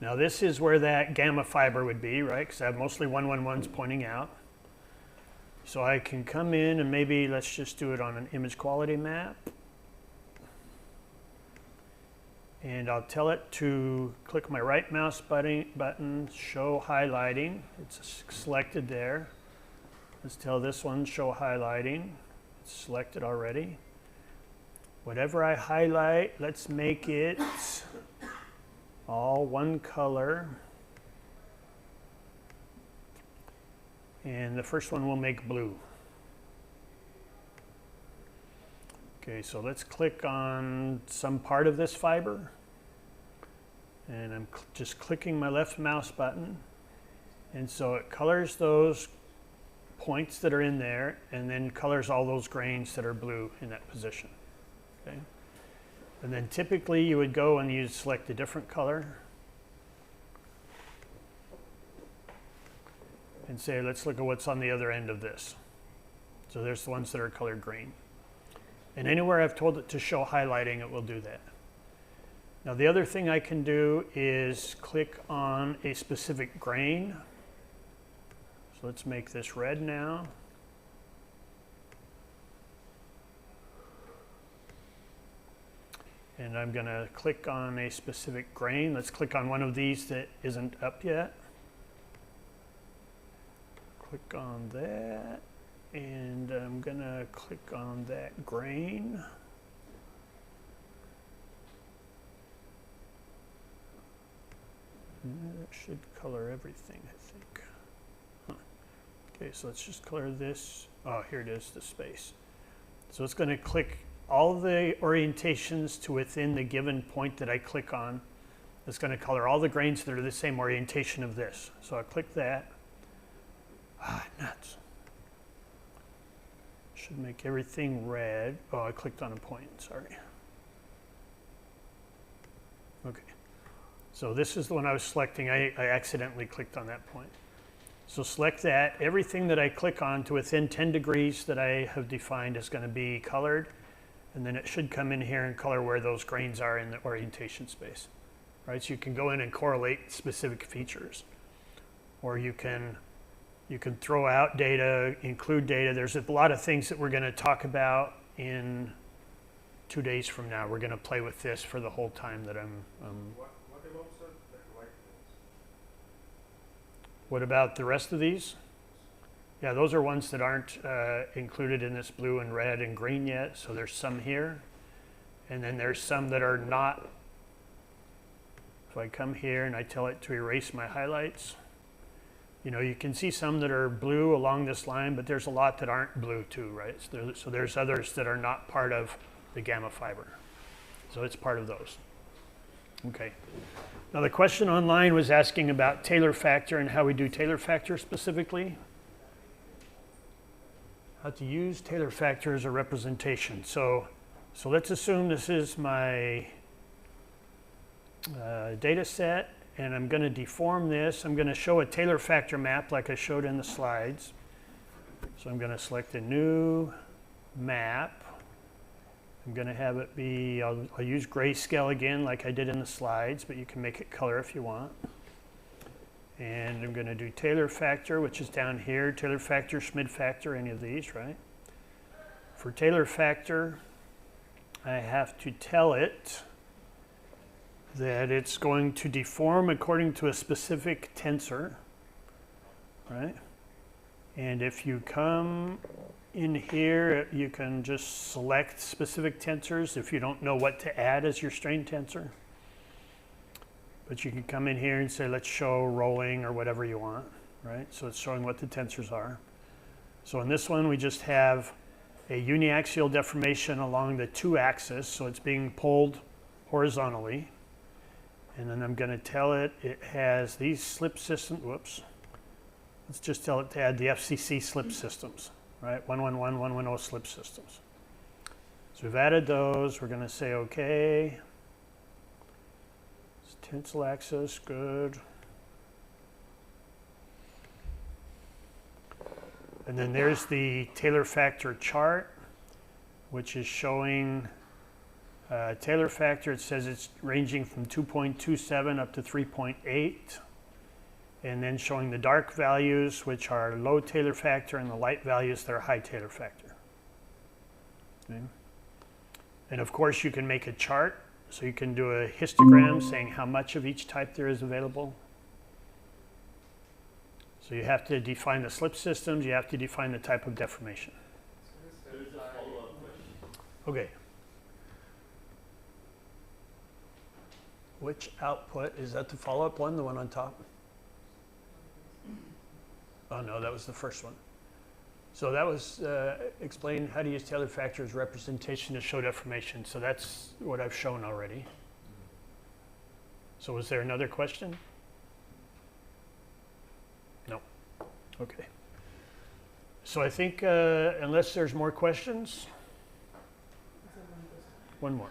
Now this is where that gamma fiber would be, right? Because I have mostly 111s pointing out. So I can come in and maybe let's just do it on an image quality map. And I'll tell it to click my right mouse button, show highlighting. It's selected there. Let's tell this one show highlighting. It's selected already. Whatever I highlight, let's make it all one color. And the first one we'll make blue. Okay, so let's click on some part of this fiber. And I'm just clicking my left mouse button. And so it colors those points that are in there and then colors all those grains that are blue in that position. Okay? And then typically you would go and you'd select a different color and say, let's look at what's on the other end of this. So there's the ones that are colored green. And anywhere I've told it to show highlighting, it will do that. Now the other thing I can do is click on a specific grain. So let's make this red now. And I'm going to click on a specific grain. Let's click on one of these that isn't up yet. Click on that. And I'm going to click on that grain. And that should color everything, I think. Huh. Okay, so let's just color this. Oh, here it is, the space. So it's going to click all the orientations to within the given point that I click on. It's going to color all the grains that are the same orientation of this. So I click that. Ah, nuts. Should make everything red. Oh, I clicked on a point, sorry. Okay. So this is the one I was selecting. I accidentally clicked on that point. So select that. Everything that I click on to within 10 degrees that I have defined is going to be colored. And then it should come in here and color where those grains are in the orientation space. Right? So you can go in and correlate specific features. Or you can throw out data, include data. There's a lot of things that we're going to talk about in 2 days from now. We're going to play with this for the whole time that I'm... What about, sir, that white ones? What about the rest of these? Yeah, those are ones that aren't included in this blue and red and green yet. So there's some here. And then there's some that are not. If I come here and I tell it to erase my highlights, you know, you can see some that are blue along this line, but there's a lot that aren't blue too, right? So there's others that are not part of the gamma fiber. So it's part of those. Okay. Now the question online was asking about Taylor factor and how we do Taylor factor specifically. How to use Taylor factor as a representation. So let's assume this is my data set, and I'm going to deform this. I'm going to show a Taylor factor map like I showed in the slides. So I'm going to select a new map. I'm going to have it be, I'll use grayscale again like I did in the slides, but you can make it color if you want. And I'm going to do Taylor factor, which is down here. Taylor factor, Schmidt factor, any of these, right? For Taylor factor, I have to tell it that it's going to deform according to a specific tensor, right? And if you come in here, you can just select specific tensors if you don't know what to add as your strain tensor. But you can come in here and say, let's show rolling or whatever you want, right? So it's showing what the tensors are. So in this one, we just have a uniaxial deformation along the 2-axis, so it's being pulled horizontally. And then I'm going to tell it has these slip systems. Whoops. Let's just tell it to add the FCC slip systems, right? 111, 110 slip systems. So we've added those. We're going to say OK. It's tensile axis, good. And then there's the Taylor factor chart, which is showing Taylor factor. It says it's ranging from 2.27 up to 3.8. And then showing the dark values, which are low Taylor factor, and the light values that are high Taylor factor. Okay. And of course, you can make a chart. So you can do a histogram saying how much of each type there is available. So you have to define the slip systems. You have to define the type of deformation. There is a follow-up question. Okay. Which output? Is that the follow-up one, the one on top? Oh, no, that was the first one. So that was explain how to use Taylor factor as representation to show deformation. So that's what I've shown already. So was there another question? No. Okay. So I think unless there's more questions, one more.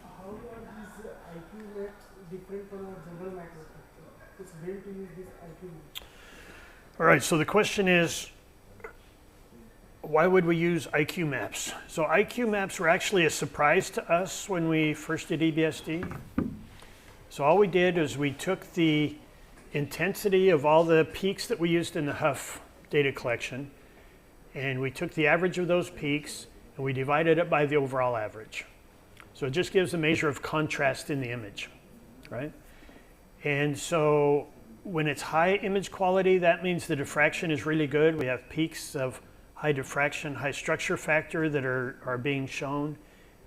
How are these IQ maps different from our general microstructure? It's built to use this IQ map. All right, so the question is, why would we use IQ maps? So IQ maps were actually a surprise to us when we first did EBSD. So all we did is we took the intensity of all the peaks that we used in the Huff data collection, and we took the average of those peaks, and we divided it by the overall average. So it just gives a measure of contrast in the image, right? And so when it's high image quality, that means the diffraction is really good. We have peaks of high diffraction, high structure factor that are being shown,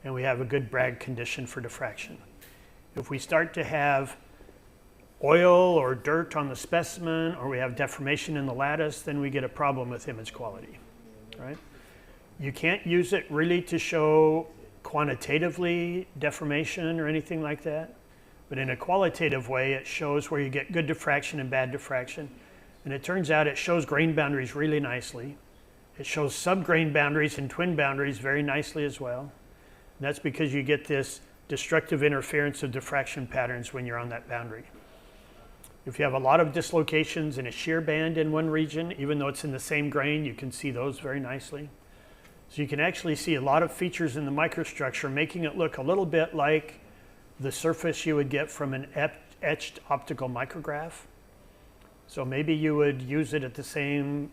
and we have a good Bragg condition for diffraction. If we start to have oil or dirt on the specimen, or we have deformation in the lattice, then we get a problem with image quality, right? You can't use it really to show quantitatively deformation or anything like that. But in a qualitative way, it shows where you get good diffraction and bad diffraction. And it turns out it shows grain boundaries really nicely. It shows subgrain boundaries and twin boundaries very nicely as well. And that's because you get this destructive interference of diffraction patterns when you're on that boundary. If you have a lot of dislocations in a shear band in one region, even though it's in the same grain, you can see those very nicely. So you can actually see a lot of features in the microstructure, making it look a little bit like the surface you would get from an etched optical micrograph. So maybe you would use it at the same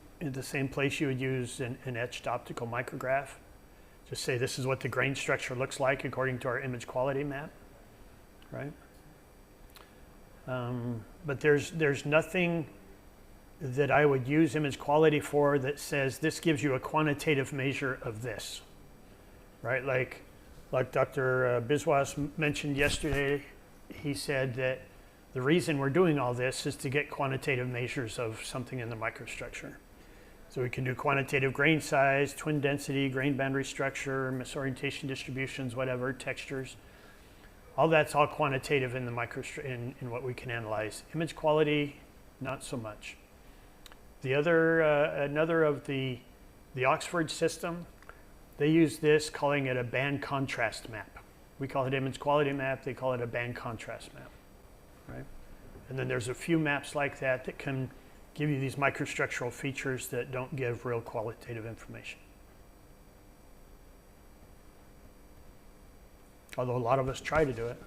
place you would use an etched optical micrograph. Just say this is what the grain structure looks like according to our image quality map, right? But there's nothing that I would use image quality for that says this gives you a quantitative measure of this, right? Like Dr. Biswas mentioned yesterday, he said that the reason we're doing all this is to get quantitative measures of something in the microstructure. So we can do quantitative grain size, twin density, grain boundary structure, misorientation distributions, whatever, textures. All that's all quantitative in the in what we can analyze. Image quality, not so much. The other, another of the Oxford system, they use this, calling it a band contrast map. We call it image quality map, they call it a band contrast map, right? And then there's a few maps like that that can give you these microstructural features that don't give real qualitative information. Although a lot of us try to do it.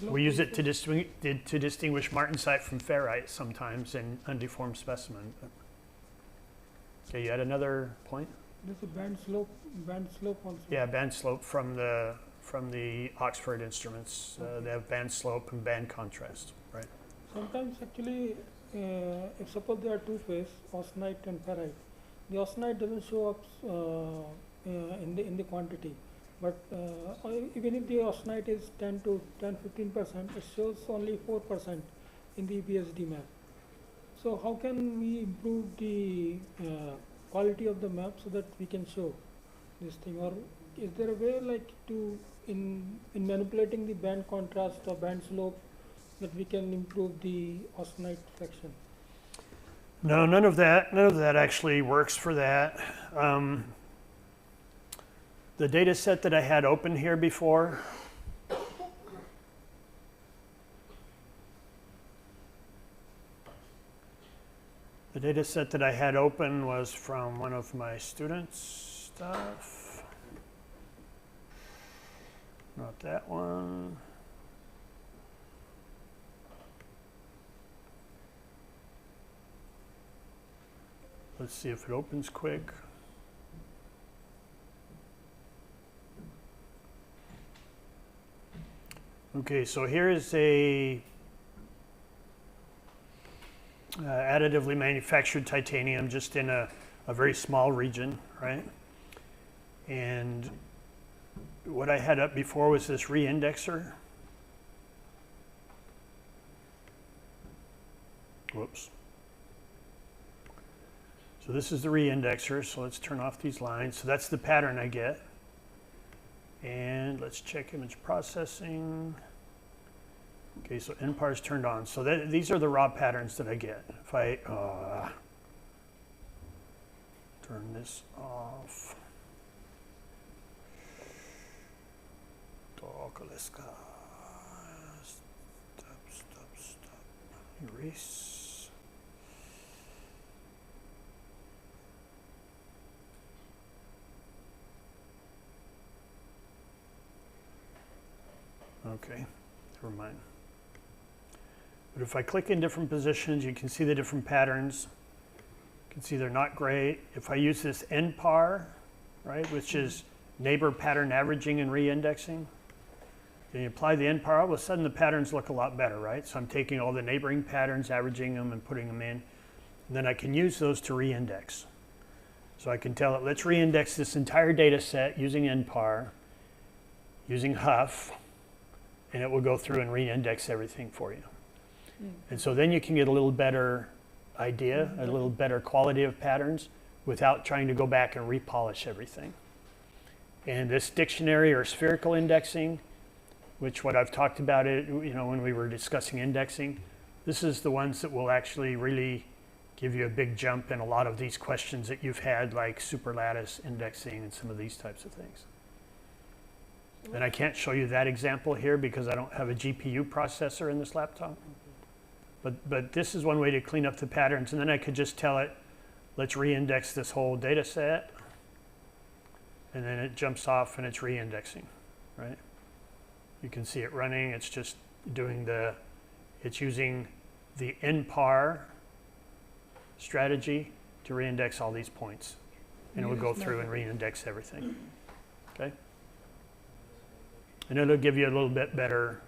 We use it to distinguish martensite from ferrite sometimes in undeformed specimen. Okay, you had another point? There's a band slope also. Yeah, band slope from the Oxford instruments. They have band slope and band contrast, right? Sometimes actually if suppose there are two phase, austenite and ferrite, the austenite doesn't show up in the quantity, but even if the austenite is 10-15%, it shows only 4% in the EBSD map. So how can we improve the quality of the map so that we can show this thing, or is there a way like to in manipulating the band contrast or band slope that we can improve the austenite fraction? No, none of that actually works for that. The data set that I had open here before, the data set that I had open was from one of my students' stuff. Not that one. Let's see if it opens quick. Okay, so here is a additively manufactured titanium just in a very small region, right? And what I had up before was this reindexer. Whoops. So this is the reindexer, so let's turn off these lines. So that's the pattern I get. And let's check image processing. Okay, so NPAR is turned on. So these are the raw patterns that I get. If I turn this off. Stop. Erase. Okay, never mind. But if I click in different positions, you can see the different patterns. You can see they're not great. If I use this NPAR, right, which is neighbor pattern averaging and reindexing, then you apply the NPAR, all of a sudden the patterns look a lot better, right? So I'm taking all the neighboring patterns, averaging them, and putting them in. And then I can use those to reindex. So I can tell it, let's reindex this entire data set using NPAR, using Huff, and it will go through and reindex everything for you. And so then you can get a little better idea, a little better quality of patterns without trying to go back and repolish everything. And this dictionary or spherical indexing, which what I've talked about it, when we were discussing indexing, this is the ones that will actually really give you a big jump in a lot of these questions that you've had, like superlattice indexing and some of these types of things. And I can't show you that example here because I don't have a GPU processor in this laptop. But this is one way to clean up the patterns, and then I could just tell it, let's reindex this whole data set, and then it jumps off and it's reindexing, right? You can see it running, it's just doing it's using the NPAR strategy to reindex all these points. And it will go through and reindex everything, okay? And it'll give you a little bit better,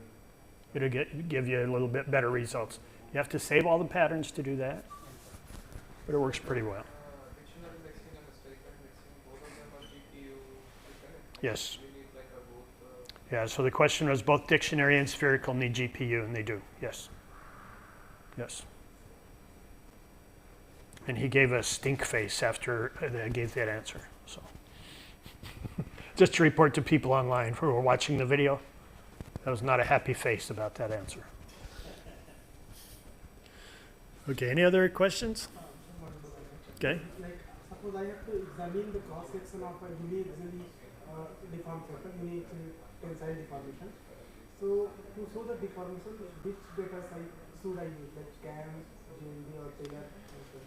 give you a little bit better results. You have to save all the patterns to do that, but it works pretty well. Dictionary indexing and the spherical indexing, both of them are GPU dependent? Yes. We need like a both. Yeah, so the question was both dictionary and spherical need GPU, and they do, yes. Yes. And he gave a stink face after I gave that answer, so. Just to report to people online who were watching the video, that was not a happy face about that answer. Okay, any other questions? Okay. Like, suppose I have to examine the cross section of a uniaxially deformed circle, unique tensile deformation. So, to show the deformation, which data type should I use, like CAM, GMD, or Taylor?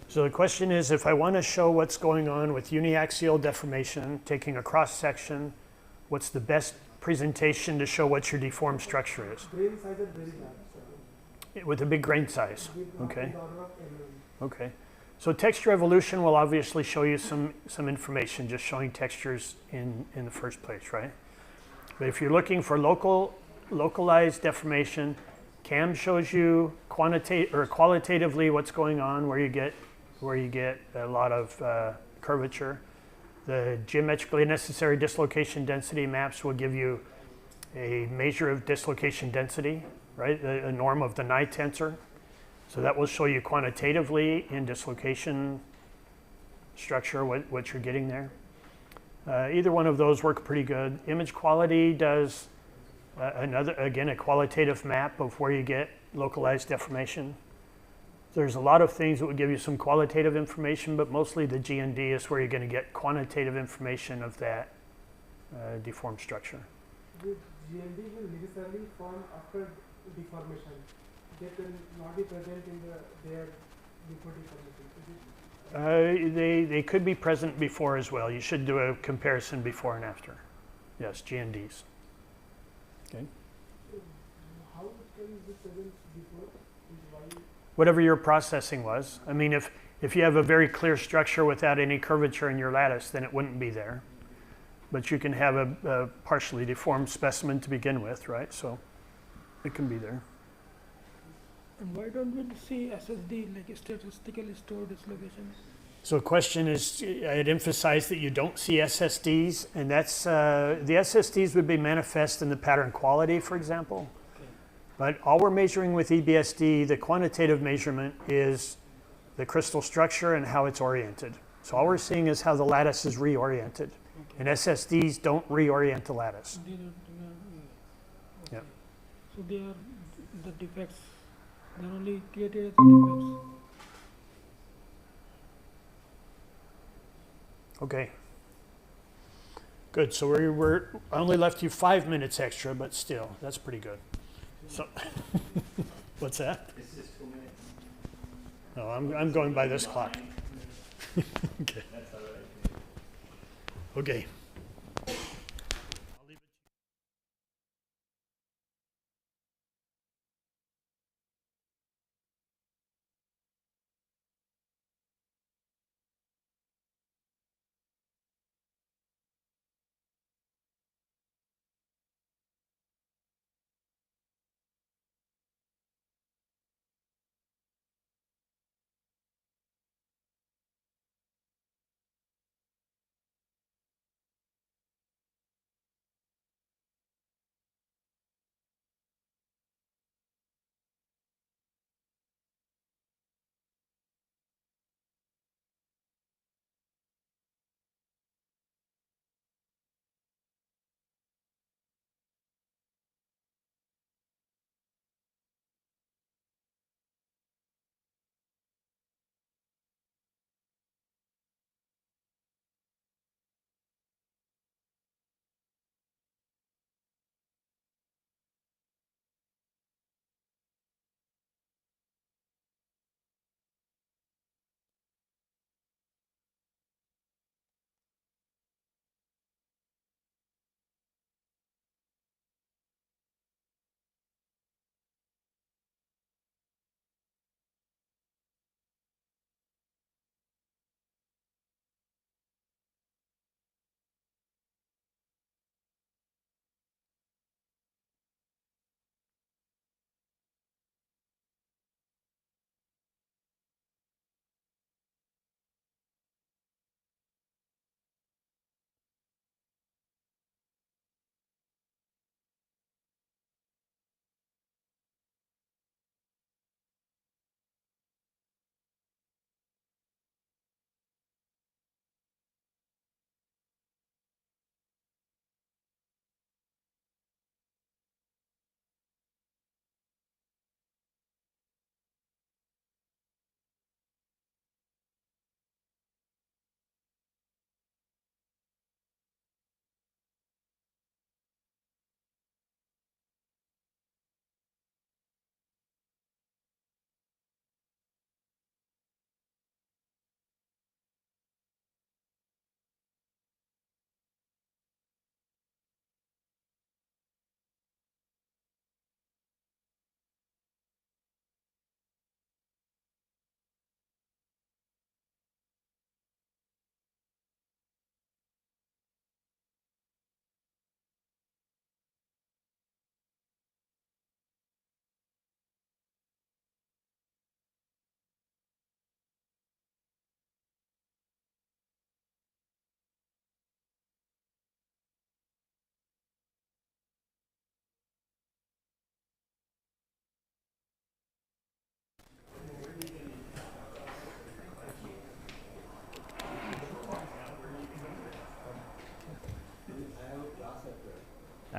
So the question is, if I want to show what's going on with uniaxial deformation, taking a cross section, what's the best presentation to show what your deformed structure is? Grain size is very large. With a big grain size, okay? In the order of mm. Okay. So texture evolution will obviously show you some information, just showing textures in the first place, right? But if you're looking for localized deformation, CAM shows you qualitatively what's going on, where you get a lot of curvature. The geometrically necessary dislocation density maps will give you a measure of dislocation density, right? A norm of the Nye tensor. So that will show you quantitatively in dislocation structure what you're getting there. Either one of those work pretty good. Image quality does a qualitative map of where you get localized deformation. There's a lot of things that would give you some qualitative information, but mostly the G&D is where you're going to get quantitative information of that deformed structure. The GND will necessarily form after deformation. They can not be present in their before deformation. They could be present before as well. You should do a comparison before and after. Yes, GNDs. Okay. How it can be present before? Why? Whatever your processing was. I mean, if you have a very clear structure without any curvature in your lattice, then it wouldn't be there. But you can have a partially deformed specimen to begin with, right? So it can be there. And why don't we see SSD, like statistically stored dislocation? So the question is, I'd emphasize that you don't see SSDs, and that's, the SSDs would be manifest in the pattern quality, for example. Okay. But all we're measuring with EBSD, the quantitative measurement is the crystal structure and how it's oriented. So all we're seeing is how the lattice is reoriented. Okay. And SSDs don't reorient the lattice. They don't, Yeah. okay. So they are the defects. They're only created as the defects. Okay. Good. So I only left you 5 minutes extra, but still, that's pretty good. So, what's that? It's just 2 minutes. No, I'm going by this clock. Okay. That's all right. Okay.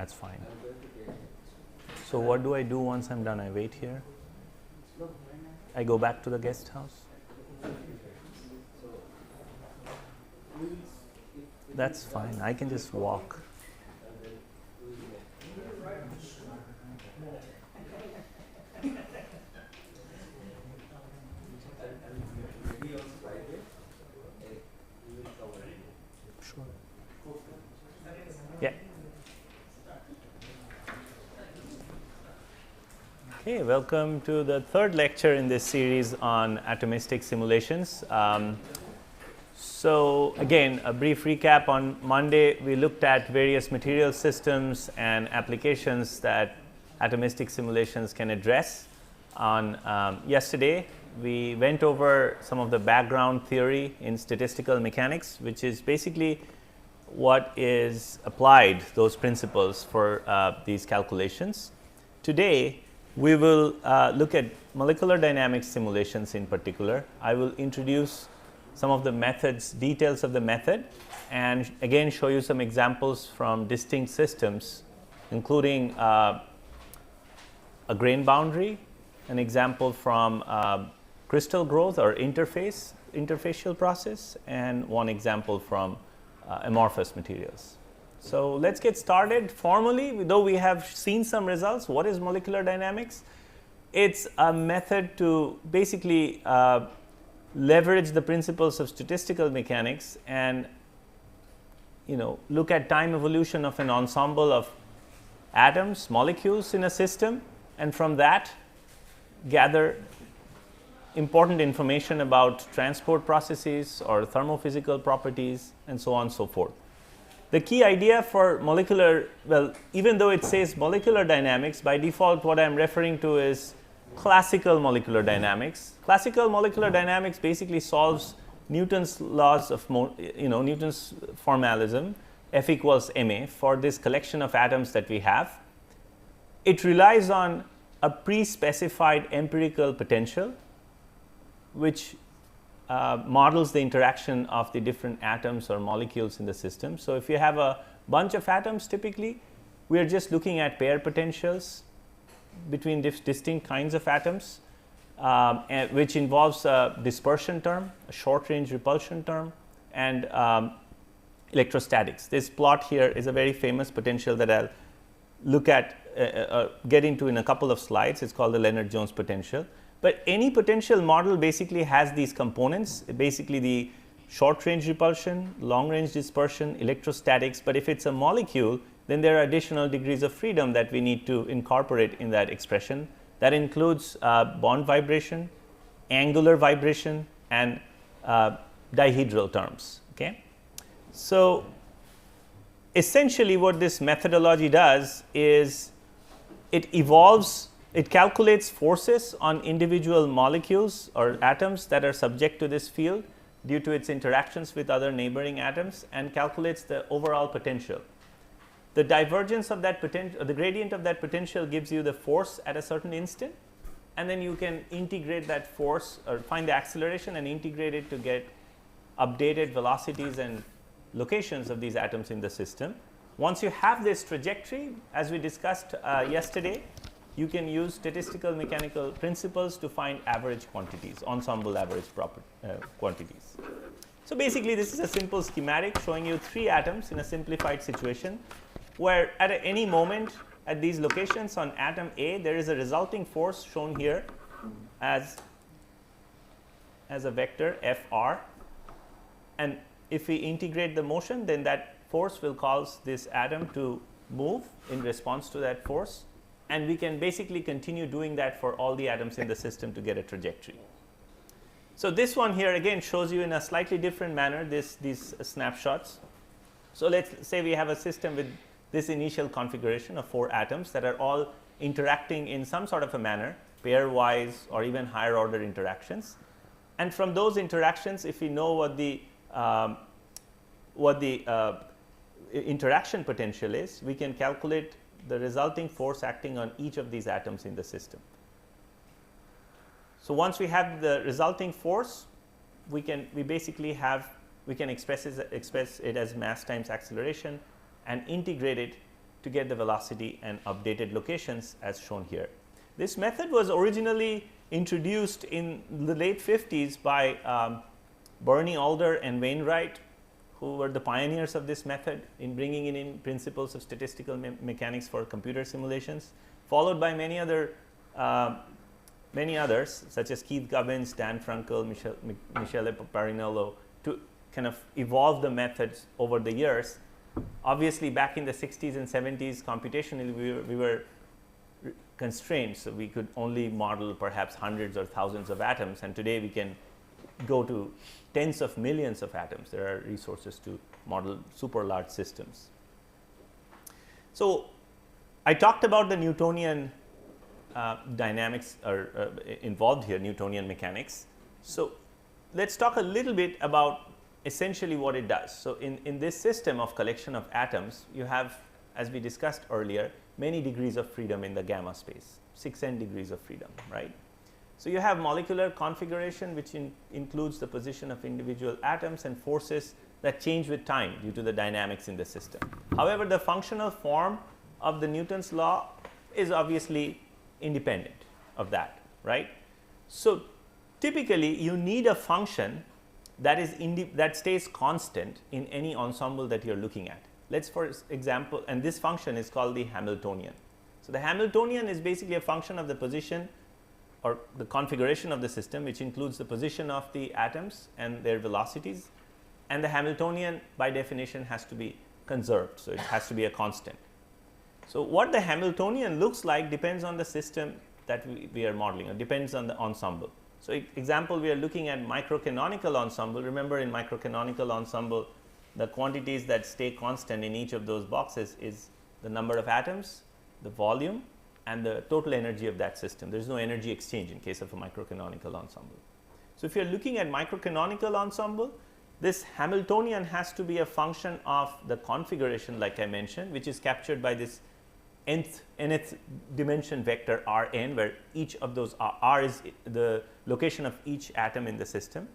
that's fine. So what do I do once I'm done? I wait here. I go back to the guest house. That's fine. I can just walk. Sure. Yeah. Okay, welcome to the third lecture in this series on atomistic simulations. So again, a brief recap. On Monday, we looked at various material systems and applications that atomistic simulations can address. On yesterday, we went over some of the background theory in statistical mechanics, which is basically what is applied, those principles for these calculations. Today, we will look at molecular dynamics simulations in particular. I will introduce some of the methods, details of the method, and again show you some examples from distinct systems, including a grain boundary, an example from crystal growth or interfacial process, and one example from amorphous materials. So let's get started. Formally, though we have seen some results, what is molecular dynamics? It's a method to basically leverage the principles of statistical mechanics and look at time evolution of an ensemble of atoms, molecules in a system, and from that gather important information about transport processes or thermophysical properties and so on and so forth. The key idea for molecular, well, even though it says molecular dynamics, by default what I am referring to is classical molecular dynamics. Classical molecular dynamics basically solves Newton's laws of Newton's formalism, F equals ma, for this collection of atoms that we have. It relies on a pre-specified empirical potential, which models the interaction of the different atoms or molecules in the system. So if you have a bunch of atoms, typically we are just looking at pair potentials between distinct kinds of atoms, which involves a dispersion term, a short range repulsion term, and electrostatics. This plot here is a very famous potential that I'll look at, get into in a couple of slides. It's called the Leonard-Jones potential. But any potential model basically has these components, basically the short range repulsion, long range dispersion, electrostatics. But if it's a molecule, then there are additional degrees of freedom that we need to incorporate in that expression. That includes bond vibration, angular vibration, and dihedral terms. Okay? So essentially what this methodology does is it calculates forces on individual molecules or atoms that are subject to this field due to its interactions with other neighboring atoms, and calculates the overall potential. The divergence of that potential, the gradient of that potential, gives you the force at a certain instant, and then you can integrate that force or find the acceleration and integrate it to get updated velocities and locations of these atoms in the system. Once you have this trajectory, as we discussed yesterday, you can use statistical mechanical principles to find average quantities, ensemble average quantities. So basically, this is a simple schematic showing you 3 atoms in a simplified situation, where at any moment at these locations on atom A, there is a resulting force shown here as a vector Fr. And if we integrate the motion, then that force will cause this atom to move in response to that force. And we can basically continue doing that for all the atoms in the system to get a trajectory. So this one here again shows you in a slightly different manner these snapshots. So let's say we have a system with this initial configuration of 4 atoms that are all interacting in some sort of a manner, pairwise or even higher order interactions. And from those interactions, if we know what the interaction potential is, we can calculate the resulting force acting on each of these atoms in the system. So once we have the resulting force, we can express it as mass times acceleration and integrate it to get the velocity and updated locations as shown here. This method was originally introduced in the late 50s by Bernie Alder and Wainwright, who were the pioneers of this method in bringing in principles of statistical mechanics for computer simulations, followed by many others such as Keith Gubbins, Dan Frankel, Michele Parinello, to kind of evolve the methods over the years. Obviously, back in the 60s and 70s, computationally we were constrained, so we could only model perhaps hundreds or thousands of atoms, and today we can go to tens of millions of atoms. There are resources to model super large systems. So I talked about the Newtonian dynamics involved here, Newtonian mechanics. So let's talk a little bit about essentially what it does. So in this system of collection of atoms, you have, as we discussed earlier, many degrees of freedom in the gamma space, 6n degrees of freedom, right? So you have molecular configuration, which includes the position of individual atoms and forces that change with time due to the dynamics in the system. However, the functional form of the Newton's law is obviously independent of that, right? So typically you need a function that stays constant in any ensemble that you're looking at. Let's, for example, and this function is called the Hamiltonian. So the Hamiltonian is basically a function of the position or the configuration of the system, which includes the position of the atoms and their velocities, and the Hamiltonian by definition has to be conserved, so it has to be a constant. So what the Hamiltonian looks like depends on the system that we are modeling, or depends on the ensemble. So example, we are looking at microcanonical ensemble. Remember, in microcanonical ensemble, the quantities that stay constant in each of those boxes is the number of atoms, the volume, and the total energy of that system. There is no energy exchange in case of a microcanonical ensemble. So if you are looking at microcanonical ensemble, this Hamiltonian has to be a function of the configuration, like I mentioned, which is captured by this nth dimension vector Rn, where each of those R is the location of each atom in the system,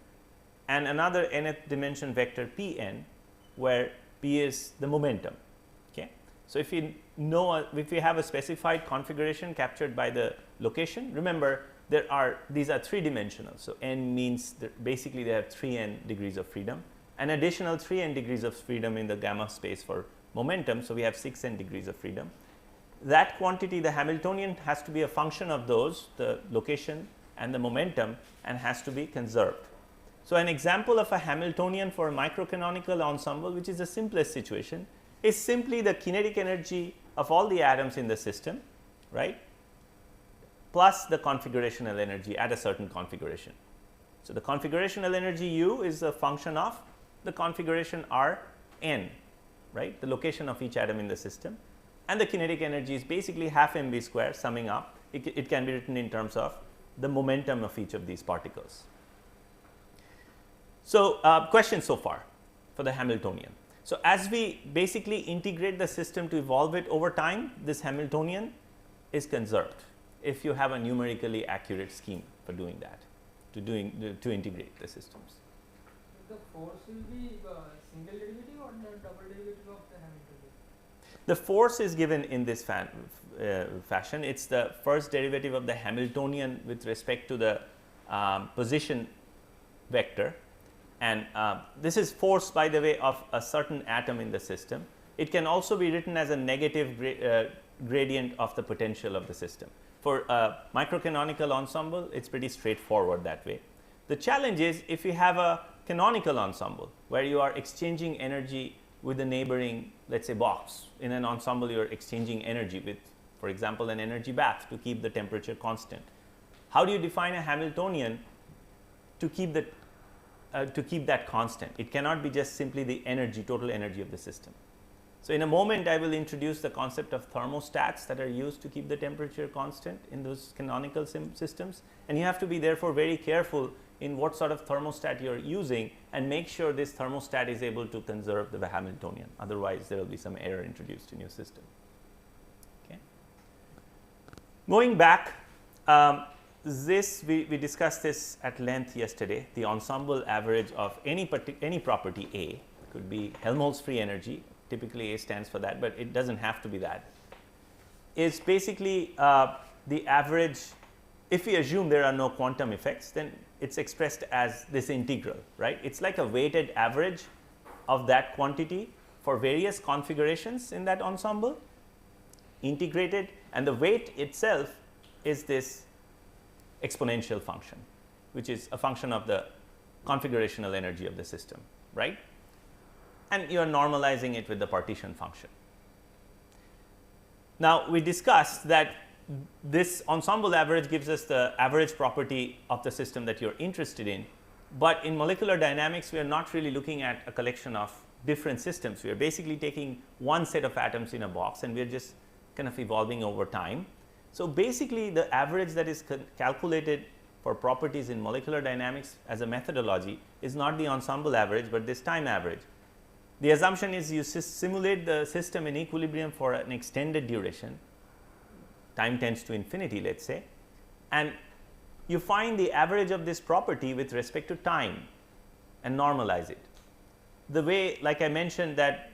and another nth dimension vector Pn, where P is the momentum. Okay. So if you know, if you have a specified configuration captured by the location, remember these are 3-dimensional. So n means basically they have 3n degrees of freedom, an additional 3n degrees of freedom in the gamma space for momentum. So we have 6n degrees of freedom. That quantity, the Hamiltonian, has to be a function of those, the location and the momentum, and has to be conserved. So an example of a Hamiltonian for a microcanonical ensemble, which is the simplest situation, is simply the kinetic energy of all the atoms in the system, right, plus the configurational energy at a certain configuration. So the configurational energy U is a function of the configuration Rn, right, the location of each atom in the system, and the kinetic energy is basically half mv square, summing up. It can be written in terms of the momentum of each of these particles. So questions so far for the Hamiltonian. So as we basically integrate the system to evolve it over time, this Hamiltonian is conserved if you have a numerically accurate scheme for doing that, to integrate the systems. The force will be single derivative or the double derivative of the Hamiltonian? The force is given in this fashion. It's the first derivative of the Hamiltonian with respect to the position vector, and this is force, by the way, of a certain atom in the system. It can also be written as a negative gradient of the potential of the system. For a microcanonical ensemble, it's pretty straightforward that way. The challenge is if you have a canonical ensemble where you are exchanging energy with the neighboring, let's say, box. In an ensemble, you are exchanging energy with, for example, an energy bath to keep the temperature constant. How do you define a Hamiltonian to keep that constant? It cannot be just simply the energy, total energy of the system. So in a moment, I will introduce the concept of thermostats that are used to keep the temperature constant in those canonical systems, and you have to be therefore very careful in what sort of thermostat you are using and make sure this thermostat is able to conserve the Hamiltonian. Otherwise, there will be some error introduced in your system. Okay. Going back, we discussed this at length yesterday. The ensemble average of any property A could be Helmholtz free energy, typically A stands for that, but it doesn't have to be that, is basically the average. If we assume there are no quantum effects, then it's expressed as this integral, right? It's like a weighted average of that quantity for various configurations in that ensemble, integrated, and the weight itself is this exponential function, which is a function of the configurational energy of the system, right? And you are normalizing it with the partition function. Now, we discussed that this ensemble average gives us the average property of the system that you are interested in, but in molecular dynamics we are not really looking at a collection of different systems. We are basically taking one set of atoms in a box and we are just kind of evolving over time. So, basically the average that is calculated for properties in molecular dynamics as a methodology is not the ensemble average, but this time average. The assumption is you simulate the system in equilibrium for an extended duration, time tends to infinity, let us say, and you find the average of this property with respect to time and normalize it. The way, like I mentioned, that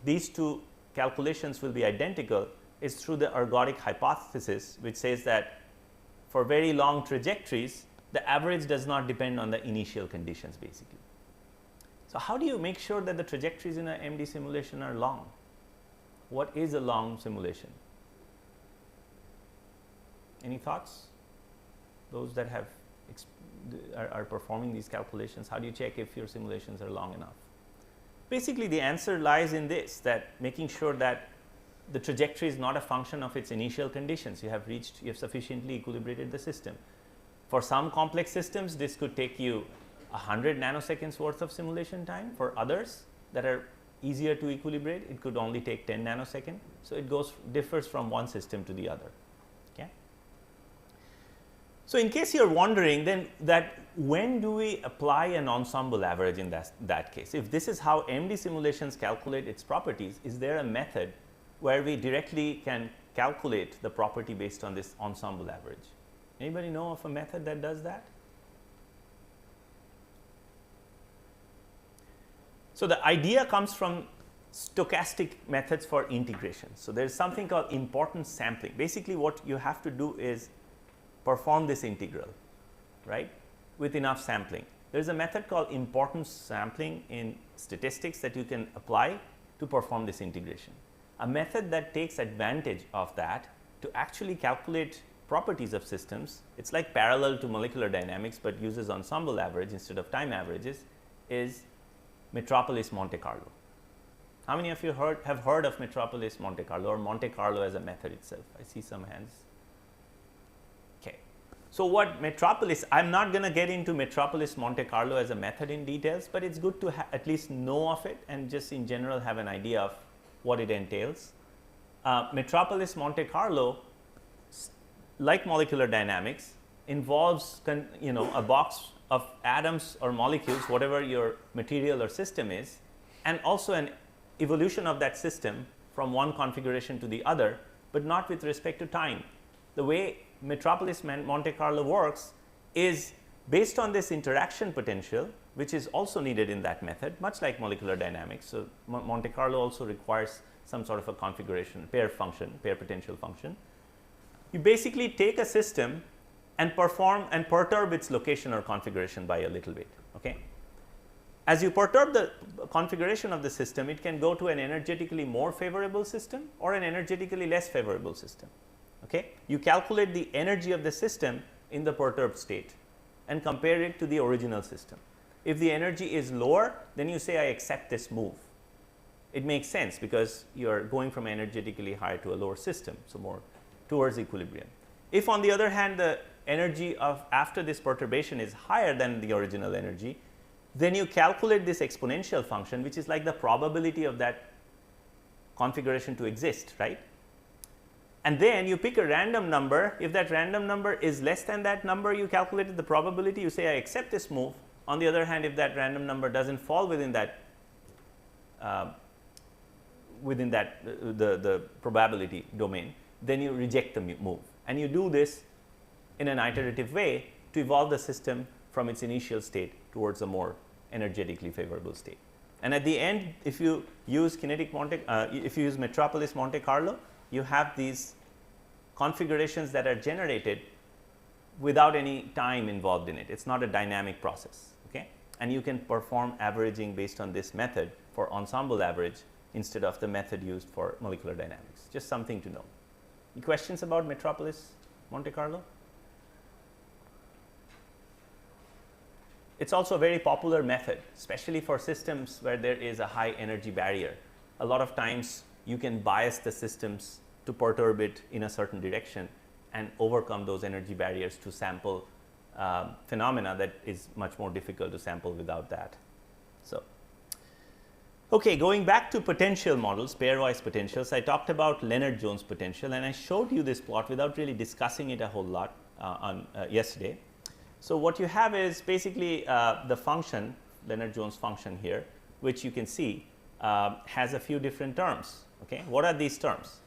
these two calculations will be identical is through the ergodic hypothesis, which says that for very long trajectories, the average does not depend on the initial conditions basically. So, how do you make sure that the trajectories in an MD simulation are long? What is a long simulation? Any thoughts? Those that have are performing these calculations, how do you check if your simulations are long enough? Basically, the answer lies in this, that making sure that the trajectory is not a function of its initial conditions. You have sufficiently equilibrated the system. For some complex systems, this could take you 100 nanoseconds worth of simulation time. For others that are easier to equilibrate, it could only take 10 nanoseconds. So, it differs from one system to the other. Okay. So, in case you are wondering then that when do we apply an ensemble average in that case? If this is how MD simulations calculate its properties, is there a method where we directly can calculate the property based on this ensemble average? Anybody know of a method that does that? So, the idea comes from stochastic methods for integration. So, there is something called importance sampling. Basically, what you have to do is perform this integral, right, with enough sampling. There is a method called importance sampling in statistics that you can apply to perform this integration. A method that takes advantage of that to actually calculate properties of systems, it is like parallel to molecular dynamics, but uses ensemble average instead of time averages, is Metropolis Monte Carlo. How many of you have heard of Metropolis Monte Carlo or Monte Carlo as a method itself? I see some hands. Okay. So, what Metropolis, I am not going to get into Metropolis Monte Carlo as a method in details, but it is good to at least know of it and just in general have an idea of what it entails. Metropolis Monte Carlo, like molecular dynamics, involves a box of atoms or molecules, whatever your material or system is, and also an evolution of that system from one configuration to the other, but not with respect to time. The way Metropolis Monte Carlo works is based on this interaction potential, which is also needed in that method, much like molecular dynamics. So, Monte Carlo also requires some sort of a configuration, pair potential function. You basically take a system and perturb its location or configuration by a little bit. Okay. As you perturb the configuration of the system, it can go to an energetically more favorable system or an energetically less favorable system. Okay. You calculate the energy of the system in the perturbed state and compare it to the original system. If the energy is lower, then you say I accept this move. It makes sense because you are going from energetically higher to a lower system, so more towards equilibrium. If on the other hand the energy of after this perturbation is higher than the original energy, then you calculate this exponential function, which is like the probability of that configuration to exist, right? And then you pick a random number. If that random number is less than that number, you calculated the probability, you say I accept this move. On the other hand, if that random number does not fall within that the probability domain, then you reject the move, and you do this in an iterative way to evolve the system from its initial state towards a more energetically favorable state. And at the end, if you use if you use Metropolis Monte Carlo, you have these configurations that are generated without any time involved in it. It's not a dynamic process, okay? And you can perform averaging based on this method for ensemble average instead of the method used for molecular dynamics. Just something to know. Any questions about Metropolis Monte Carlo? It's also a very popular method, especially for systems where there is a high energy barrier. A lot of times you can bias the systems to perturb it in a certain direction and overcome those energy barriers to sample phenomena that is much more difficult to sample without that. So, okay, going back to potential models, pairwise potentials, I talked about Lennard-Jones potential, and I showed you this plot without really discussing it a whole lot yesterday. So, what you have is basically the function, Lennard-Jones function here, which you can see has a few different terms. Okay, what are these terms?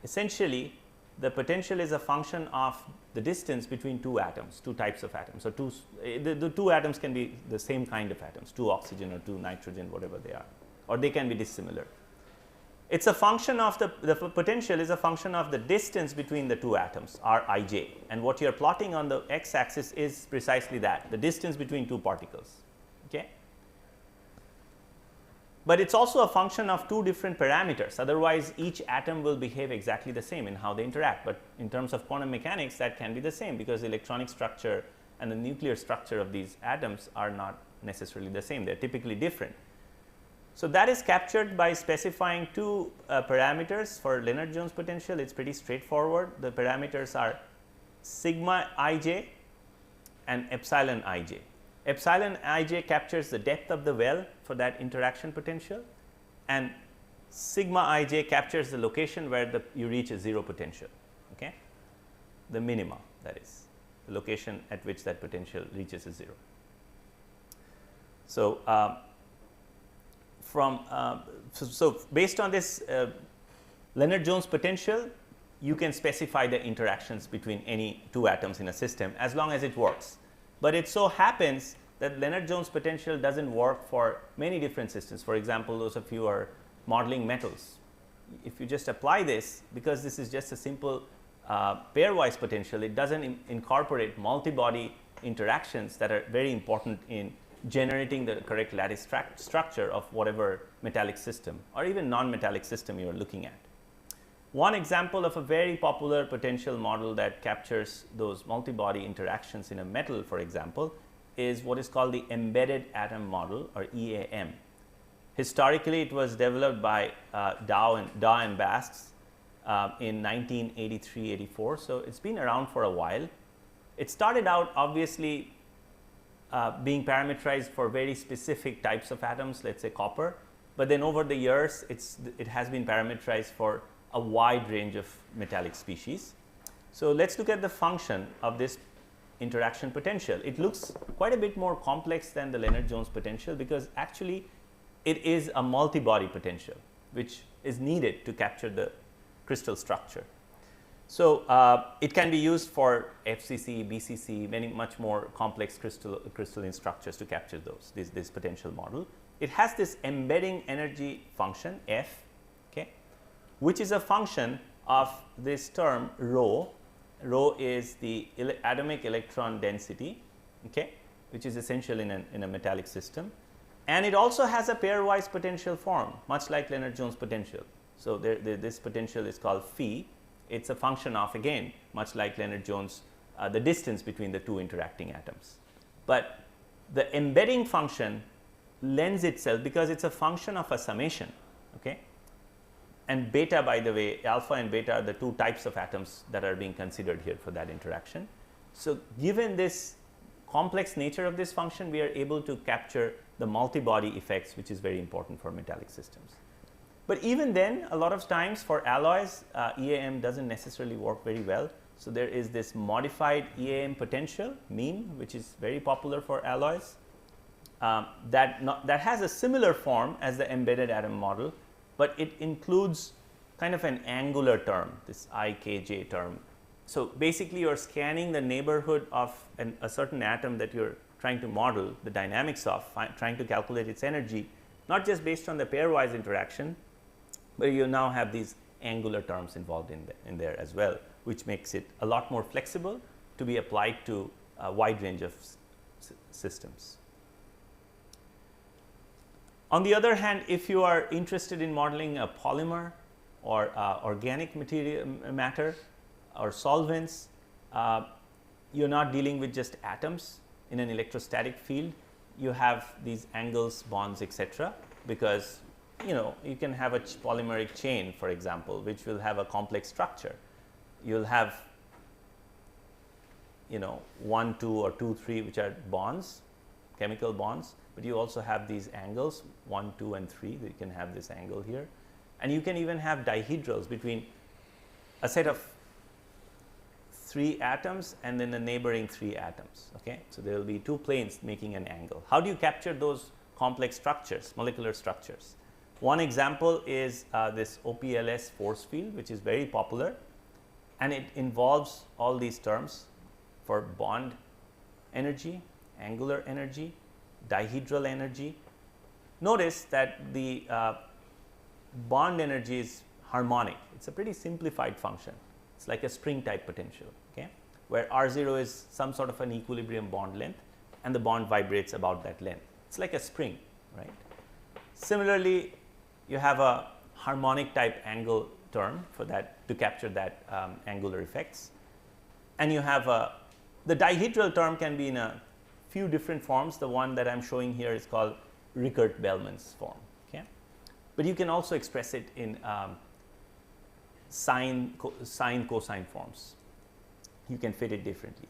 Essentially, the potential is a function of the distance between two atoms, two types of atoms. So, the two atoms can be the same kind of atoms, two oxygen or two nitrogen, whatever they are, or they can be dissimilar. It's a function of the potential is a function of the distance between the two atoms, Rij, and what you are plotting on the x-axis is precisely that, the distance between two particles. Okay? But it's also a function of two different parameters, otherwise each atom will behave exactly the same in how they interact. But in terms of quantum mechanics, that can be the same because the electronic structure and the nuclear structure of these atoms are not necessarily the same, they are typically different. So, that is captured by specifying two parameters for Lennard-Jones potential. It's pretty straightforward. The parameters are sigma ij and epsilon ij. Epsilon ij captures the depth of the well for that interaction potential, and sigma ij captures the location where you reach a zero potential, okay? The minima, that is, the location at which that potential reaches a zero. So, so based on this Lennard-Jones potential, you can specify the interactions between any two atoms in a system as long as it works. But it so happens that Lennard-Jones potential doesn't work for many different systems. For example, those of you who are modeling metals, if you just apply this, because this is just a simple pairwise potential, it doesn't incorporate multi-body interactions that are very important in generating the correct lattice structure of whatever metallic system or even non-metallic system you are looking at. One example of a very popular potential model that captures those multi-body interactions in a metal, for example, is what is called the embedded atom model, or EAM. Historically, it was developed by Dow and Basques in 1983-84, so it's been around for a while. It started out obviously being parameterized for very specific types of atoms, let's say copper, but then over the years it has been parameterized for a wide range of metallic species. So, let's look at the function of this interaction potential. It looks quite a bit more complex than the Lennard-Jones potential because actually it is a multi-body potential which is needed to capture the crystal structure. So, it can be used for FCC, BCC, many much more complex crystalline structures to capture this potential model. It has this embedding energy function F, okay, which is a function of this term rho. Rho is the atomic electron density, okay, which is essential in a metallic system, and it also has a pairwise potential form, much like Lennard-Jones potential. So, this potential is called phi. It's a function of, again, much like Lennard-Jones, the distance between the two interacting atoms. But the embedding function lends itself because it's a function of a summation, okay. And beta, by the way, alpha and beta are the two types of atoms that are being considered here for that interaction. So, given this complex nature of this function, we are able to capture the multi-body effects, which is very important for metallic systems. But even then, a lot of times for alloys, EAM doesn't necessarily work very well. So, there is this modified EAM potential mean, which is very popular for alloys, that has a similar form as the embedded atom model, but it includes kind of an angular term, this IKJ term. So, basically you are scanning the neighborhood of a certain atom that you are trying to model the dynamics of, trying to calculate its energy, not just based on the pairwise interaction, but you now have these angular terms involved in there as well, which makes it a lot more flexible to be applied to a wide range of systems. On the other hand, if you are interested in modeling a polymer or organic matter or solvents, you're not dealing with just atoms in an electrostatic field. You have these angles, bonds, etc., because you can have a polymeric chain, for example, which will have a complex structure. You'll have 1, 2 or 2, 3 which are bonds, chemical bonds, but you also have these angles 1, 2 and 3. You can have this angle here, and you can even have dihedrals between a set of 3 atoms and then the neighboring 3 atoms. Okay, so there will be 2 planes making an angle. How do you capture those complex structures, molecular structures? One example is this OPLS force field, which is very popular, and it involves all these terms for bond energy, angular energy, dihedral energy. Notice that the bond energy is harmonic. It's a pretty simplified function. It's like a spring type potential, okay, where R0 is some sort of an equilibrium bond length and the bond vibrates about that length. It's like a spring, right? Similarly, you have a harmonic type angle term for that to capture that angular effects, and you have the dihedral term can be in a few different forms. The one that I'm showing here is called Rickert-Bellman's form, okay, but you can also express it in sine cosine forms. You can fit it differently,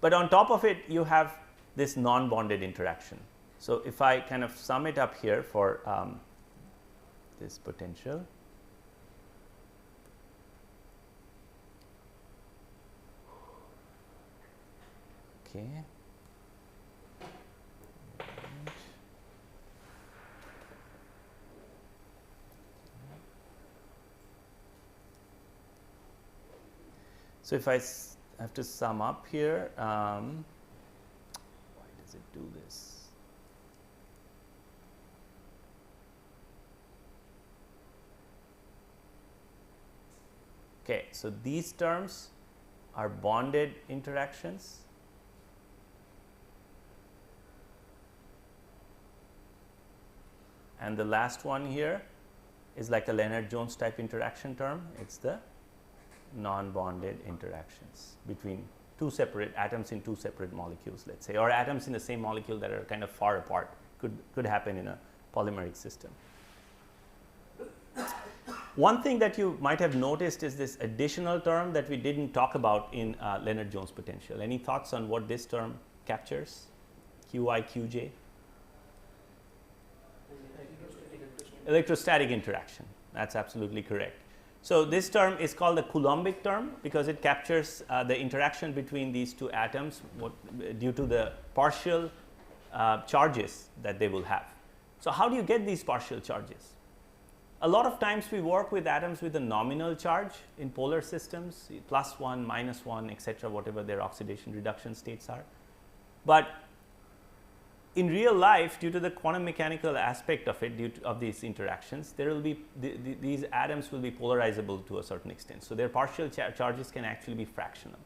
but on top of it you have this non-bonded interaction. So if I kind of sum it up here for this potential, okay, so if I have to sum up here, why does it do this? Okay, so these terms are bonded interactions, and the last one here is like a Leonard-Jones type interaction term. It's the non-bonded interactions between 2 separate atoms in 2 separate molecules, let's say, or atoms in the same molecule that are kind of far apart. Could happen in a polymeric system. One thing that you might have noticed is this additional term that we didn't talk about in Leonard-Jones potential. Any thoughts on what this term captures? QI, QJ? Electrostatic interaction. That's absolutely correct. So this term is called the Coulombic term because it captures the interaction between these 2 atoms due to the partial charges that they will have. So how do you get these partial charges? A lot of times we work with atoms with a nominal charge in polar systems, +1, -1, etc., whatever their oxidation reduction states are. But in real life, due to the quantum mechanical aspect of it, of these interactions, there will be these atoms will be polarizable to a certain extent. So their partial charges can actually be fractional,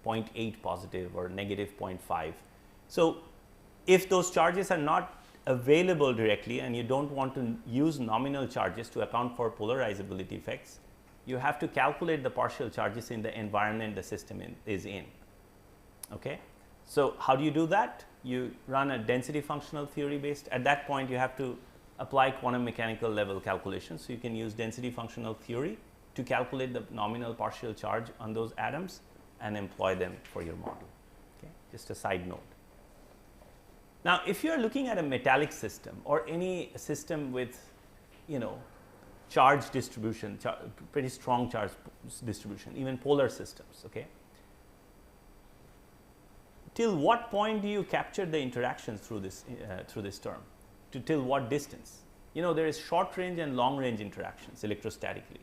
0.8 positive or -0.5. So if those charges are not available directly and you don't want to use nominal charges to account for polarizability effects, you have to calculate the partial charges in the environment the system is in. Okay? So how do you do that? You run a density functional theory based. At that point you have to apply quantum mechanical level calculations. So you can use density functional theory to calculate the nominal partial charge on those atoms and employ them for your model. Okay? Just a side note. Now, if you are looking at a metallic system or any system with, charge distribution, pretty strong charge distribution, even polar systems, okay, till what point do you capture the interactions through this term? Till what distance? There is short range and long range interactions electrostatically.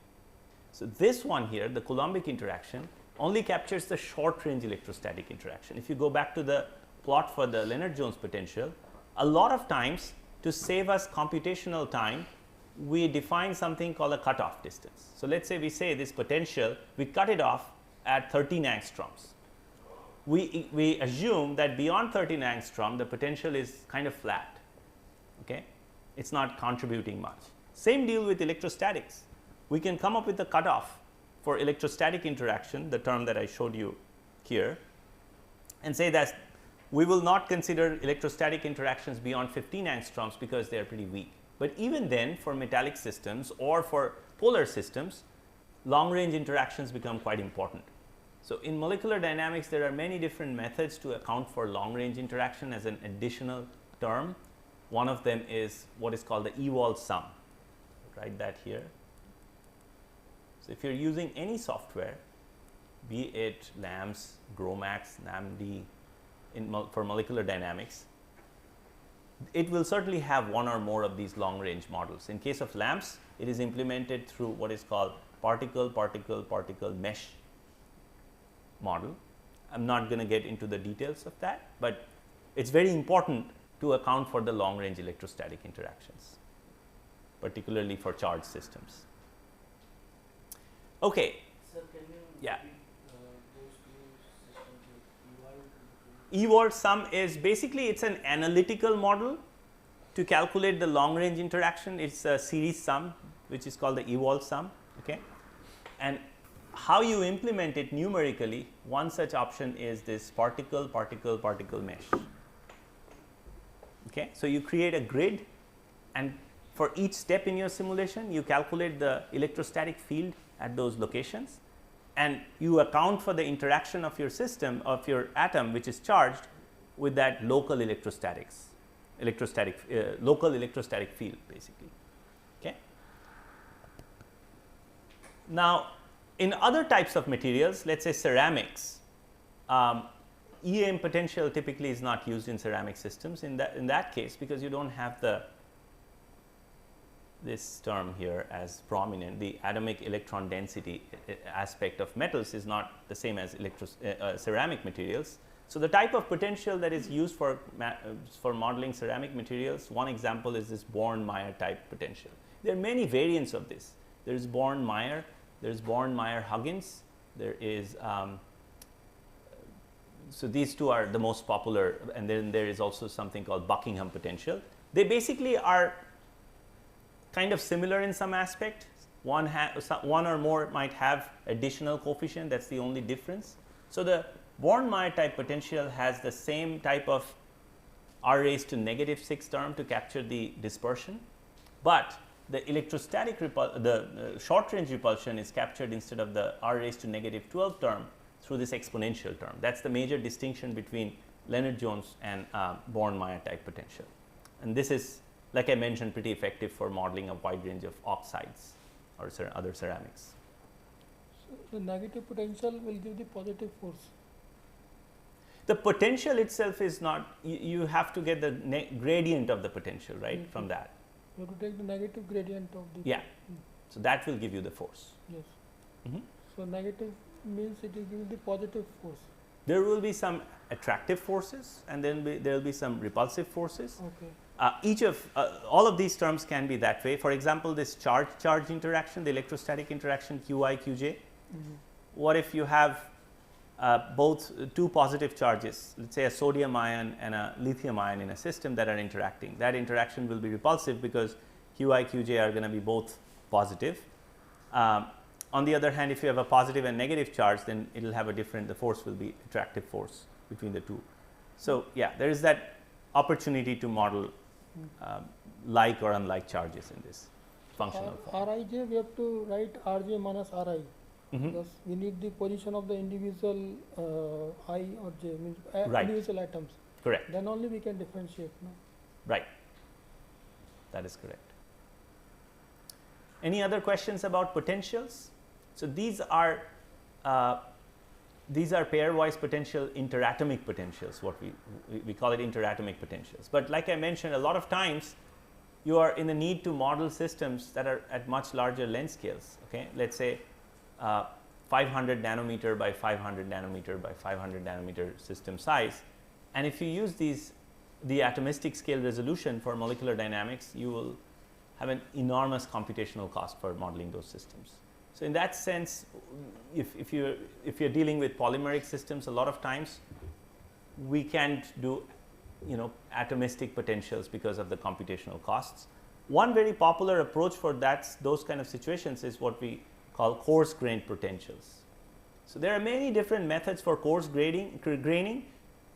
So this one here, the Coulombic interaction, only captures the short range electrostatic interaction. If you go back to the plot for the Leonard-Jones potential, a lot of times to save us computational time, we define something called a cutoff distance. So, let us say we say this potential, we cut it off at 13 angstroms. We assume that beyond 13 angstrom, the potential is kind of flat. Okay? It is not contributing much. Same deal with electrostatics. We can come up with a cutoff for electrostatic interaction, the term that I showed you here, and say that we will not consider electrostatic interactions beyond 15 angstroms because they are pretty weak. But even then, for metallic systems or for polar systems, long range interactions become quite important. So, in molecular dynamics, there are many different methods to account for long range interaction as an additional term. One of them is what is called the eval sum. Write that here. So, if you are using any software, be it LAMS, GROMACS, NAMD for molecular dynamics, it will certainly have one or more of these long range models. In case of LAMS, it is implemented through what is called particle mesh model. I am not going to get into the details of that, but it is very important to account for the long range electrostatic interactions, particularly for charged systems. Okay. Sir, can you Yeah. repeat those two systems? Eval sum is basically it's an analytical model to calculate the long range interaction. It's a series sum which is called the eval sum. Okay, and how you implement it numerically, one such option is this particle mesh. Okay, so you create a grid, and for each step in your simulation, you calculate the electrostatic field at those locations, and you account for the interaction of your system, of your atom which is charged with that local local electrostatic field basically. Okay. Now, in other types of materials, let us say ceramics, EM potential typically is not used in ceramic systems in that case, because you do not have this term here as prominent. The atomic electron density aspect of metals is not the same as ceramic materials. So, the type of potential that is used for modeling ceramic materials, one example is this Born-Meyer type potential. There are many variants of this. There is Born-Meyer, there is Born-Meyer-Huggins, there is so these two are the most popular, and then there is also something called Buckingham potential. They basically are kind of similar in some aspect. One or more might have additional coefficient, that is the only difference. So, the Born-Meyer type potential has the same type of r⁻⁻⁶ term to capture the dispersion, but the electrostatic short range repulsion is captured instead of the r⁻⁻12 term through this exponential term. That is the major distinction between Lennard-Jones and Born-Meyer type potential, and this is, like I mentioned, pretty effective for modeling a wide range of oxides or other ceramics. So, the negative potential will give the positive force. The potential itself is not, you have to get the gradient of the potential, right, from that. You have to take the negative gradient of the. Yeah. So, that will give you the force. Yes. Mm-hmm. So, negative means it will give the positive force. There will be some attractive forces, and then there will be some repulsive forces. Okay. All of these terms can be that way. For example, this charge interaction, the electrostatic interaction Qi, Qj. Mm-hmm. What if you have both two positive charges, let us say a sodium ion and a lithium ion in a system that are interacting? That interaction will be repulsive because Qi, Qj are going to be both positive. On the other hand, if you have a positive and negative charge, then it will have a different, the force will be attractive force between the two. So, yeah, there is that opportunity to model like or unlike charges in this functional form. Rij, we have to write Rj minus Ri. Mm-hmm. Because we need the position of the individual I or j, means Right. individual atoms. Correct. Then only we can differentiate. No? Right. That is correct. Any other questions about potentials? So, these are pairwise potential interatomic potentials, what we call it interatomic potentials. But like I mentioned, a lot of times you are in the need to model systems that are at much larger length scales. Okay, let us say 500 nanometer by 500 nanometer by 500 nanometer system size, and if you use these the atomistic scale resolution for molecular dynamics, you will have an enormous computational cost for modeling those systems. So in that sense, if you're dealing with polymeric systems, a lot of times we can't do atomistic potentials because of the computational costs. One very popular approach for those kind of situations is what we call coarse grained potentials. So there are many different methods for coarse graining.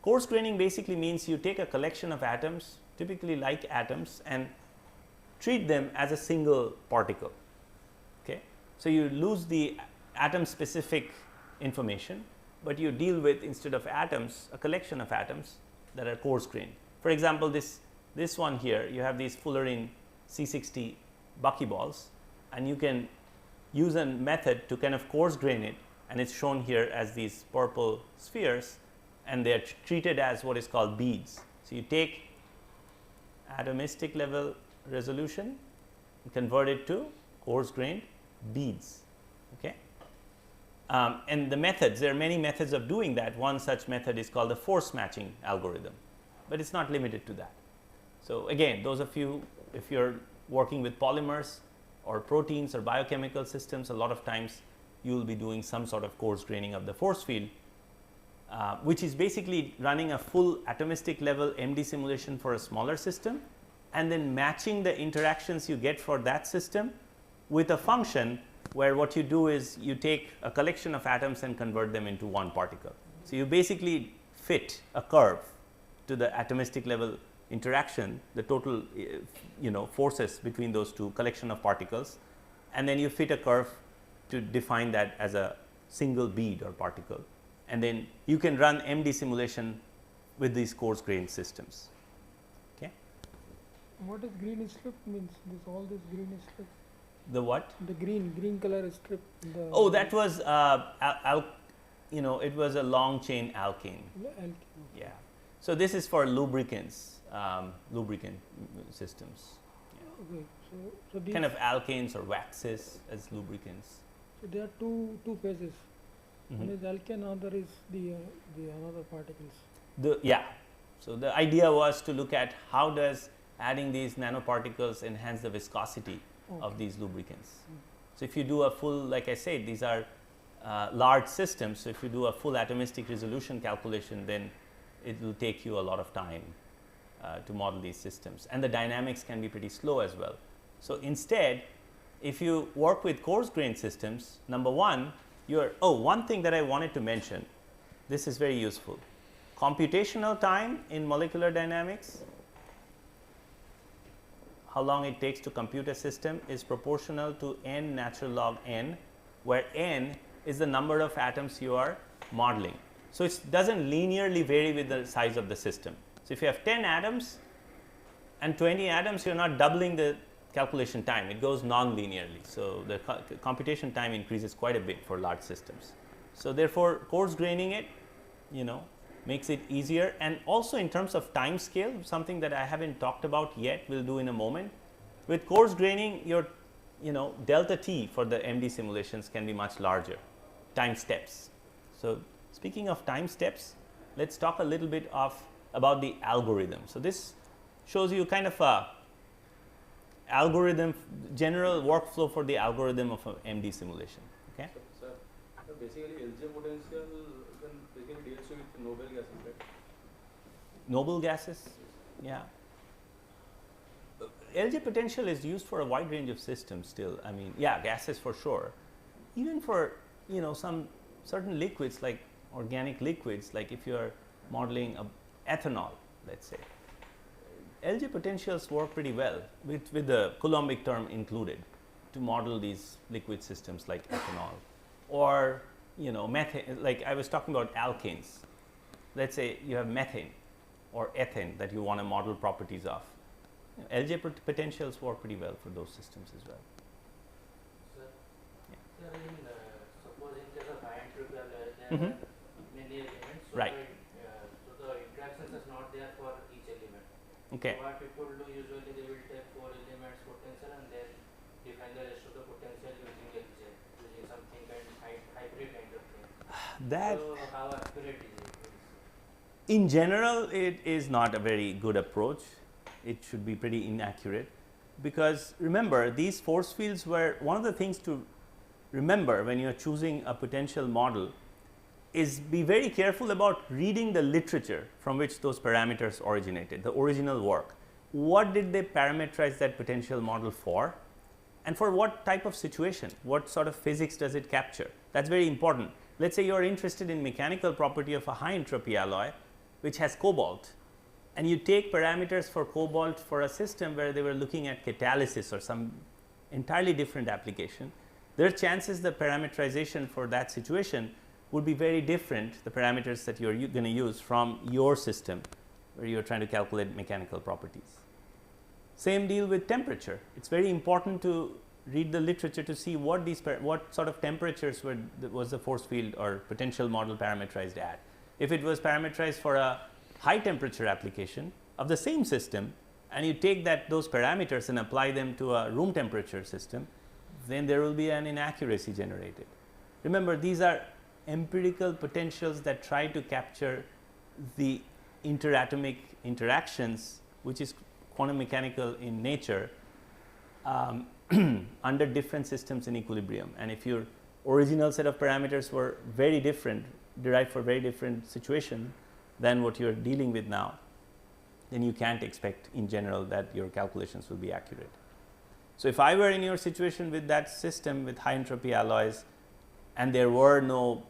Coarse graining basically means you take a collection of atoms, typically like atoms, and treat them as a single particle. Okay? So you lose the atom specific information, but you deal with, instead of atoms, a collection of atoms that are coarse grained. For example, this one here, you have these fullerene C60 buckyballs, and you can use a method to kind of coarse grain it, and it's shown here as these purple spheres, and they are treated as what is called beads. So you take atomistic level resolution and convert it to coarse grained beads. Okay? And the methods, there are many methods of doing that. One such method is called the force matching algorithm, but it's not limited to that. So again, those of you, if you're working with polymers or proteins or biochemical systems, a lot of times you will be doing some sort of coarse graining of the force field, which is basically running a full atomistic level MD simulation for a smaller system, and then matching the interactions you get for that system with a function where what you do is you take a collection of atoms and convert them into one particle. So you basically fit a curve to the atomistic level interaction, the total forces between those two collection of particles, and then you fit a curve to define that as a single bead or particle, and then you can run MD simulation with these coarse grained systems. Okay. What is green strip means? All this green strip. The what? The green color strip. Oh, that was it was a long chain alkane. Yeah. So this is for lubricants, lubricant systems. Yeah. Okay. So these kind of alkanes or waxes as lubricants. So there are two phases. Mm-hmm. One is alkane, other is the another particles. So the idea was to look at how does adding these nanoparticles enhance the viscosity of these lubricants. So if you do a full, like I said, these are large systems. So if you do a full atomistic resolution calculation, then it will take you a lot of time to model these systems, and the dynamics can be pretty slow as well. So instead, if you work with coarse grained systems, number one, one thing that I wanted to mention, this is very useful. Computational time in molecular dynamics, how long it takes to compute a system, is proportional to n natural log n, where n is the number of atoms you are modeling. So it doesn't linearly vary with the size of the system. So if you have 10 atoms and 20 atoms, you're not doubling the calculation time, it goes non-linearly. So the computation time increases quite a bit for large systems. So therefore, coarse graining it, makes it easier. And also in terms of time scale, something that I haven't talked about yet, we'll do in a moment. With coarse graining, your delta t for the MD simulations can be much larger, time steps. So speaking of time steps, let's talk a little bit about the algorithm. So this shows you kind of a algorithm, general workflow for the algorithm of an MD simulation. Okay. So basically LJ potential then basically deals with noble gases, right? Noble gases, yeah. LJ potential is used for a wide range of systems still. I mean, yeah, gases for sure. Even for some certain liquids, like organic liquids, like if you are modeling ethanol, let's say, LJ potentials work pretty well with the Coulombic term included to model these liquid systems like ethanol, or methane. Like I was talking about alkanes. Let's say you have methane or ethane that you want to model properties of. LJ potentials work pretty well for those systems as well. Sir, Yeah. sir, suppose in case of ion-triple, there Mhm. are many elements. So Right. So the interactions is not there for each element. Okay. So what people do usually, they will take 4 elements potential and then define the rest of the potential using LJ, using something kind hybrid kind of thing. That So how accurate is it? In general, it is not a very good approach. It should be pretty inaccurate, because remember, these force fields were one of the things to remember when you are choosing a potential model is be very careful about reading the literature from which those parameters originated, the original work. What did they parameterize that potential model for, and for what type of situation, what sort of physics does it capture? That's very important. Let's say you are interested in mechanical property of a high entropy alloy which has cobalt, and you take parameters for cobalt for a system where they were looking at catalysis or some entirely different application. There are chances the parameterization for that situation would be very different, the parameters that you are going to use from your system where you are trying to calculate mechanical properties. Same deal with temperature. It's very important to read the literature to see what these what sort of temperatures was the force field or potential model parameterized at. If it was parameterized for a high temperature application of the same system, and you take those parameters and apply them to a room temperature system, then there will be an inaccuracy generated. Remember, these are empirical potentials that try to capture the interatomic interactions, which is quantum mechanical in nature, under different systems in equilibrium. And if your original set of parameters were very different, derived for very different situation than what you are dealing with now, then you can't expect in general that your calculations will be accurate. So if I were in your situation with that system with high entropy alloys, and there were no,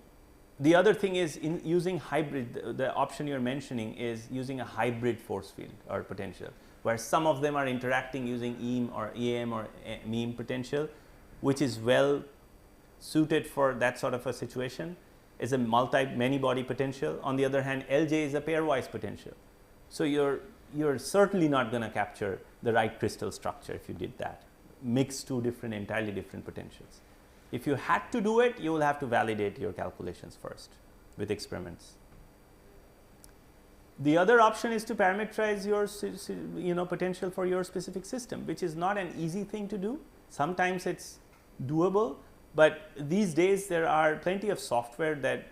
the other thing is in using hybrid, the option you're mentioning is using a hybrid force field or potential, where some of them are interacting using EAM or EAM or MEAM potential, which is well suited for that sort of a situation, is a many body potential. On the other hand, LJ is a pairwise potential. So you're certainly not going to capture the right crystal structure if you did that. Mix two entirely different potentials. If you had to do it, you will have to validate your calculations first with experiments. The other option is to parameterize your potential for your specific system, which is not an easy thing to do. Sometimes it's doable, but these days there are plenty of software that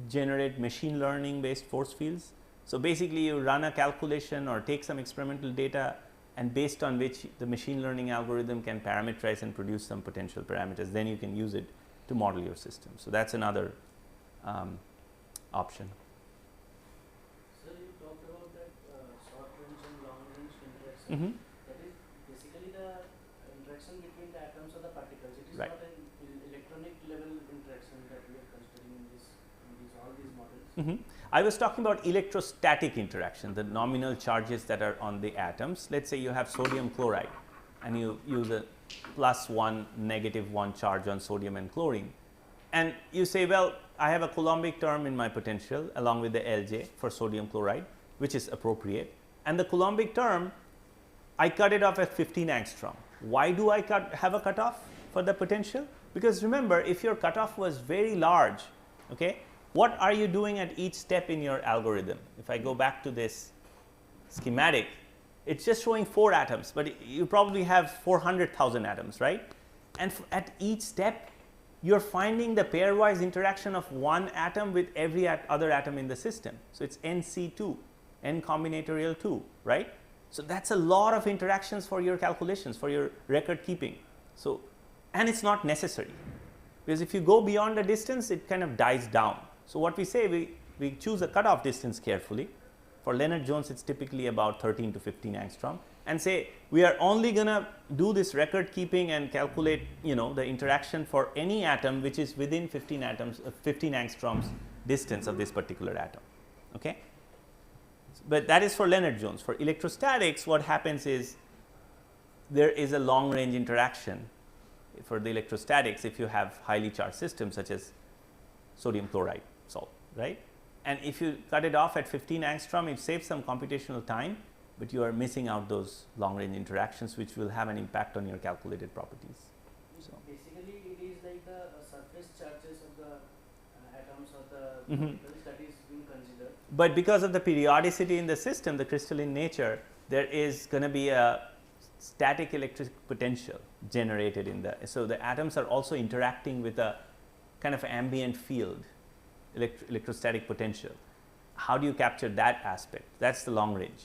generate machine learning based force fields. So basically you run a calculation or take some experimental data, and based on which the machine learning algorithm can parameterize and produce some potential parameters, then you can use it to model your system. So that's another option. So you talked about that short range and long range interaction. Mm-hmm. That is basically the interaction between the atoms or the particles. It is Right. not an electronic level interaction that we are considering in all these models. Mm-hmm. I was talking about electrostatic interaction, the nominal charges that are on the atoms. Let's say you have sodium chloride and you use a +1, -1 charge on sodium and chlorine. And you say, well, I have a Coulombic term in my potential along with the LJ for sodium chloride, which is appropriate. And the Coulombic term, I cut it off at 15 angstrom. Why do I have a cutoff for the potential? Because remember, if your cutoff was very large, okay, what are you doing at each step in your algorithm? If I go back to this schematic, it's just showing 4 atoms, but you probably have 400,000 atoms, right? And at each step, you're finding the pairwise interaction of one atom with every other atom in the system. So it's NC2, N combinatorial 2, right? So that's a lot of interactions for your calculations, for your record keeping. So, and it's not necessary, because if you go beyond the distance, it kind of dies down. So what we say, we choose a cutoff distance carefully. For Leonard-Jones, it's typically about 13 to 15 angstrom, and say we are only going to do this record keeping and calculate, the interaction for any atom which is within 15 angstroms distance of this particular atom. Okay, but that is for Leonard-Jones. For electrostatics, what happens is there is a long range interaction. For the electrostatics, if you have highly charged systems such as sodium chloride salt, right? And if you cut it off at 15 angstrom, it saves some computational time, but you are missing out those long range interactions which will have an impact on your calculated properties. So basically, it is like the surface charges of the atoms or the mm-hmm. particles that is being considered. But because of the periodicity in the system, the crystalline nature, there is going to be a static electric potential generated in so the atoms are also interacting with a kind of ambient field, electrostatic potential. how do you capture that aspect? That's the long range.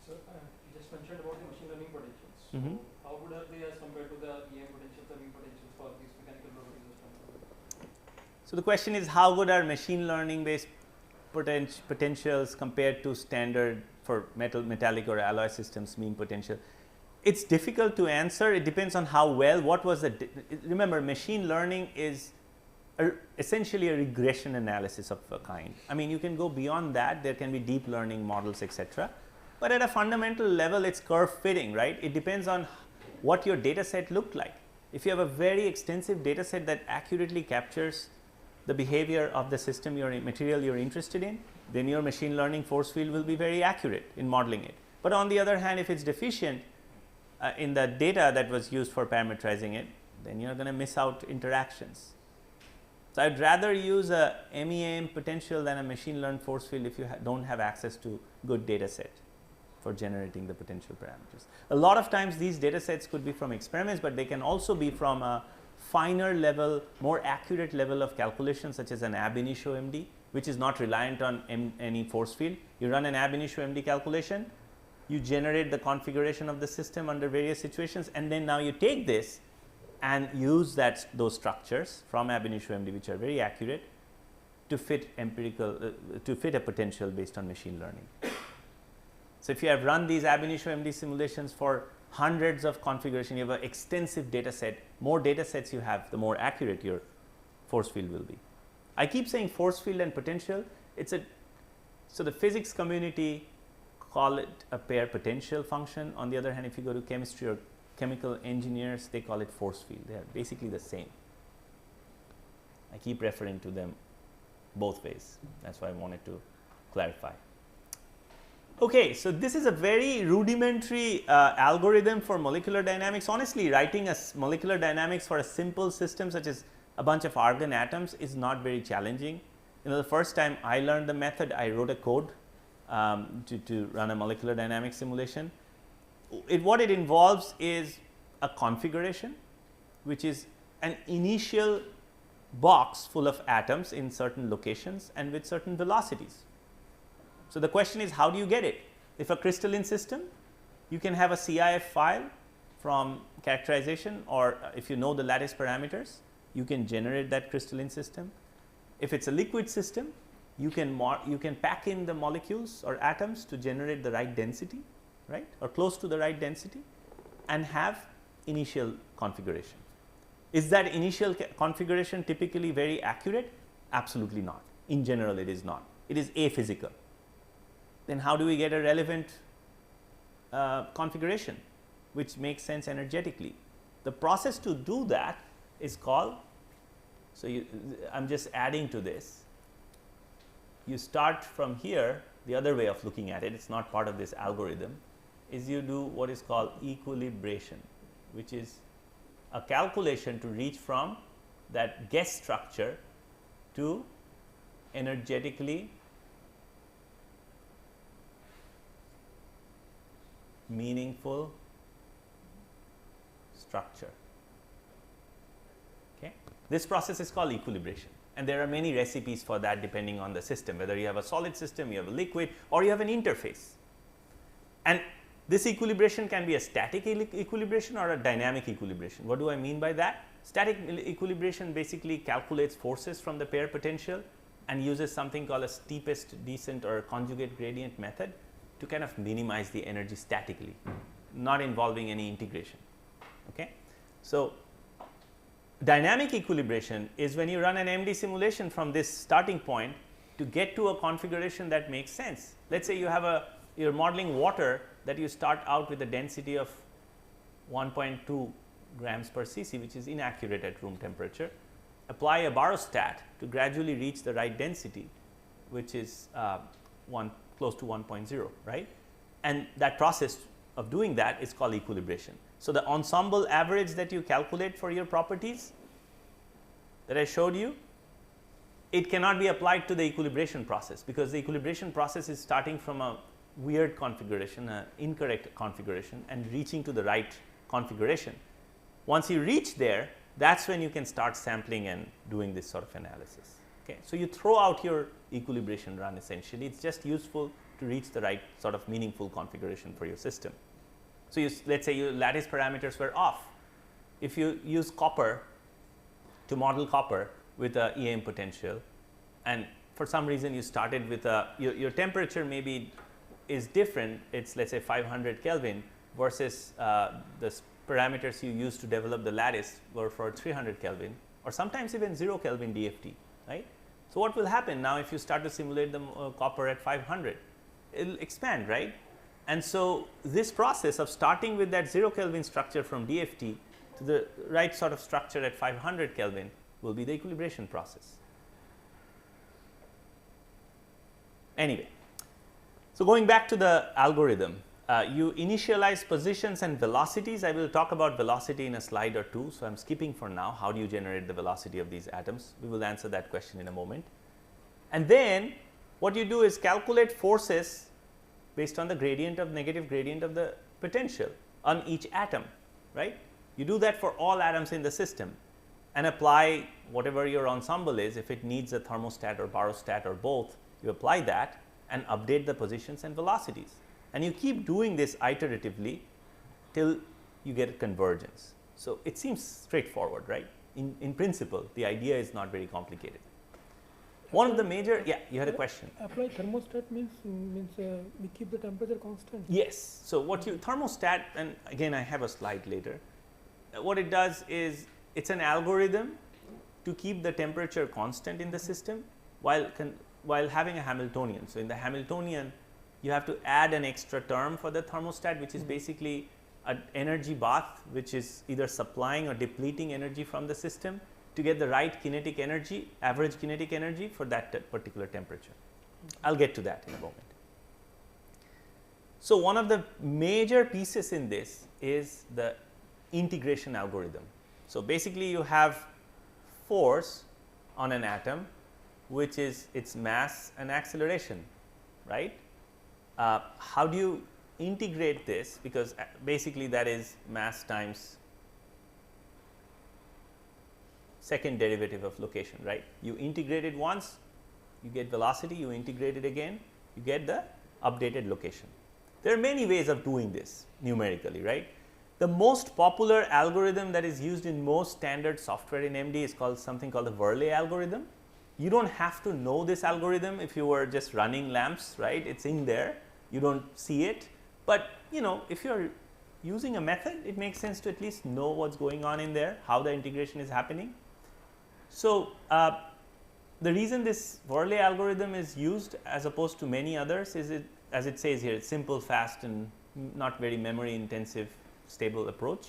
So you just mentioned about the machine learning potentials. Mm-hmm. So how good are they as compared to the EM potentials, the V potentials for these mechanical property systems? So the question is, how good are machine learning based potentials compared to standard for metallic or alloy systems mean potential? It's difficult to answer. It depends on how well, what was the, remember machine learning is essentially a regression analysis of a kind. I mean, you can go beyond that, there can be deep learning models, etc. But at a fundamental level, it's curve fitting, right? It depends on what your data set looked like. If you have a very extensive data set that accurately captures the behavior of the system, material you're interested in, then your machine learning force field will be very accurate in modeling it. But on the other hand, if it's deficient in the data that was used for parameterizing it, then you're going to miss out interactions. So I'd rather use a MEAM potential than a machine learned force field if you don't have access to good data set for generating the potential parameters. A lot of times these data sets could be from experiments, but they can also be from a finer level, more accurate level of calculation, such as an ab initio MD, which is not reliant on any force field. You run an ab initio MD calculation, you generate the configuration of the system under various situations, and then now you take this and use those structures from ab initio MD, which are very accurate, to fit to fit a potential based on machine learning. So if you have run these ab initio MD simulations for hundreds of configuration, you have an extensive data set. More data sets you have, the more accurate your force field will be. I keep saying force field and potential. So the physics community call it a pair potential function. On the other hand, if you go to chemistry or chemical engineers, they call it force field. They are basically the same. I keep referring to them both ways. That's why I wanted to clarify. Okay, so this is a very rudimentary algorithm for molecular dynamics. Honestly, writing a molecular dynamics for a simple system such as a bunch of argon atoms is not very challenging. You know, the first time I learned the method, I wrote a code to run a molecular dynamics simulation. What it involves is a configuration, which is an initial box full of atoms in certain locations and with certain velocities. So the question is, how do you get it? If a crystalline system, you can have a CIF file from characterization, or if you know the lattice parameters, you can generate that crystalline system. If it's a liquid system, you can pack in the molecules or atoms to generate the right density, right, or close to the right density, and have initial configuration. Is that initial configuration typically very accurate? Absolutely not. In general, it is not. It is aphysical. Then how do we get a relevant configuration which makes sense energetically? The process to do that is called, I'm just adding to this. You start from here. The other way of looking at it, it's not part of this algorithm, is you do what is called equilibration, which is a calculation to reach from that guess structure to energetically meaningful structure. Okay. This process is called equilibration, and there are many recipes for that depending on the system, whether you have a solid system, you have a liquid, or you have an interface. And this equilibration can be a static equilibration or a dynamic equilibration. What do I mean by that? Static equilibration basically calculates forces from the pair potential and uses something called a steepest descent or conjugate gradient method to kind of minimize the energy statically, not involving any integration. Okay? So dynamic equilibration is when you run an MD simulation from this starting point to get to a configuration that makes sense. Let's say you're modeling water that you start out with a density of 1.2 grams per cc, which is inaccurate at room temperature. Apply a barostat to gradually reach the right density, which is close to 1.0, right? And that process of doing that is called equilibration. So the ensemble average that you calculate for your properties that I showed you, it cannot be applied to the equilibration process, because the equilibration process is starting from a weird configuration, an incorrect configuration, and reaching to the right configuration. Once you reach there, that's when you can start sampling and doing this sort of analysis. Okay. So, you throw out your equilibration run essentially, it is just useful to reach the right sort of meaningful configuration for your system. So, let us say your lattice parameters were off. If you use copper to model copper with a EM potential, and for some reason you started with your temperature maybe is different, it is let us say 500 Kelvin versus the parameters you used to develop the lattice were for 300 Kelvin or sometimes even 0 Kelvin DFT, right. So, what will happen now if you start to simulate the copper at 500? It will expand, right. And so, this process of starting with that 0 Kelvin structure from DFT to the right sort of structure at 500 Kelvin will be the equilibration process. Anyway, so going back to the algorithm, you initialize positions and velocities. I will talk about velocity in a slide or two. So, I am skipping for now. How do you generate the velocity of these atoms? We will answer that question in a moment. And then what you do is calculate forces based on the negative gradient of the potential on each atom, right. You do that for all atoms in the system and apply whatever your ensemble is. If it needs a thermostat or barostat or both, you apply that and update the positions and velocities. And you keep doing this iteratively till you get a convergence. So, it seems straightforward, right. In principle, the idea is not very complicated. One of the major, yeah, you had a question. Apply thermostat means we keep the temperature constant. Yes. So, what you thermostat, and again I have a slide later, what it does is it is an algorithm to keep the temperature constant in the system while having a Hamiltonian. So, in the Hamiltonian you have to add an extra term for the thermostat, which is basically an energy bath, which is either supplying or depleting energy from the system to get the right kinetic energy, average kinetic energy for that particular temperature. I will get to that in a moment. So, one of the major pieces in this is the integration algorithm. So, basically you have force on an atom, which is its mass and acceleration, right. How do you integrate this, because basically that is mass times second derivative of location, right. You integrate it once, you get velocity, you integrate it again, you get the updated location. There are many ways of doing this numerically, right. The most popular algorithm that is used in most standard software in MD is called something called the Verlet algorithm. You do not have to know this algorithm if you were just running lamps, right. It is in there, you do not see it, but if you are using a method, it makes sense to at least know what is going on in there, how the integration is happening. So, the reason this Verlet algorithm is used as opposed to many others is as it says here, it is simple, fast and not very memory intensive, stable approach.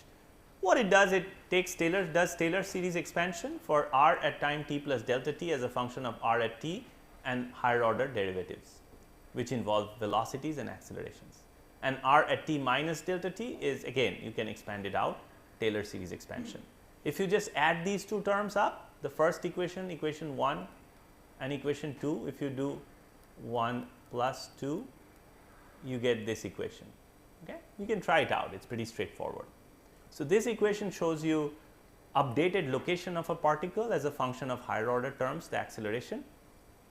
What it does, it takes does Taylor series expansion for r at time t plus delta t as a function of r at t and higher order derivatives, which involve velocities and accelerations. And r at t minus delta t is again you can expand it out, Taylor series expansion. If you just add these two terms up, the first equation, equation 1 and equation 2, if you do 1 plus 2, you get this equation. Okay? You can try it out, it is pretty straightforward. So, this equation shows you updated location of a particle as a function of higher order terms, the acceleration,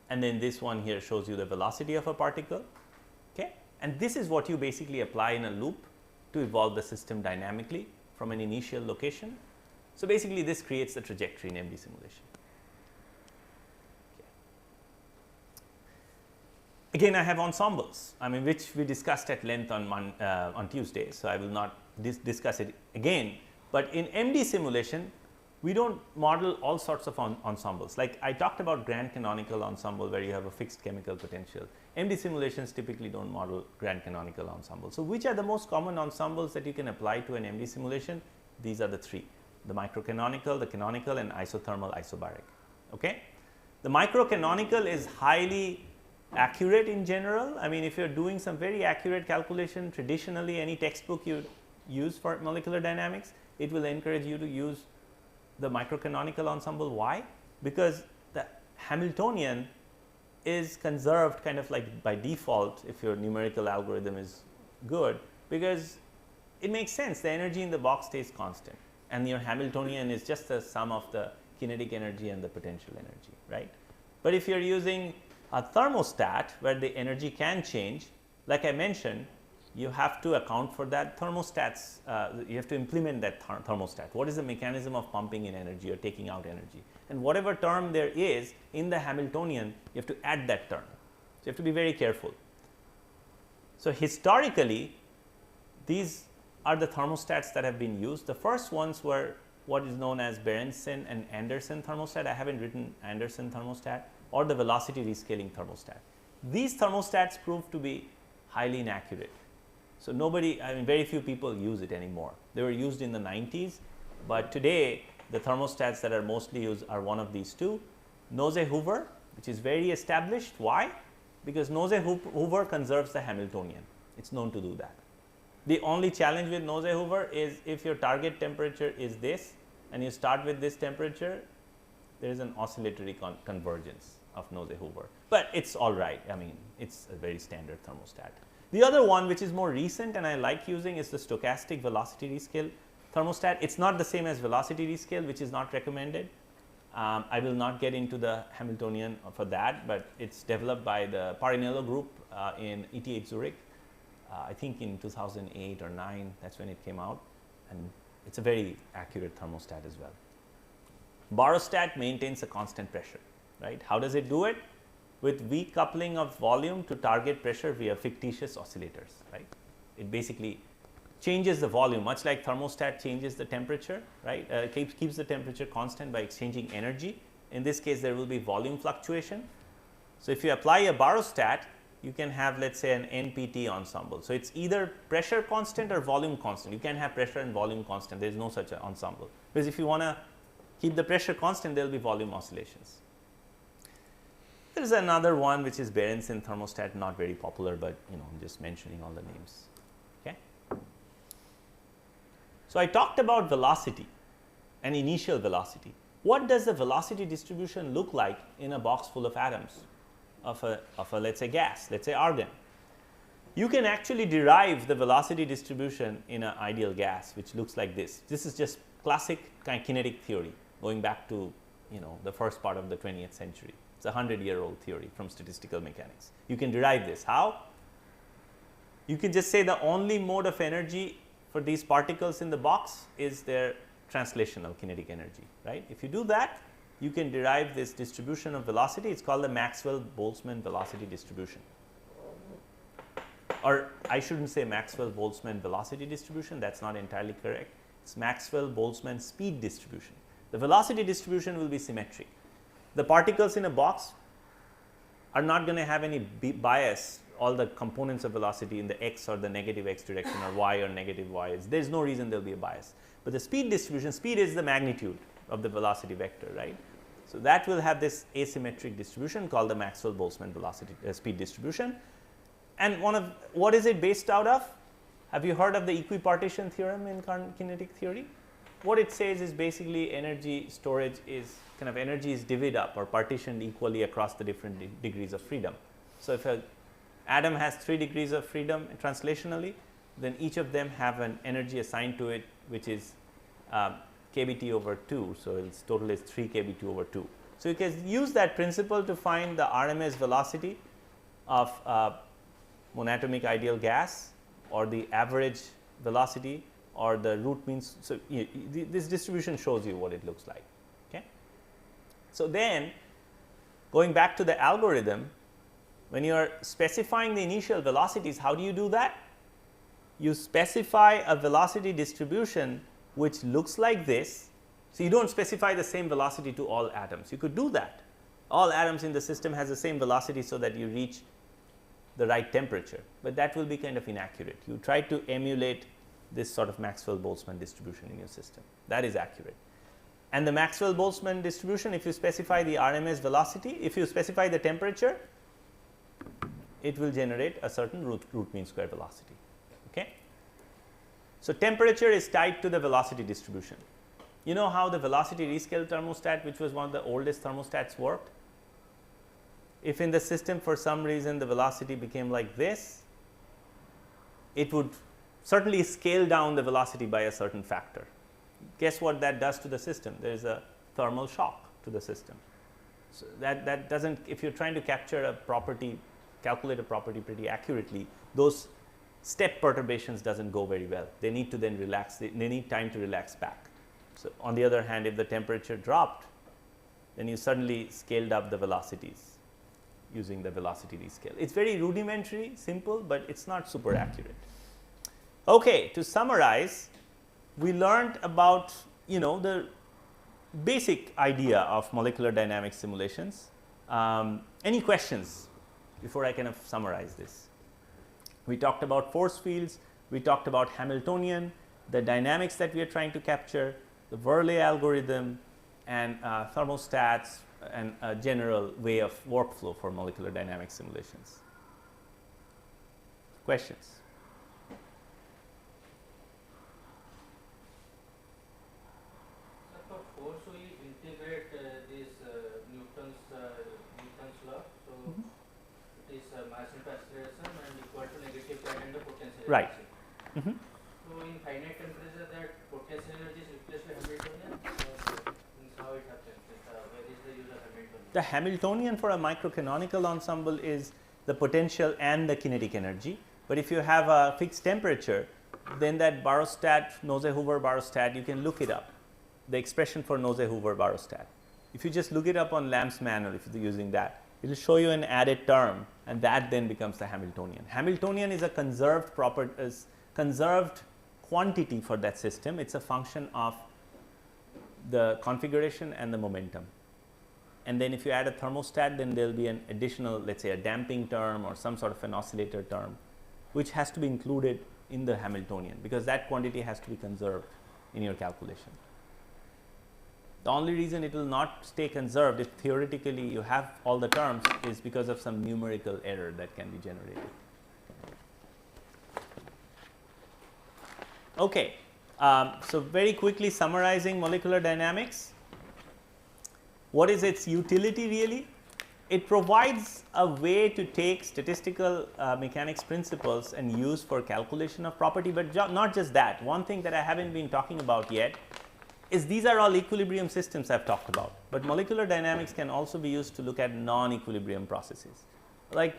and then this one here shows you the velocity of a particle. Okay? And this is what you basically apply in a loop to evolve the system dynamically from an initial location. So, basically this creates the trajectory in MD simulation. Okay. Again, I have ensembles, which we discussed at length on Tuesday. So, I will not discuss it again, but in MD simulation we do not model all sorts of ensembles. Like I talked about grand canonical ensemble where you have a fixed chemical potential. MD simulations typically do not model grand canonical ensemble. So, which are the most common ensembles that you can apply to an MD simulation? These are the three: the microcanonical, the canonical and isothermal isobaric. Okay? The microcanonical is highly accurate in general. If you are doing some very accurate calculation, traditionally any textbook you use for molecular dynamics, it will encourage you to use the microcanonical ensemble. Why? Because the Hamiltonian is conserved kind of like by default if your numerical algorithm is good, because it makes sense, the energy in the box stays constant. and your Hamiltonian is just the sum of the kinetic energy and the potential energy, right? But if you're using a thermostat where the energy can change, like I mentioned, you have to account for that thermostats, you have to implement that thermostat. What is the mechanism of pumping in energy or taking out energy? And whatever term there is in the Hamiltonian, you have to add that term. So, you have to be very careful. So, historically, these are the thermostats that have been used. The first ones were what is known as Berenson and Anderson thermostat. I haven't written Anderson thermostat, or the velocity rescaling thermostat. These thermostats proved to be highly inaccurate. So, nobody, I mean very few people use it anymore. They were used in the 90s, but today the thermostats that are mostly used are one of these two. Nose-Hoover, which is very established. Why? Because Nose-Hoover conserves the Hamiltonian. It is known to do that. The only challenge with Nose-Hoover is if your target temperature is this and you start with this temperature, there is an oscillatory convergence of Nose-Hoover, but it is all right. I mean, it is a very standard thermostat. The other one which is more recent and I like using is the stochastic velocity rescale thermostat. It is not the same as velocity rescale, which is not recommended. I will not get into the Hamiltonian for that, but it is developed by the Parinello group in ETH Zurich. I think in 2008 or 9, that is when it came out, and it is a very accurate thermostat as well. Barostat maintains a constant pressure, right? How does it do it? With weak coupling of volume to target pressure via fictitious oscillators, right? It basically changes the volume, much like thermostat changes the temperature, right? Keeps the temperature constant by exchanging energy. In this case, there will be volume fluctuation. So, if you apply a barostat, you can have, let us say, an NPT ensemble. So, it is either pressure constant or volume constant. You can have pressure and volume constant. There is no such an ensemble, because if you want to keep the pressure constant, there will be volume oscillations. There is another one which is Berenson thermostat, not very popular, but I am just mentioning all the names. Okay. So, I talked about velocity and initial velocity. What does the velocity distribution look like in a box full of atoms of a let us say gas, let us say argon? You can actually derive the velocity distribution in an ideal gas, which looks like this. This is just classic kind of kinetic theory going back to the first part of the 20th century. It is a 100-year-old theory from statistical mechanics. You can derive this. How? You can just say the only mode of energy for these particles in the box is their translational kinetic energy, right? If you do that, you can derive this distribution of velocity. It is called the Maxwell-Boltzmann velocity distribution. Or I should not say Maxwell-Boltzmann velocity distribution, that is not entirely correct. It is Maxwell-Boltzmann speed distribution. The velocity distribution will be symmetric. The particles in a box are not going to have any bias, all the components of velocity in the x or the negative x direction or y or negative y. There is no reason there will be a bias. But the speed distribution, speed is the magnitude of the velocity vector, right? So, that will have this asymmetric distribution called the Maxwell-Boltzmann velocity speed distribution. And what is it based out of? Have you heard of the equipartition theorem in kinetic theory? What it says is basically energy storage is energy is divvied up or partitioned equally across the different degrees of freedom. So, if an atom has 3 degrees of freedom translationally, then each of them have an energy assigned to it, which is kBT over 2. So, its total is 3 kBT over 2. So, you can use that principle to find the RMS velocity of monatomic ideal gas, or the average velocity, or the root means. So, this distribution shows you what it looks like. Okay. So, then going back to the algorithm, when you are specifying the initial velocities, how do you do that? You specify a velocity distribution which looks like this. So, you do not specify the same velocity to all atoms. You could do that. All atoms in the system has the same velocity, so that you reach the right temperature, but that will be kind of inaccurate. You try to emulate this sort of Maxwell-Boltzmann distribution in your system. That is accurate. And the Maxwell-Boltzmann distribution, if you specify the RMS velocity, if you specify the temperature, it will generate a certain root mean square velocity. Okay. So, temperature is tied to the velocity distribution. You know how the velocity rescale thermostat, which was one of the oldest thermostats, worked? If in the system for some reason the velocity became like this, it would certainly scale down the velocity by a certain factor. guess what that does to the system? There is a thermal shock to the system. So that doesn't, if you're trying to capture a property, calculate a property pretty accurately, those step perturbations doesn't go very well. They need to then relax, they need time to relax back. So on the other hand, if the temperature dropped, then you suddenly scaled up the velocities using the velocity rescale. It's very rudimentary, simple, but it's not super accurate. Okay, to summarize, we learned about, you know, the basic idea of molecular dynamics simulations. Any questions before I kind of summarize this? We talked about force fields, we talked about Hamiltonian, the dynamics that we are trying to capture, the Verlet algorithm, and thermostats, and a general way of workflow for molecular dynamics simulations. Questions? For force, we integrate this Newton's law. So it is mass into acceleration and equal to negative time and the potential Right. energy. So in finite temperature, that potential energy is replaced by Hamiltonian. Means how it happens? Where is the use of Hamiltonian? The Hamiltonian for a microcanonical ensemble is the potential and the kinetic energy. But if you have a fixed temperature, then that barostat, Nose-Hoover barostat, you can look it up. The expression for Nose-Hoover barostat. If you just look it up on Lamb's manual, if you're using that, it will show you an added term, and that then becomes the Hamiltonian. Hamiltonian is a conserved conserved quantity for that system. It's a function of the configuration and the momentum. And then if you add a thermostat, then there will be an additional, let's say, a damping term or some sort of an oscillator term, which has to be included in the Hamiltonian, because that quantity has to be conserved in your calculation. The only reason it will not stay conserved if theoretically you have all the terms is because of some numerical error that can be generated. Okay, so very quickly summarizing molecular dynamics. What is its utility really? It provides a way to take statistical mechanics principles and use for calculation of property, but not just that. One thing that I haven't been talking about yet is these are all equilibrium systems I've talked about, but molecular dynamics can also be used to look at non-equilibrium processes, like,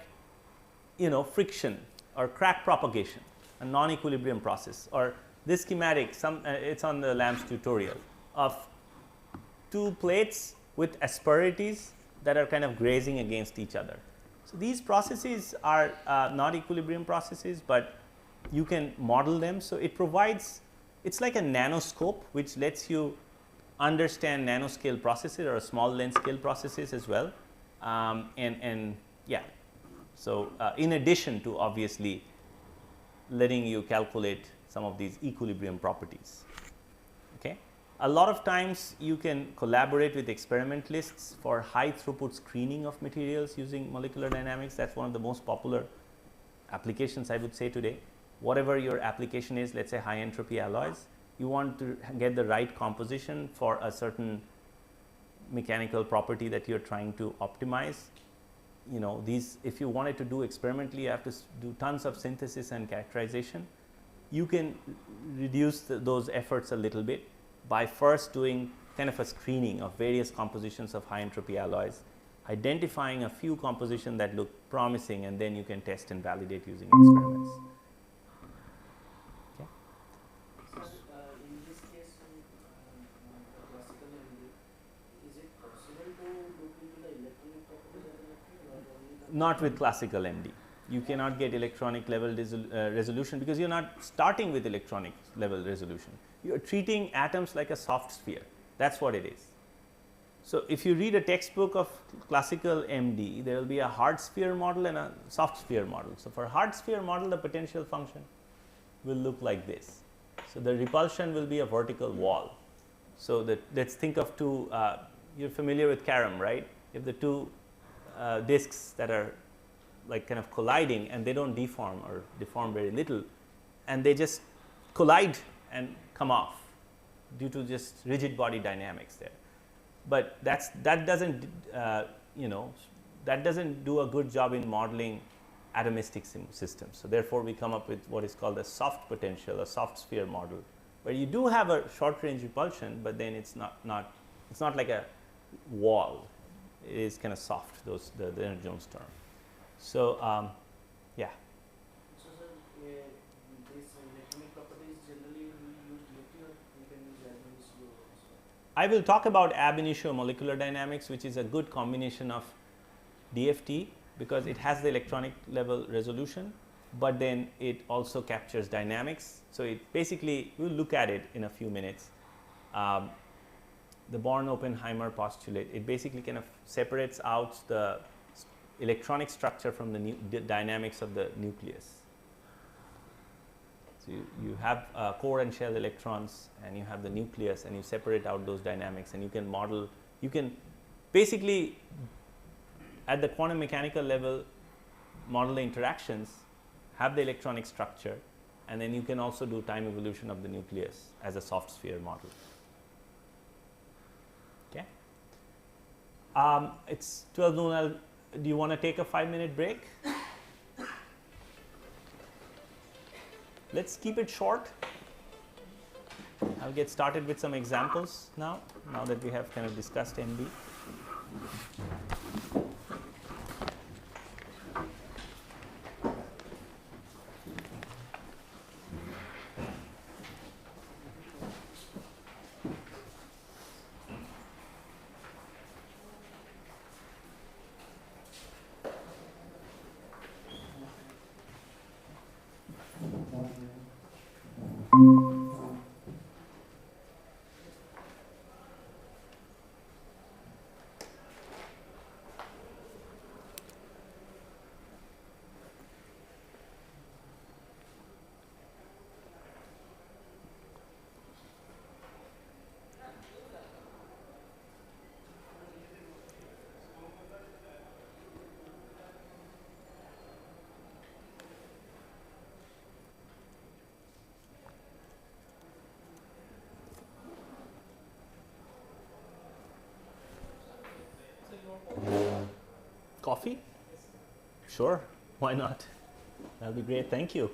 you know, friction or crack propagation, a non-equilibrium process, or this schematic, it's on the Lamb's tutorial, of two plates with asperities that are kind of grazing against each other. So these processes are not equilibrium processes, but you can model them. So it provides, it's like a nanoscope, which lets you understand nanoscale processes or small length scale processes as well. And yeah, so in addition to obviously letting you calculate some of these equilibrium properties. Okay. A lot of times you can collaborate with experimentalists for high throughput screening of materials using molecular dynamics. That's one of the most popular applications I would say today. Whatever your application is, let's say high entropy alloys, you want to get the right composition for a certain mechanical property that you're trying to optimize. You know, these, if you wanted to do experimentally, you have to do tons of synthesis and characterization. You can reduce those efforts a little bit by first doing kind of a screening of various compositions of high entropy alloys, identifying a few compositions that look promising, and then you can test and validate using experiments. Okay. So, in this case, the classical MD, is it possible to look into the electronic properties of the material, or only the Not with classical MD. You cannot get electronic level resolution because you're not starting with electronic level resolution. You're treating atoms like a soft sphere. That's what it is. So if you read a textbook of classical MD, there will be a hard sphere model and a soft sphere model. So for hard sphere model, the potential function will look like this. So the repulsion will be a vertical wall. So that, let's think of two, you're familiar with Karam, right? If the two disks that are like kind of colliding and they don't deform or deform very little, and they just collide and come off due to just rigid body dynamics there. But that doesn't you know, that doesn't do a good job in modeling atomistic systems. So therefore we come up with what is called a soft potential, a soft sphere model, where you do have a short range repulsion, but then it's not like a wall. It is kind of soft, those the Jones term. So yeah. So sir, these electronic properties generally we use DFT or we can use ab initio also? I will talk about ab initio molecular dynamics, which is a good combination of DFT because it has the electronic level resolution, but then it also captures dynamics. So it basically, we'll look at it in a few minutes. The Born-Oppenheimer postulate, it basically kind of separates out the electronic structure from the dynamics of the nucleus. So you have core and shell electrons, and you have the nucleus, and you separate out those dynamics, and you can model, you can basically at the quantum mechanical level model the interactions, have the electronic structure, and then you can also do time evolution of the nucleus as a soft sphere model. Okay. It's 12 noon. Do you want to take a 5-minute break? Let's keep it short. I'll get started with some examples now that we have kind of discussed MB. Coffee? Sure, why not? That'll be great, thank you.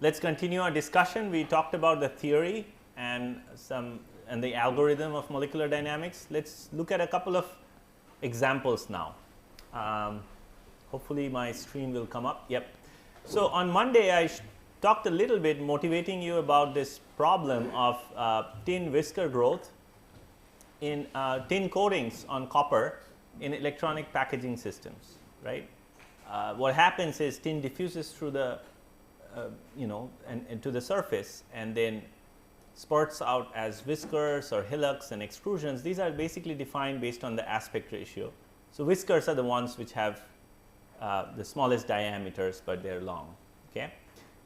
let's continue our discussion. We talked about the theory and the algorithm of molecular dynamics. Let's look at a couple of examples now. Hopefully my screen will come up. Yep. So on Monday I talked a little bit, motivating you about this problem of tin whisker growth in tin coatings on copper in electronic packaging systems, right? What happens is tin diffuses through the and to the surface, and then spurts out as whiskers or hillocks and extrusions. These are basically defined based on the aspect ratio. So whiskers are the ones which have the smallest diameters, but they're long. Okay.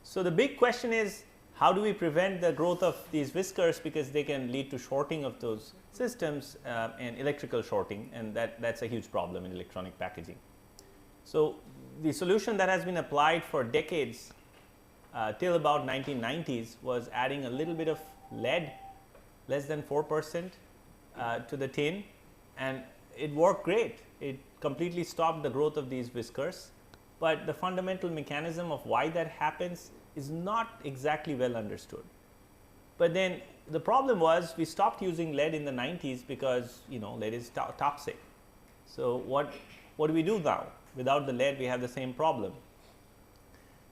So the big question is, how do we prevent the growth of these whiskers, because they can lead to shorting of those systems and electrical shorting, and that's a huge problem in electronic packaging. So the solution that has been applied for decades till about 1990s was adding a little bit of lead, less than 4%, to the tin, and it worked great. It completely stopped the growth of these whiskers, but the fundamental mechanism of why that happens is not exactly well understood. But then the problem was, we stopped using lead in the 90s because lead is toxic. So what do we do now? Without the lead we have the same problem.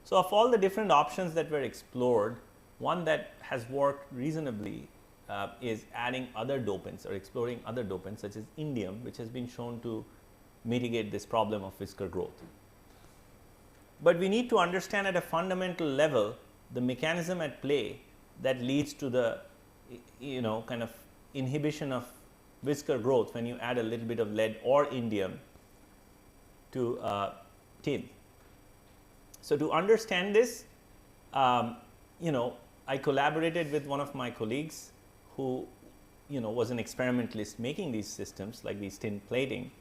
So of all the different options that were explored, one that has worked reasonably is adding other dopants, or exploring other dopants such as indium, which has been shown to mitigate this problem of whisker growth. But we need to understand at a fundamental level the mechanism at play that leads to the kind of inhibition of whisker growth when you add a little bit of lead or indium to tin. So to understand this, I collaborated with one of my colleagues who was an experimentalist making these systems like these tin plating,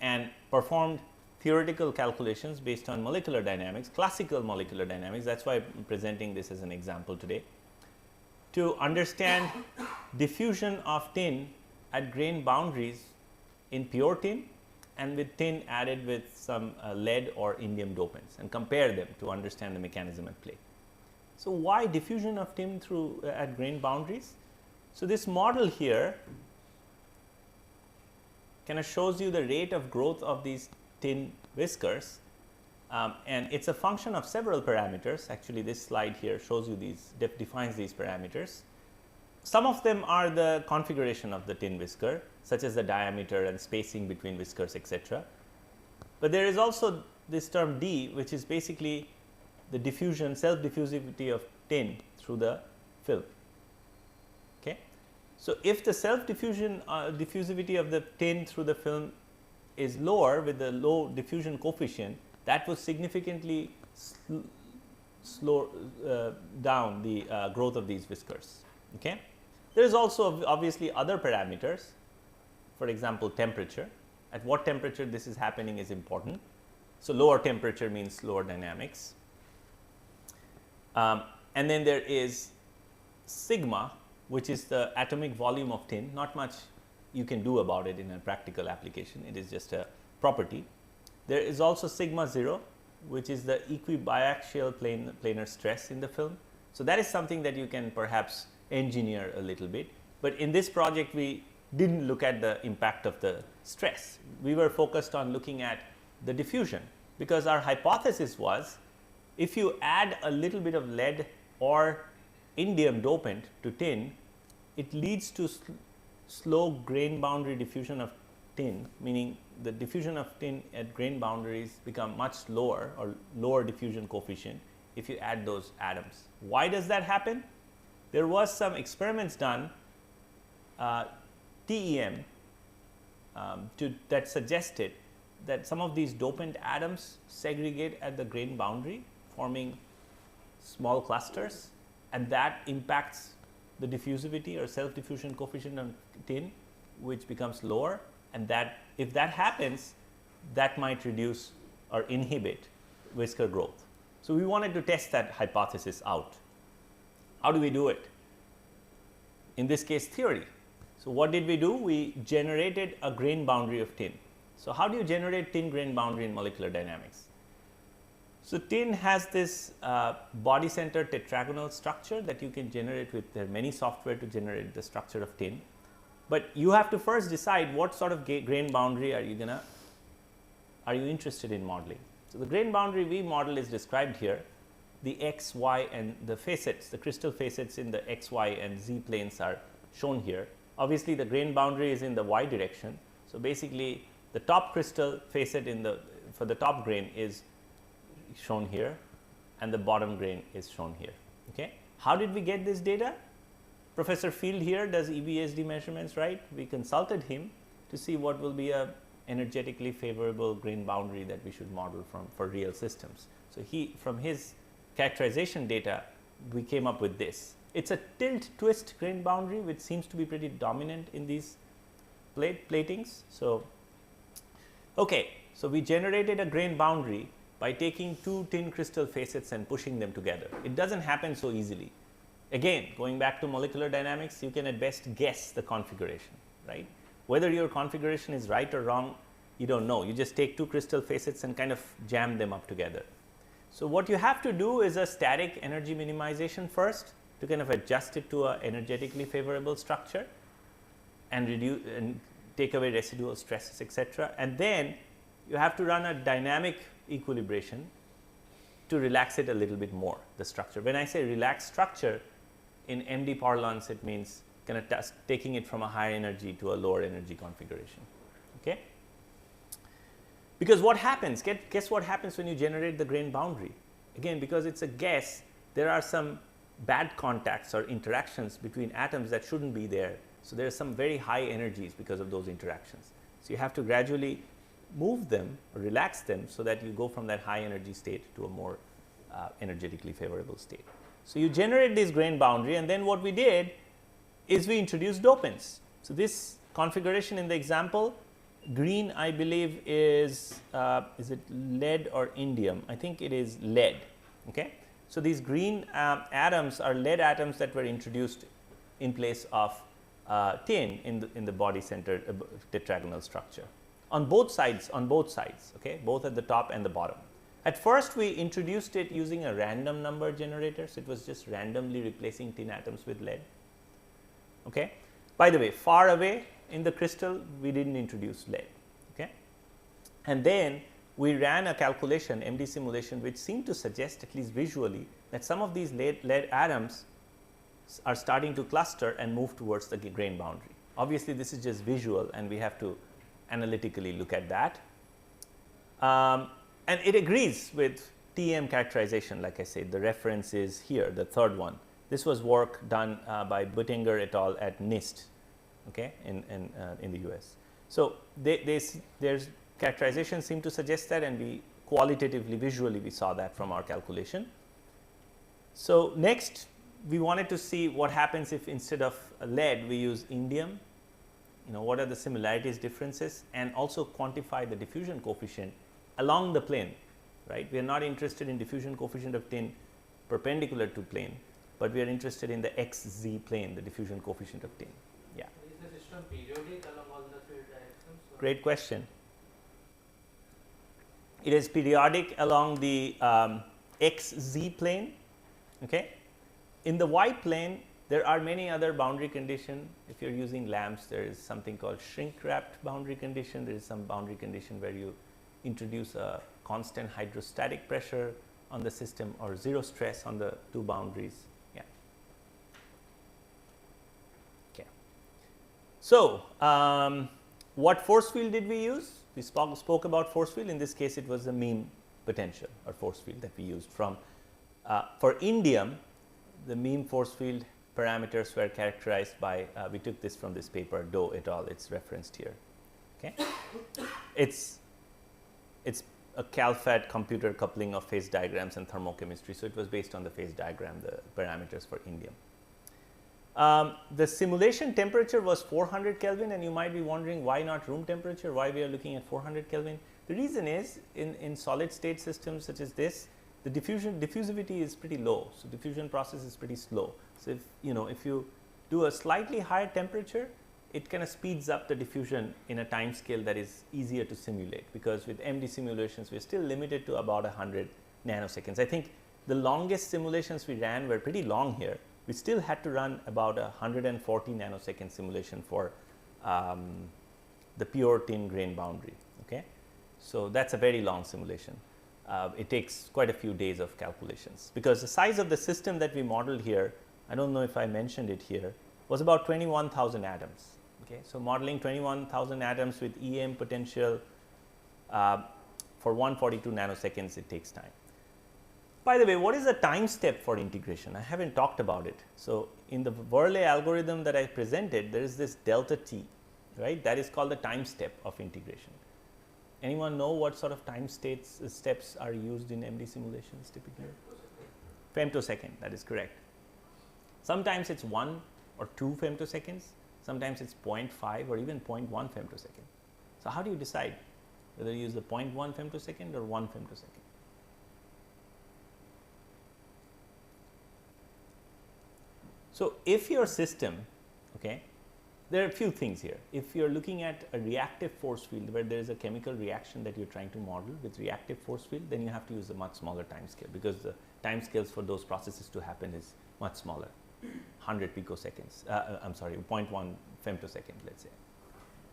and performed theoretical calculations based on molecular dynamics, classical molecular dynamics. That's why I'm presenting this as an example today, to understand diffusion of tin at grain boundaries in pure tin and with tin added with some lead or indium dopants, and compare them to understand the mechanism at play. So why diffusion of tin through at grain boundaries? So this model here kind of shows you the rate of growth of these tin whiskers, and it's a function of several parameters. Actually, this slide here shows you these, defines these parameters. Some of them are the configuration of the tin whisker, such as the diameter and spacing between whiskers, etc. But there is also this term D, which is basically the diffusion, self-diffusivity of tin through the film. Okay. So if the self-diffusion diffusivity of the tin through the film is lower with the low diffusion coefficient, that would significantly slow down the growth of these whiskers. Okay. There is also obviously other parameters, for example temperature. At what temperature this is happening is important. So lower temperature means lower dynamics. And then there is sigma, which is the atomic volume of tin. Not much you can do about it in a practical application, it is just a property. There is also sigma 0, which is the equibiaxial planar stress in the film. So that is something that you can perhaps engineer a little bit, but in this project we didn't look at the impact of the stress. We were focused on looking at the diffusion, because our hypothesis was, if you add a little bit of lead or indium dopant to tin, it leads to slow grain boundary diffusion of tin, meaning the diffusion of tin at grain boundaries become much lower, or lower diffusion coefficient, if you add those atoms. Why does that happen? There was some experiments done, TEM, that suggested that some of these dopant atoms segregate at the grain boundary, forming small clusters, and that impacts the diffusivity or self-diffusion coefficient on tin, which becomes lower, and that if that happens, that might reduce or inhibit whisker growth. So we wanted to test that hypothesis out. How do we do it? In this case, theory. So what did we do? We generated a grain boundary of tin. So how do you generate tin grain boundary in molecular dynamics? So, tin has this body center tetragonal structure that you can generate with, there are many software to generate the structure of tin, but you have to first decide what sort of grain boundary are you interested in modeling. So, the grain boundary we model is described here. The x, y and the facets, the crystal facets in the x, y and z planes are shown here. Obviously, the grain boundary is in the y direction. So, basically the top crystal facet for the top grain is shown here and the bottom grain is shown here. Okay. How did we get this data? Professor Field here does EBSD measurements, right? We consulted him to see what will be a energetically favorable grain boundary that we should model for real systems. So, from his characterization data, we came up with this. It's a tilt twist grain boundary which seems to be pretty dominant in these platings. So, okay, so we generated a grain boundary by taking two tin crystal facets and pushing them together. It does not happen so easily. Again, going back to molecular dynamics, you can at best guess the configuration, right? Whether your configuration is right or wrong, you do not know. You just take two crystal facets and kind of jam them up together. So, what you have to do is a static energy minimization first to kind of adjust it to an energetically favorable structure and reduce and take away residual stresses, etc. And then you have to run a dynamic equilibration to relax it a little bit more, the structure. When I say relaxed structure, in MD parlance, it means kind of taking it from a higher energy to a lower energy configuration. Okay? Because what happens, guess what happens when you generate the grain boundary? Again, because it is a guess, there are some bad contacts or interactions between atoms that should not be there. So, there are some very high energies because of those interactions. So, you have to gradually move them or relax them so that you go from that high energy state to a more energetically favorable state. So, you generate this grain boundary, and then what we did is we introduced dopants. So, this configuration in the example, green I believe is it lead or indium? I think it is lead. Okay? So, these green atoms are lead atoms that were introduced in place of tin in the body center tetragonal structure on both sides, okay, both at the top and the bottom. At first, we introduced it using a random number generator. So, it was just randomly replacing tin atoms with lead. Okay. By the way, far away in the crystal, we did not introduce lead. Okay. And then we ran a calculation, MD simulation, which seemed to suggest, at least visually, that some of these lead atoms are starting to cluster and move towards the grain boundary. Obviously, this is just visual, and we have to analytically look at that. And it agrees with TEM characterization, like I said. The reference is here, the third one. This was work done by Buttinger et al. At NIST, okay, in the US. So, there's characterization seem to suggest that, and we qualitatively, visually, we saw that from our calculation. So, next we wanted to see what happens if instead of lead we use indium. You know, what are the similarities, differences, and also quantify the diffusion coefficient along the plane, right? We are not interested in diffusion coefficient of tin perpendicular to plane, but we are interested in the XZ plane, the diffusion coefficient of tin. Yeah. Is the system periodic along all the three directions? Great question. It is periodic along the XZ plane. Okay. In the Y plane, there are many other boundary conditions. If you are using lamps, there is something called shrink wrapped boundary condition. There is some boundary condition where you introduce a constant hydrostatic pressure on the system or zero stress on the two boundaries. Yeah. Okay. So, what force field did we use? We spoke about force field. In this case, it was the mean potential or force field that we used from for indium. The mean force field parameters were characterized by, we took this from this paper, Doe et al. It's referenced here. Okay. It's a CalFAT computer coupling of phase diagrams and thermochemistry. So, it was based on the phase diagram, the parameters for indium. The simulation temperature was 400 Kelvin, and you might be wondering why not room temperature, why we are looking at 400 Kelvin. The reason is in solid state systems such as this, the diffusivity is pretty low. So, diffusion process is pretty slow. So, if you do a slightly higher temperature, it kind of speeds up the diffusion in a time scale that is easier to simulate, because with MD simulations we are still limited to about 100 nanoseconds. I think the longest simulations we ran were pretty long here. We still had to run about 140 nanosecond simulation for the pure tin grain boundary. Okay, so that's a very long simulation. It takes quite a few days of calculations because the size of the system that we modeled here, I don't know if I mentioned it here, was about 21,000 atoms. Okay, so modeling 21,000 atoms with EM potential for 142 nanoseconds, it takes time. By the way, what is the time step for integration? I haven't talked about it. So, in the Verlet algorithm that I presented, there is this delta t, right? That is called the time step of integration. Anyone know what sort of time steps are used in MD simulations typically? Femtosecond, that is correct. Sometimes it's 1 or 2 femtoseconds, sometimes it's 0.5 or even 0.1 femtosecond. So, how do you decide whether you use the 0.1 femtosecond or 1 femtosecond? So, if your system, okay, there are a few things here. If you are looking at a reactive force field where there is a chemical reaction that you are trying to model with reactive force field, then you have to use a much smaller time scale because the time scales for those processes to happen is much smaller, 100 picoseconds, I am sorry, 0.1 femtosecond, let us say.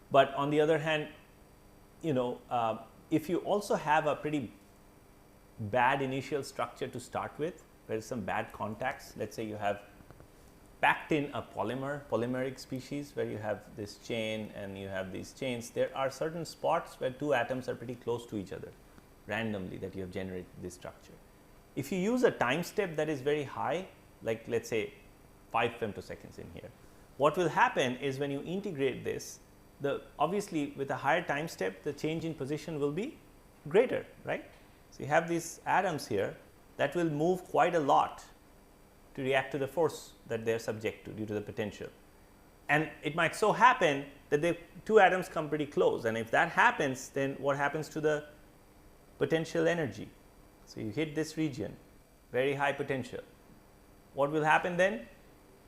But on the other hand, you know, if you also have a pretty bad initial structure to start with, where some bad contacts, let us say you have packed in a polymeric species where you have this chain and you have these chains, there are certain spots where two atoms are pretty close to each other randomly that you have generated this structure. If you use a time step that is very high, like let us say 5 femtoseconds in here, what will happen is when you integrate this, obviously with a higher time step, the change in position will be greater, right. So, you have these atoms here that will move quite a lot to react to the force that they are subject to due to the potential. And it might so happen that the two atoms come pretty close, and if that happens, then what happens to the potential energy? So, you hit this region, very high potential. What will happen then?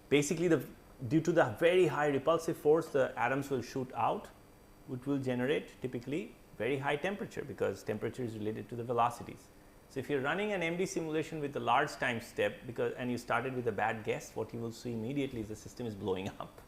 Basically, due to the very high repulsive force, the atoms will shoot out, which will generate typically very high temperature because temperature is related to the velocities. So, if you are running an MD simulation with a large time step and you started with a bad guess, what you will see immediately is the system is blowing up.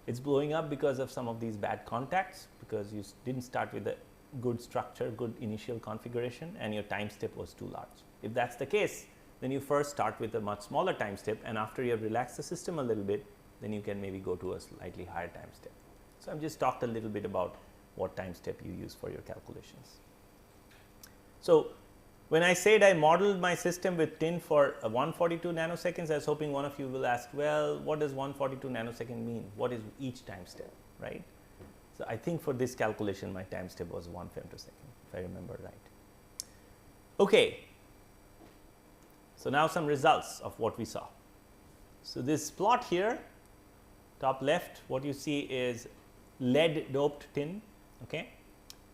It is blowing up because of some of these bad contacts, because you did not start with a good structure, good initial configuration, and your time step was too large. If that is the case, then you first start with a much smaller time step, and after you have relaxed the system a little bit, then you can maybe go to a slightly higher time step. So, I have just talked a little bit about what time step you use for your calculations. So, when I said I modeled my system with tin for 142 nanoseconds, I was hoping one of you will ask, well, what does 142 nanosecond mean? What is each time step, right? So, I think for this calculation, my time step was 1 femtosecond, if I remember right. Okay. So, now some results of what we saw. So, this plot here, top left, what you see is lead doped tin, okay,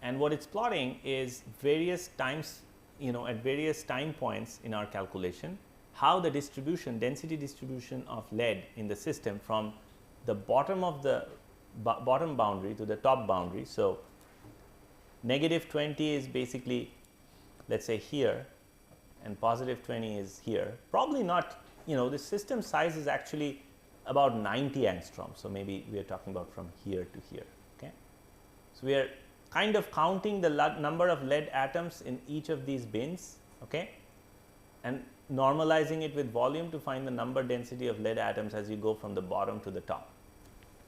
and what it's plotting is various times, you know, at various time points in our calculation, how the distribution, density distribution of lead in the system from the bottom of the bottom boundary to the top boundary. So, negative 20 is basically, let us say here, and positive 20 is here. Probably not, you know, the system size is actually about 90 angstroms. So, maybe we are talking about from here to here. Okay. So, we are kind of counting the number of lead atoms in each of these bins, okay, and normalizing it with volume to find the number density of lead atoms as you go from the bottom to the top.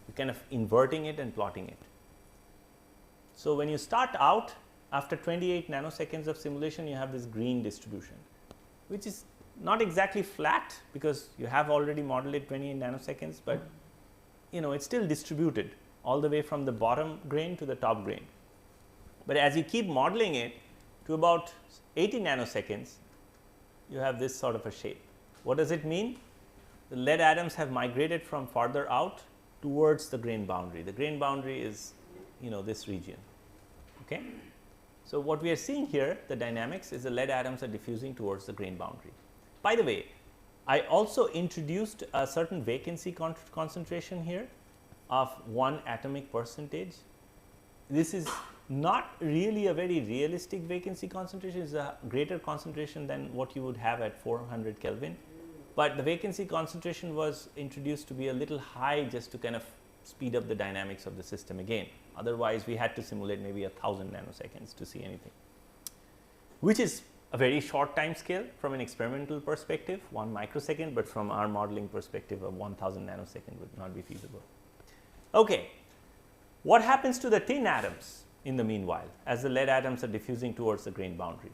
You kind of inverting it and plotting it. So, when you start out after 28 nanoseconds of simulation, you have this green distribution, which is not exactly flat because you have already modeled it 28 nanoseconds, but you know, it's still distributed all the way from the bottom grain to the top grain. But as you keep modeling it to about 80 nanoseconds, you have this sort of a shape. What does it mean? The lead atoms have migrated from farther out towards the grain boundary. The grain boundary is, you know, this region. Okay. So, what we are seeing here, the dynamics is the lead atoms are diffusing towards the grain boundary. By the way, I also introduced a certain vacancy concentration here of 1 atomic percentage. This is Not really a very realistic vacancy concentration. Is a greater concentration than what you would have at 400 Kelvin, but the vacancy concentration was introduced to be a little high just to kind of speed up the dynamics of the system again. Otherwise, we had to simulate maybe 1000 nanoseconds to see anything, which is a very short time scale from an experimental perspective, 1 microsecond, but from our modeling perspective, a 1000 nanosecond would not be feasible. Okay, what happens to the tin atoms in the meanwhile as the lead atoms are diffusing towards the grain boundary?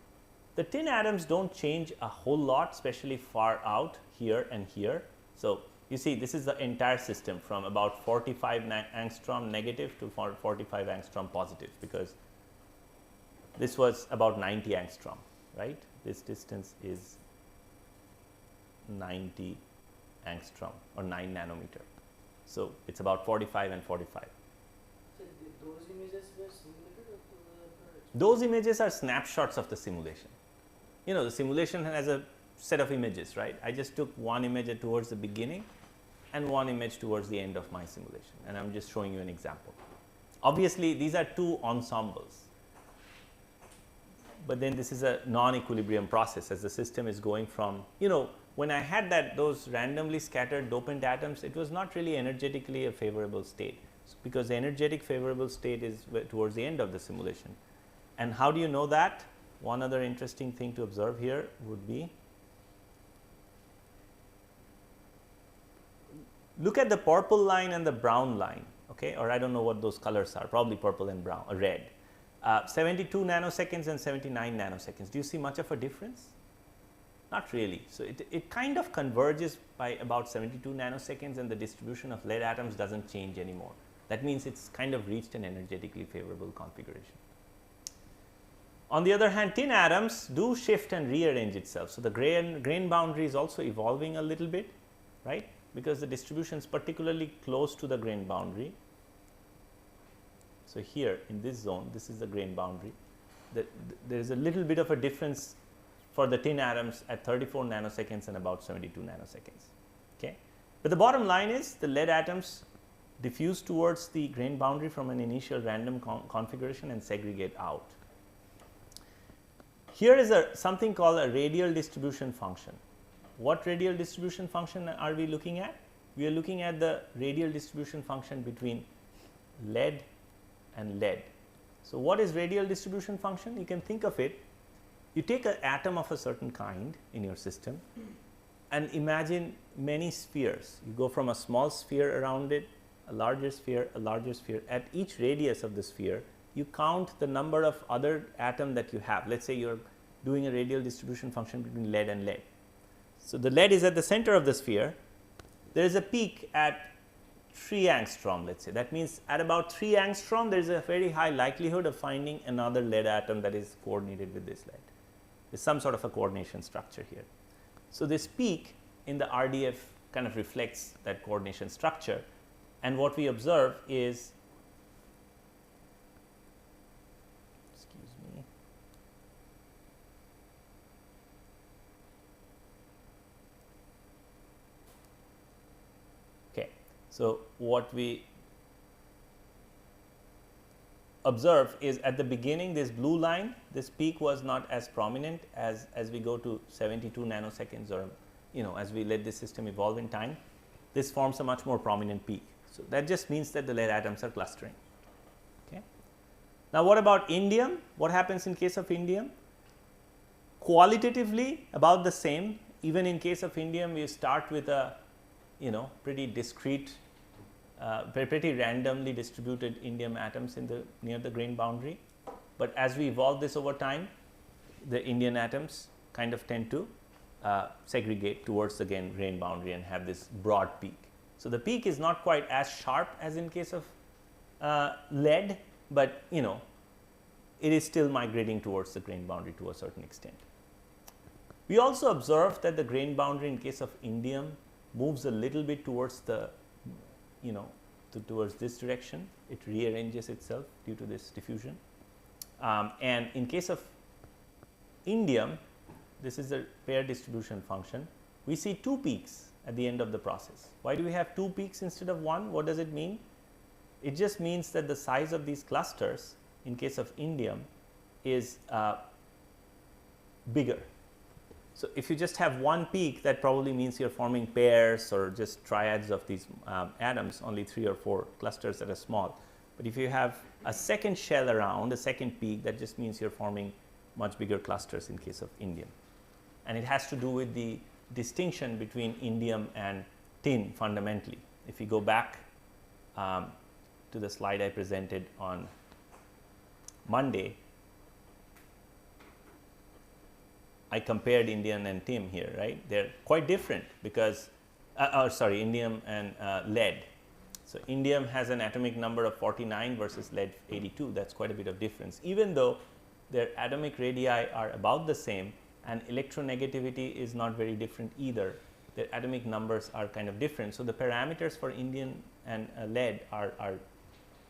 The tin atoms don't change a whole lot, especially far out here and here. So, you see this is the entire system from about 45 angstrom negative to 45 angstrom positive, because this was about 90 angstrom, right. This distance is 90 angstrom or 9 nanometer. So, it is about 45 and 45. So those images were simulated or Those images are snapshots of the simulation. You know, the simulation has a set of images, right. I just took one image towards the beginning and one image towards the end of my simulation, and I am just showing you an example. Obviously, these are two ensembles, but then this is a non-equilibrium process as the system is going from, you know, when I had those randomly scattered dopant atoms, it was not really energetically a favorable state, because the energetic favorable state is towards the end of the simulation. And how do you know that? One other interesting thing to observe here would be, look at the purple line and the brown line, okay, or I do not know what those colors are, probably purple and brown or red. 72 nanoseconds and 79 nanoseconds. Do you see much of a difference? Not really. So, it kind of converges by about 72 nanoseconds, and the distribution of lead atoms does not change anymore. That means it is kind of reached an energetically favorable configuration. On the other hand, tin atoms do shift and rearrange itself. So, the grain boundary is also evolving a little bit, right, because the distribution is particularly close to the grain boundary. So, here in this zone, this is the grain boundary. There is a little bit of a difference for the tin atoms at 34 nanoseconds and about 72 nanoseconds. Okay. But the bottom line is the lead atoms diffuse towards the grain boundary from an initial random configuration and segregate out. Here is something called a radial distribution function. What radial distribution function are we looking at? We are looking at the radial distribution function between lead and lead. So, what is radial distribution function? You can think of it, you take an atom of a certain kind in your system and imagine many spheres. You go from a small sphere around it, a larger sphere, a larger sphere. At each radius of the sphere, you count the number of other atom that you have. Let us say you are doing a radial distribution function between lead and lead. So, the lead is at the center of the sphere. There is a peak at 3 angstrom, let us say. That means, at about 3 angstrom, there is a very high likelihood of finding another lead atom that is coordinated with this lead. There is some sort of a coordination structure here. So, this peak in the RDF kind of reflects that coordination structure, and what we observe is, excuse me, okay. So, what we observe is at the beginning, this blue line, this peak was not as prominent as we go to 72 nanoseconds, or as we let this system evolve in time, this forms a much more prominent peak. So, that just means that the lead atoms are clustering. Okay. Now, what about indium? What happens in case of indium? Qualitatively about the same. Even in case of indium, we start with a pretty discrete, pretty randomly distributed indium atoms near the grain boundary. But as we evolve this over time, the indium atoms kind of tend to segregate towards the grain boundary and have this broad peak. So, the peak is not quite as sharp as in case of lead, but it is still migrating towards the grain boundary to a certain extent. We also observed that the grain boundary in case of indium moves a little bit towards the towards this direction. It rearranges itself due to this diffusion, and in case of indium, this is a pair distribution function. We see 2 peaks at the end of the process. Why do we have 2 peaks instead of 1? What does it mean? It just means that the size of these clusters in case of indium is bigger. So, if you just have one peak, that probably means you are forming pairs or just triads of these atoms, only 3 or 4 clusters that are small. But if you have a second shell around, a second peak, that just means you are forming much bigger clusters in case of indium. And it has to do with the distinction between indium and tin fundamentally. If you go back to the slide I presented on Monday, I compared indium and tin here, right? They're quite different because, indium and lead. So, indium has an atomic number of 49 versus lead 82. That's quite a bit of difference. Even though their atomic radii are about the same and electronegativity is not very different either, their atomic numbers are kind of different. So, the parameters for indium and lead are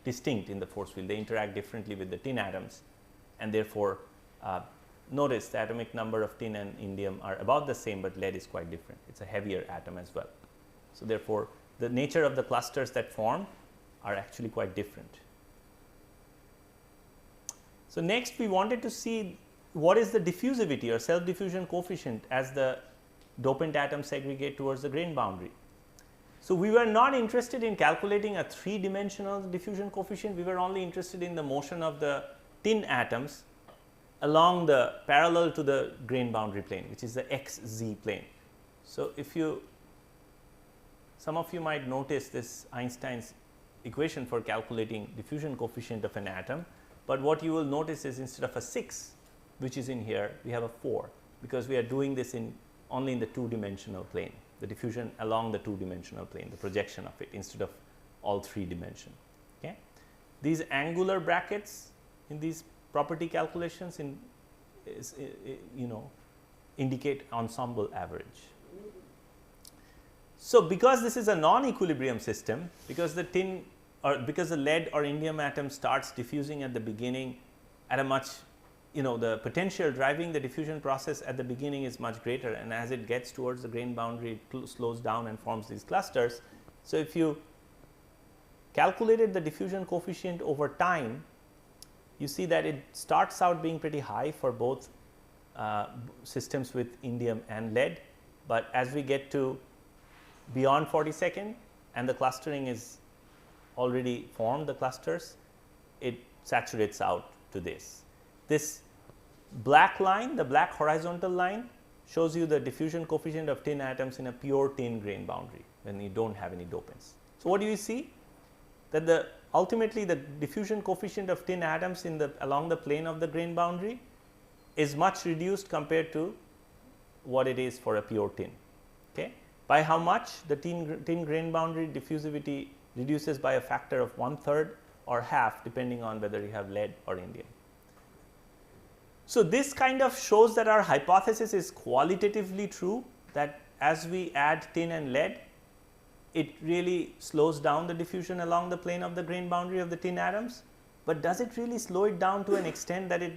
distinct in the force field. They interact differently with the tin atoms, and therefore, notice the atomic number of tin and indium are about the same, but lead is quite different. It is a heavier atom as well. So, therefore, the nature of the clusters that form are actually quite different. So, next we wanted to see what is the diffusivity or self diffusion coefficient as the dopant atoms segregate towards the grain boundary. So, we were not interested in calculating a 3-dimensional diffusion coefficient, we were only interested in the motion of the tin atoms along the parallel to the grain boundary plane, which is the xz plane. So, if you, some of you might notice this Einstein's equation for calculating diffusion coefficient of an atom, but what you will notice is instead of a 6 which is in here, we have a 4, because we are doing this in only in the 2-dimensional plane, the diffusion along the 2-dimensional plane, the projection of it instead of all 3 dimension. Okay. These angular brackets in these property calculations indicate ensemble average. So, because this is a non-equilibrium system, because the tin or because the lead or indium atom starts diffusing at the beginning at a much, the potential driving the diffusion process at the beginning is much greater, and as it gets towards the grain boundary it slows down and forms these clusters. So, if you calculated the diffusion coefficient over time, you see that it starts out being pretty high for both systems with indium and lead, but as we get to beyond 42nd and the clustering is already formed, the clusters, it saturates out to this. This black line, the black horizontal line, shows you the diffusion coefficient of tin atoms in a pure tin grain boundary when you do not have any dopants. So, what do you see? That ultimately the diffusion coefficient of tin atoms along the plane of the grain boundary is much reduced compared to what it is for a pure tin. Okay. By how much? The tin grain boundary diffusivity reduces by a factor of 1/3 or half, depending on whether you have lead or indium. So, this kind of shows that our hypothesis is qualitatively true, that as we add tin and lead, it really slows down the diffusion along the plane of the grain boundary of the tin atoms, but does it really slow it down to an extent that it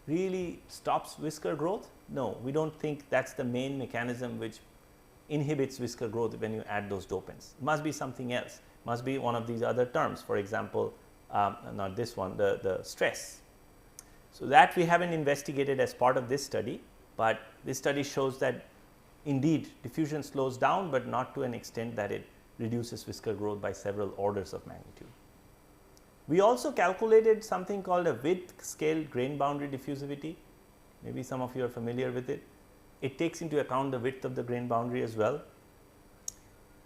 really stops whisker growth? No, we do not think that is the main mechanism which inhibits whisker growth when you add those dopants. It must be something else, must be one of these other terms, for example, not this one, the stress. So, that we have not investigated as part of this study, but this study shows that indeed diffusion slows down, but not to an extent that it reduces whisker growth by several orders of magnitude. We also calculated something called a width scale grain boundary diffusivity, maybe some of you are familiar with it. It takes into account the width of the grain boundary as well.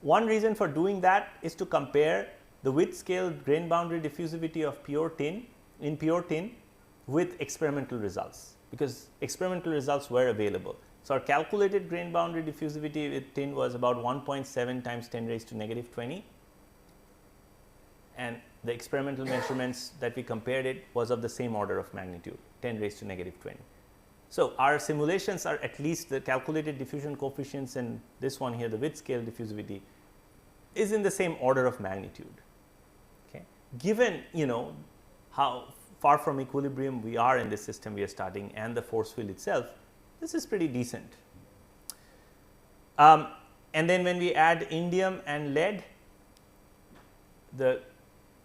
One reason for doing that is to compare the width scale grain boundary diffusivity of pure tin with experimental results, because experimental results were available. So, our calculated grain boundary diffusivity with tin was about 1.7 times 10 raised to negative 20, and the experimental measurements that we compared it was of the same order of magnitude, 10 raised to negative 20. So, our simulations are at least the calculated diffusion coefficients, and this one here, the width scale diffusivity, is in the same order of magnitude. Okay. Given how far from equilibrium we are in this system we are studying and the force field itself, this is pretty decent. And then when we add indium and lead, the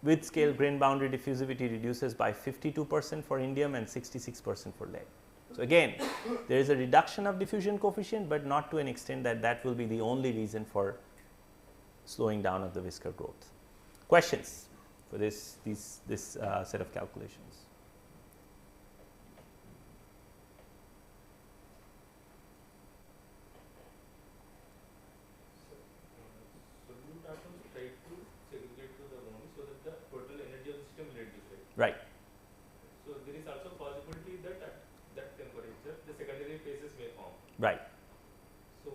with scale grain boundary diffusivity reduces by 52% for indium and 66% for lead. So, again there is a reduction of diffusion coefficient, but not to an extent that that will be the only reason for slowing down of the whisker growth. Questions for this set of calculations? Solute atoms try to segregate to the one so that the total energy of the system will reduce, right? Right. So there is also possibility that at that temperature the secondary phases may form. Right. So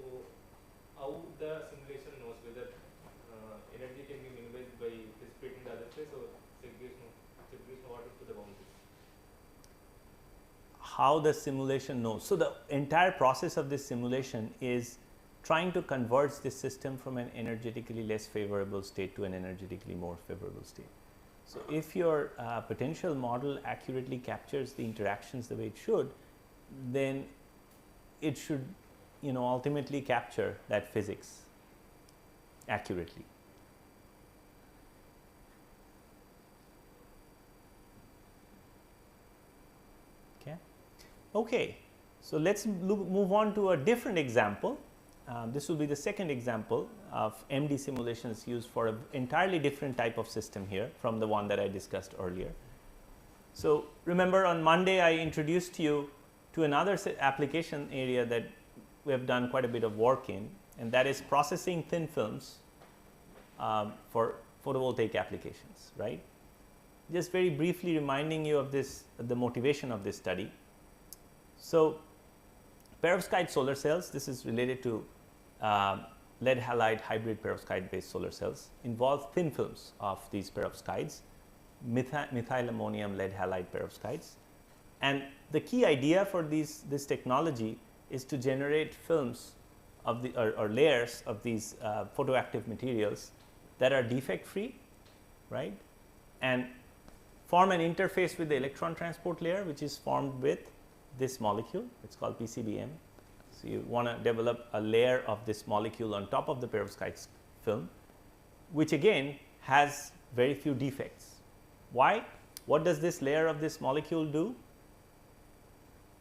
how the simulation knows whether energy can be minimized by precipitating the other phase or segregation of atoms to the boundaries? How the simulation knows. So, the entire process of this simulation is trying to convert this system from an energetically less favorable state to an energetically more favorable state. So, if your potential model accurately captures the interactions the way it should, then it should ultimately capture that physics accurately. Okay, so let's move on to a different example. This will be the second example of MD simulations used for an entirely different type of system here from the one that I discussed earlier. So, remember on Monday I introduced you to another application area that we have done quite a bit of work in, and that is processing thin films for photovoltaic applications, right. Just very briefly reminding you of this, the motivation of this study. So, perovskite solar cells, this is related to lead halide hybrid perovskite based solar cells, involve thin films of these perovskites, methyl ammonium lead halide perovskites. And the key idea for this technology is to generate films of the or layers of these photoactive materials that are defect free, right, and form an interface with the electron transport layer, which is formed with this molecule. It's called PCBM. So, you want to develop a layer of this molecule on top of the perovskite film, which again has very few defects. Why? What does this layer of this molecule do?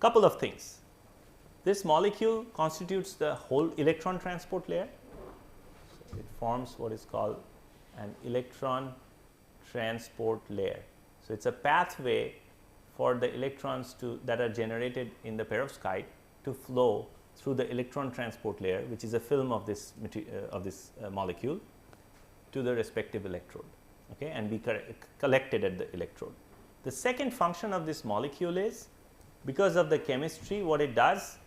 Couple of things. This molecule constitutes the whole electron transport layer. So, it forms what is called an electron transport layer. So, it is a pathway for the electrons that are generated in the perovskite to flow through the electron transport layer, which is a film of this molecule, to the respective electrode, okay, and be collected at the electrode. The second function of this molecule is, because of the chemistry, what it does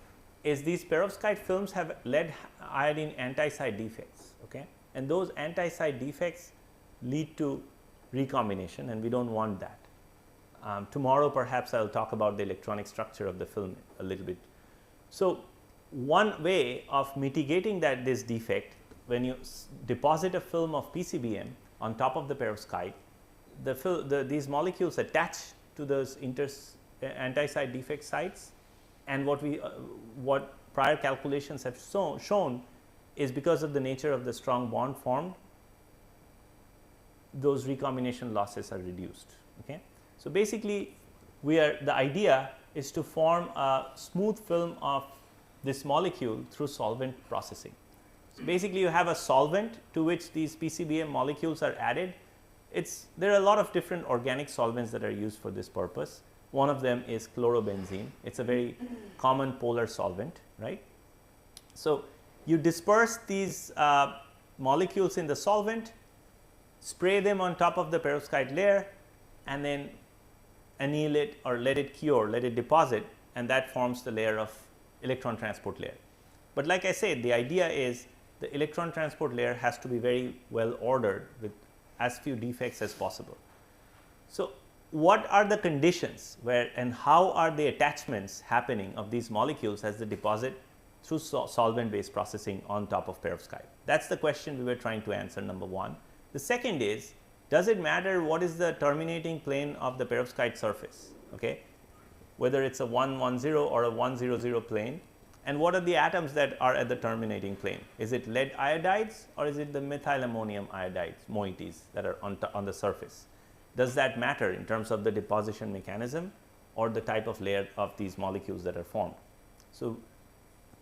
is these perovskite films have lead iodine anti-side defects, okay, and those anti-side defects lead to recombination, and we do not want that. Tomorrow perhaps I will talk about the electronic structure of the film a little bit. So, one way of mitigating this defect, when you deposit a film of PCBM on top of the perovskite, these molecules attach to those anti-side defect sites, and what prior calculations have shown is, because of the nature of the strong bond formed, those recombination losses are reduced. Okay. So, basically the idea is to form a smooth film of this molecule through solvent processing. So, basically you have a solvent to which these PCBM molecules are added. There are a lot of different organic solvents that are used for this purpose. One of them is chlorobenzene. It is a very common polar solvent, right. So, you disperse these molecules in the solvent, spray them on top of the perovskite layer, and then anneal it or let it cure, let it deposit, and that forms the layer of electron transport layer. But like I said, the idea is the electron transport layer has to be very well ordered with as few defects as possible. So, what are the conditions where and how are the attachments happening of these molecules as they deposit through solvent based processing on top of perovskite? That is the question we were trying to answer, number one. The second is, does it matter what is the terminating plane of the perovskite surface, okay? Whether it is a 110 or a 100 plane, and what are the atoms that are at the terminating plane? Is it lead iodides or is it the methyl ammonium iodides, moieties, that are on the surface? does that matter in terms of the deposition mechanism or the type of layer of these molecules that are formed? So,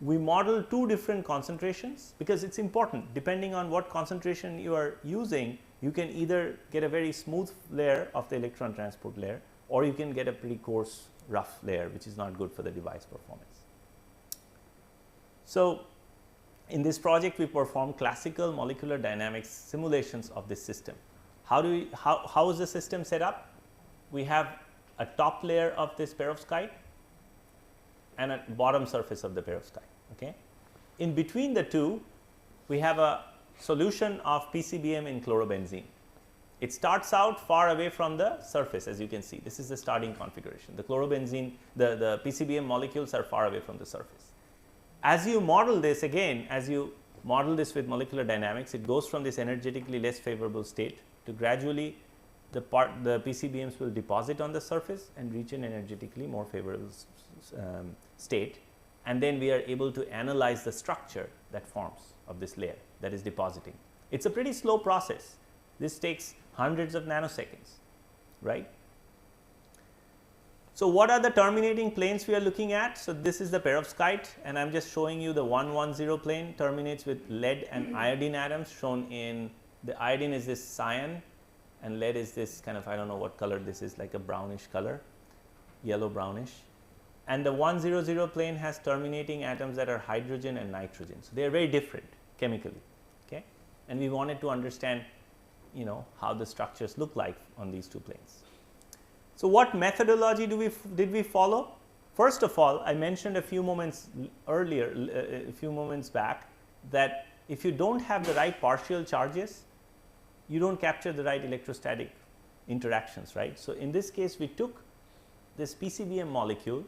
we model two different concentrations, because it is important, depending on what concentration you are using, you can either get a very smooth layer of the electron transport layer, or you can get a pretty coarse rough layer, which is not good for the device performance. So, in this project we perform classical molecular dynamics simulations of this system. How is the system set up? We have a top layer of this perovskite and a bottom surface of the perovskite. Okay. In between the two, we have a solution of PCBM in chlorobenzene. It starts out far away from the surface, as you can see. This is the starting configuration. The chlorobenzene, the PCBM molecules are far away from the surface. As you model this again, as you model this with molecular dynamics, it goes from this energetically less favorable state to gradually the PCBMs will deposit on the surface and reach an energetically more favorable state, and then we are able to analyze the structure that forms of this layer that is depositing. It is a pretty slow process. This takes hundreds of nanoseconds, right. So, what are the terminating planes we are looking at? So, this is the perovskite, and I am just showing you the 110 plane terminates with lead and iodine atoms, shown in the iodine is this cyan and lead is this kind of, I do not know what color this is, like a brownish color, yellow brownish. And the 100 plane has terminating atoms that are hydrogen and nitrogen. So, they are very different chemically, okay? And we wanted to understand, you know, how the structures look like on these two planes. So, what methodology did we follow? First of all, I mentioned a few moments earlier, a few moments back, that if you do not have the right partial charges, you do not capture the right electrostatic interactions, right. So, in this case, we took this PCBM molecule,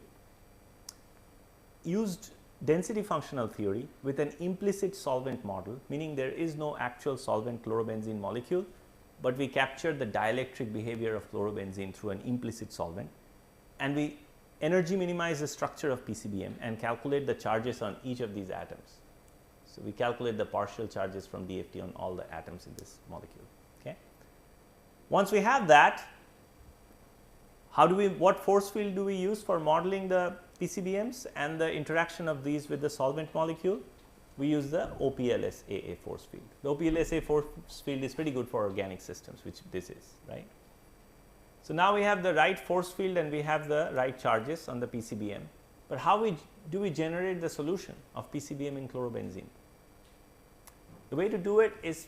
used density functional theory with an implicit solvent model, meaning there is no actual solvent chlorobenzene molecule, but we captured the dielectric behavior of chlorobenzene through an implicit solvent, and we energy minimize the structure of PCBM and calculate the charges on each of these atoms. So, we calculate the partial charges from DFT on all the atoms in this molecule. Okay. Once we have that, what force field do we use for modeling the PCBMs and the interaction of these with the solvent molecule? We use the OPLS-AA force field. The OPLS-AA force field is pretty good for organic systems, which this is, right. So, now we have the right force field and we have the right charges on the PCBM, but how do we generate the solution of PCBM in chlorobenzene? The way to do it is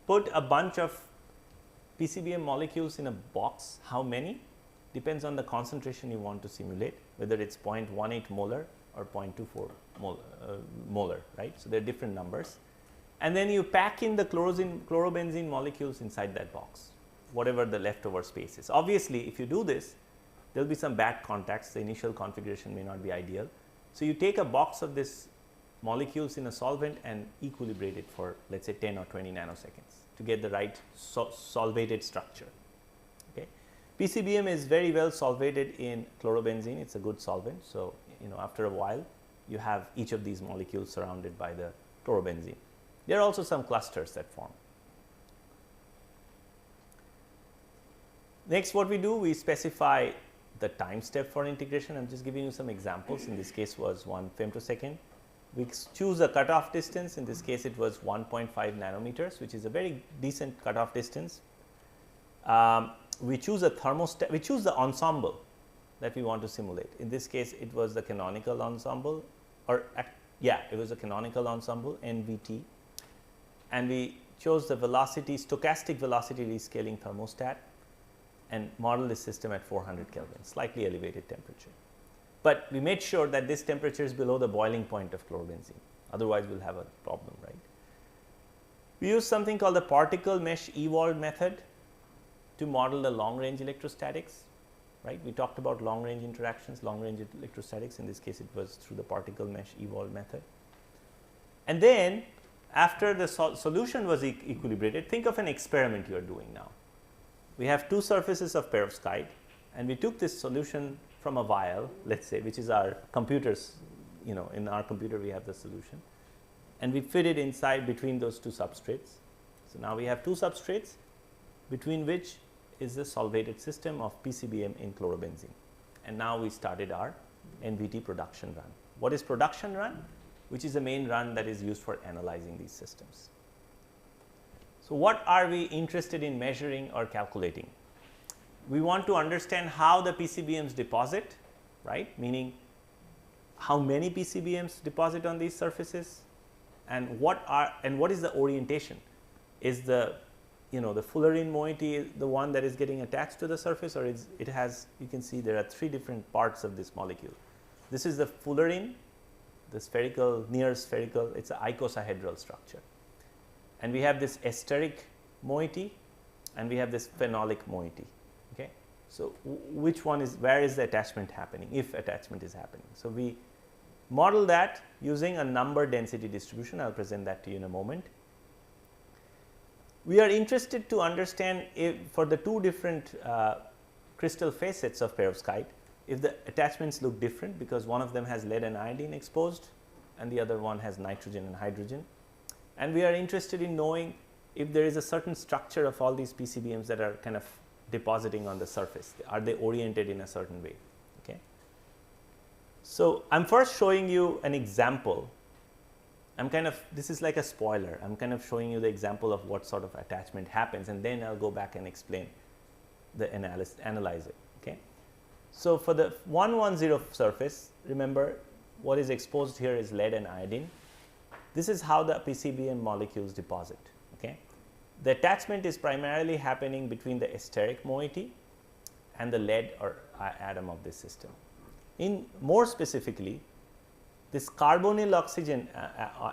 put a bunch of PCBM molecules in a box. How many? Depends on the concentration you want to simulate, whether it is 0.18 molar or 0.24 molar, right. So, there are different numbers, and then you pack in the chlorobenzene molecules inside that box, whatever the leftover space is. Obviously, if you do this, there will be some bad contacts, the initial configuration may not be ideal. So, you take a box of this molecules in a solvent and equilibrate it for, let us say, 10 or 20 nanoseconds to get the right solvated structure. Okay. PCBM is very well solvated in chlorobenzene, it is a good solvent. So, you know, after a while you have each of these molecules surrounded by the chlorobenzene. There are also some clusters that form. Next, what we do, we specify the time step for integration. I am just giving you some examples. In this case was 1 femtosecond. We choose a cutoff distance. In this case, it was 1.5 nanometers, which is a very decent cutoff distance. We choose a thermostat. We choose the ensemble that we want to simulate. In this case, it was the canonical ensemble, or it was a canonical ensemble, NVT, and we chose the velocity, stochastic velocity rescaling thermostat, and model this system at 400 Kelvin, slightly elevated temperature. But we made sure that this temperature is below the boiling point of chlorobenzene, otherwise we will have a problem, right. We use something called the particle mesh evolved method to model the long range electrostatics, right. We talked about long range interactions, long range electrostatics. In this case, it was through the particle mesh evolved method. And then after the solution was equilibrated, think of an experiment you are doing now. We have two surfaces of perovskite, and we took this solution from a vial, let us say, which is our computers, you know, in our computer we have the solution, and we fit it inside between those two substrates. So, now we have two substrates between which is the solvated system of PCBM in chlorobenzene. And now we started our NVT production run. What is production run? Which is the main run that is used for analyzing these systems. So, what are we interested in measuring or calculating? We want to understand how the PCBMs deposit, right, meaning how many PCBMs deposit on these surfaces, and what is the orientation? Is the the fullerene moiety the one that is getting attached to the surface, or it has, you can see there are 3 different parts of this molecule. This is the fullerene, the spherical, near spherical, it's an icosahedral structure. And we have this esteric moiety and we have this phenolic moiety. Okay. So, which one is, where is the attachment happening, if attachment is happening? So, we model that using a number density distribution. I will present that to you in a moment. We are interested to understand if for the 2 different crystal facets of perovskite, if the attachments look different, because one of them has lead and iodine exposed and the other one has nitrogen and hydrogen. And we are interested in knowing if there is a certain structure of all these PCBMs that are kind of depositing on the surface. Are they oriented in a certain way? Okay. So, I am first showing you an example. This is like a spoiler. I am kind of showing you the example of what sort of attachment happens, and then I will go back and explain the analyze it. Okay. So, for the 110 surface, remember what is exposed here is lead and iodine. This is how the PCBM molecules deposit. Okay. The attachment is primarily happening between the esteric moiety and the lead or atom of this system. In more specifically, this carbonyl oxygen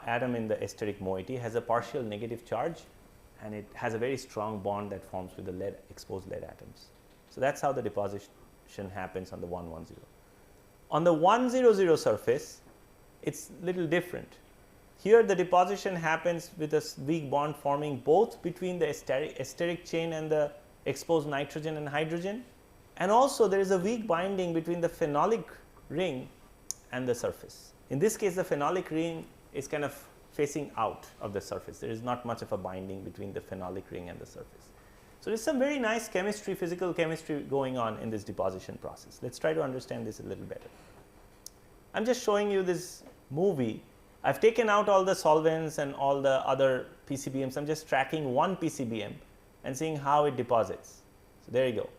atom in the esteric moiety has a partial negative charge, and it has a very strong bond that forms with the lead exposed lead atoms. So, that is how the deposition happens on the 110. On the 100 surface, it is little different. Here the deposition happens with a weak bond forming both between the esteric chain and the exposed nitrogen and hydrogen, and also there is a weak binding between the phenolic ring and the surface. In this case, the phenolic ring is kind of facing out of the surface. There is not much of a binding between the phenolic ring and the surface. So, there is some very nice chemistry, physical chemistry going on in this deposition process. Let us try to understand this a little better. I am just showing you this movie. I have taken out all the solvents and all the other PCBMs. I am just tracking one PCBM and seeing how it deposits. So, there you go,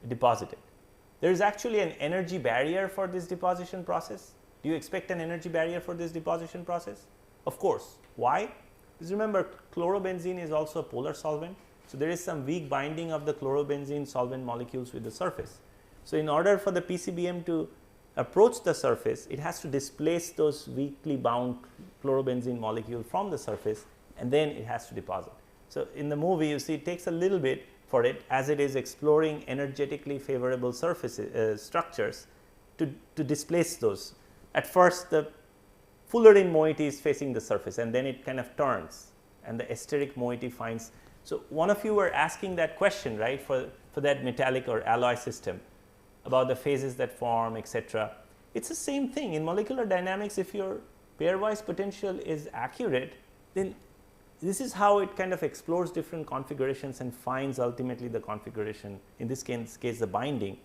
it deposited. There is actually an energy barrier for this deposition process. Do you expect an energy barrier for this deposition process? Of course. Why? Because remember, chlorobenzene is also a polar solvent. So, there is some weak binding of the chlorobenzene solvent molecules with the surface. So, in order for the PCBM to approach the surface, it has to displace those weakly bound chlorobenzene molecule from the surface, and then it has to deposit. So, in the movie you see it takes a little bit for it, as it is exploring energetically favorable surfaces structures to displace those. At first the fullerene moiety is facing the surface, and then it kind of turns and the esteric moiety finds. So, one of you were asking that question, right, for that metallic or alloy system about the phases that form, etc. It is the same thing in molecular dynamics. If your pairwise potential is accurate, then this is how it kind of explores different configurations and finds ultimately the configuration, in this case the binding,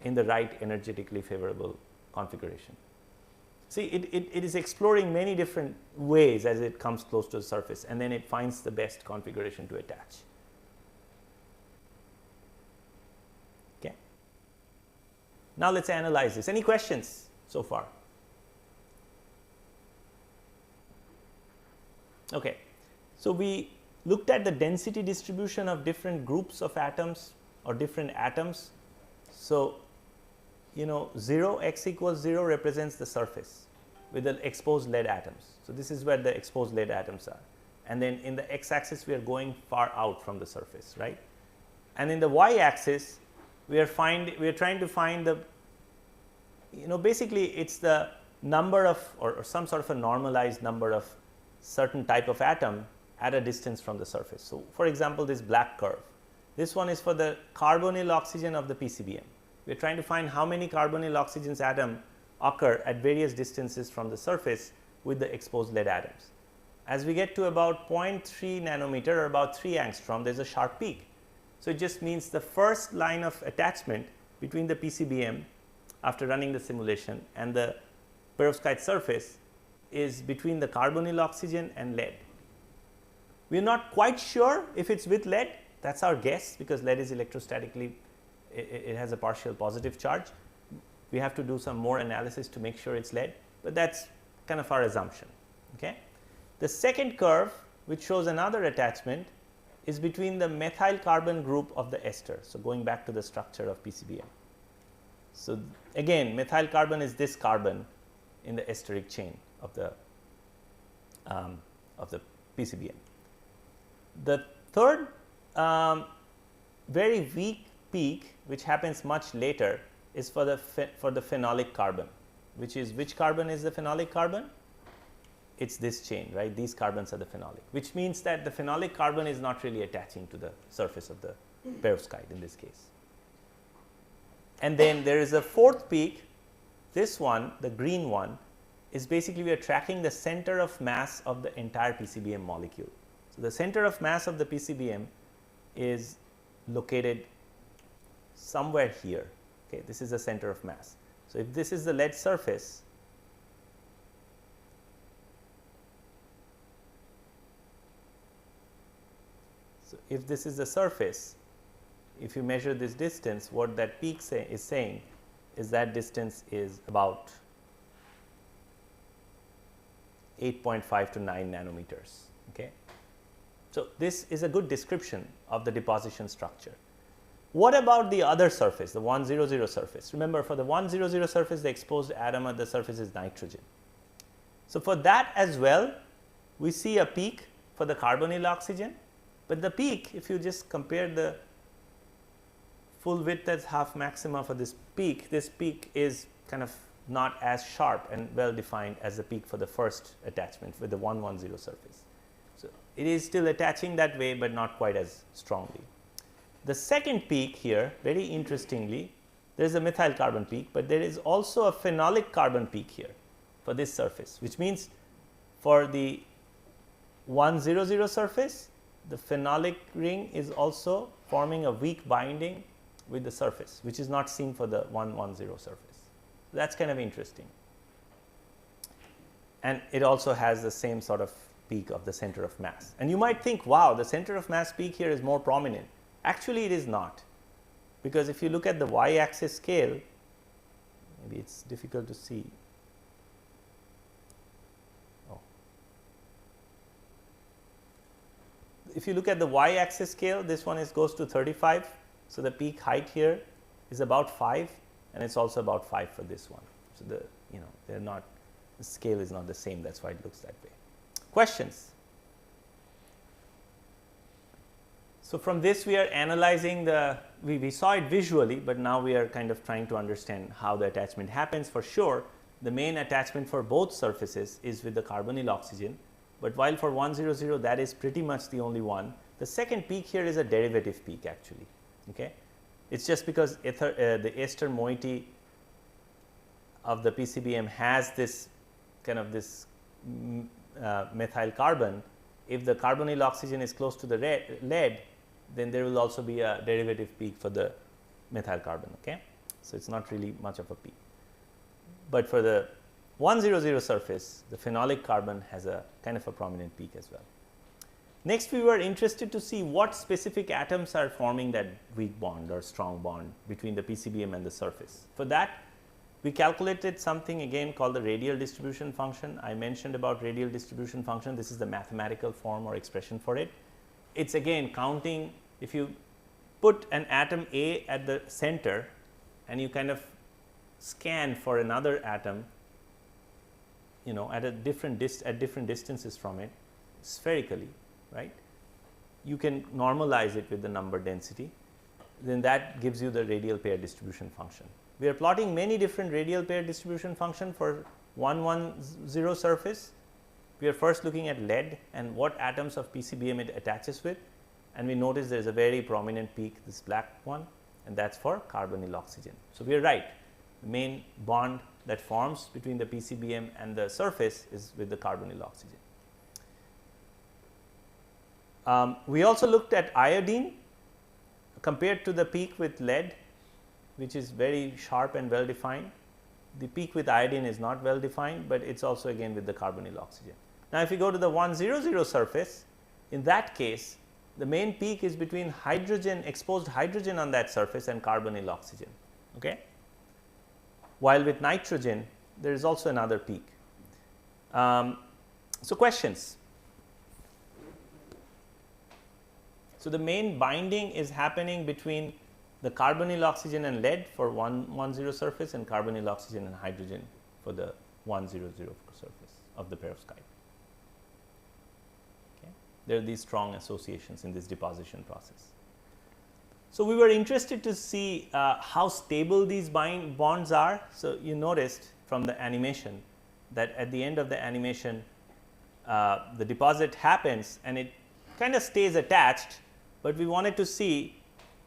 in the right energetically favorable configuration. See, it is exploring many different ways as it comes close to the surface, and then it finds the best configuration to attach. Okay. Now, let us analyze this. Any questions so far? Okay. So, we looked at the density distribution of different groups of atoms or different atoms. So, 0, x equals 0 represents the surface with the exposed lead atoms. So, this is where the exposed lead atoms are, and then in the x axis we are going far out from the surface, right. And in the y axis we are trying to find the, basically it is the number of or some sort of a normalized number of certain type of atom at a distance from the surface. So, for example, this black curve, this one is for the carbonyl oxygen of the PCBM. We are trying to find how many carbonyl oxygens atom occur at various distances from the surface with the exposed lead atoms. As we get to about 0.3 nanometer or about 3 angstrom, there is a sharp peak. So, it just means the first line of attachment between the PCBM after running the simulation and the perovskite surface is between the carbonyl oxygen and lead. We are not quite sure if it is with lead, that is our guess, because lead is electrostatically, it has a partial positive charge. We have to do some more analysis to make sure it is lead, but that is kind of our assumption. Okay. The second curve, which shows another attachment, is between the methyl carbon group of the ester. So, going back to the structure of PCBM. So, again methyl carbon is this carbon in the esteric chain of the PCBM. The third very weak peak, which happens much later, is for the phenolic carbon, which is, which carbon is the phenolic carbon? It is this chain, right? These carbons are the phenolic, which means that the phenolic carbon is not really attaching to the surface of the perovskite in this case. And then there is a fourth peak. This one, the green one, is basically we are tracking the center of mass of the entire PCBM molecule. So, the center of mass of the PCBM is located somewhere here. Okay, this is the center of mass. So, if this is the lead surface, so if this is the surface, if you measure this distance, what that peak is saying is that distance is about 8.5 to 9 nanometers. Okay. So, this is a good description of the deposition structure. What about the other surface, the 100 surface? Remember, for the 100 surface, the exposed atom at the surface is nitrogen. So, for that as well, we see a peak for the carbonyl oxygen, but the peak, if you just compare the full width as half maxima for this peak is kind of not as sharp and well defined as the peak for the first attachment with the 110 surface. So, it is still attaching that way, but not quite as strongly. The second peak here, very interestingly, there is a methyl carbon peak, but there is also a phenolic carbon peak here for this surface, which means for the 100 surface, the phenolic ring is also forming a weak binding with the surface, which is not seen for the 110 surface. That is kind of interesting. And it also has the same sort of peak of the center of mass. And you might think, wow, the center of mass peak here is more prominent. Actually, it is not, because if you look at the y axis scale, maybe it is difficult to see. Oh. If you look at the y axis scale, this one goes to 35. So, the peak height here is about 5, and it is also about 5 for this one. So, they are not, the scale is not the same, that is why it looks that way. Questions? So, from this we are analyzing we saw it visually, but now we are kind of trying to understand how the attachment happens. For sure, the main attachment for both surfaces is with the carbonyl oxygen, but while for 100 that is pretty much the only one. The second peak here is a derivative peak actually. Okay. It is just because the ester moiety of the PCBM has this kind of this methyl carbon. If the carbonyl oxygen is close to the lead, then there will also be a derivative peak for the methyl carbon. Okay. So, it is not really much of a peak, but for the 100 surface, the phenolic carbon has a kind of a prominent peak as well. Next, we were interested to see what specific atoms are forming that weak bond or strong bond between the PCBM and the surface. For that, we calculated something again called the radial distribution function. I mentioned about radial distribution function. This is the mathematical form or expression for it. It is again counting, if you put an atom A at the center and you kind of scan for another atom, at different distances from it spherically, right, you can normalize it with the number density, then that gives you the radial pair distribution function. We are plotting many different radial pair distribution function for 110 surface. We are first looking at lead and what atoms of PCBM it attaches with, and we notice there is a very prominent peak, this black one, and that is for carbonyl oxygen. So, we are right, the main bond that forms between the PCBM and the surface is with the carbonyl oxygen. We also looked at iodine. compared to the peak with lead, which is very sharp and well defined. The peak with iodine is not well defined, but it is also again with the carbonyl oxygen. Now, if you go to the 100 surface, in that case the main peak is between hydrogen, exposed hydrogen on that surface, and carbonyl oxygen. Okay? While with nitrogen there is also another peak. So, questions. So, the main binding is happening between the carbonyl oxygen and lead for 110 surface and carbonyl oxygen and hydrogen for the 100 surface of the perovskite. Okay. There are these strong associations in this deposition process. So, we were interested to see how stable these bonds are. So, you noticed from the animation that at the end of the animation the deposit happens and it kind of stays attached, but we wanted to see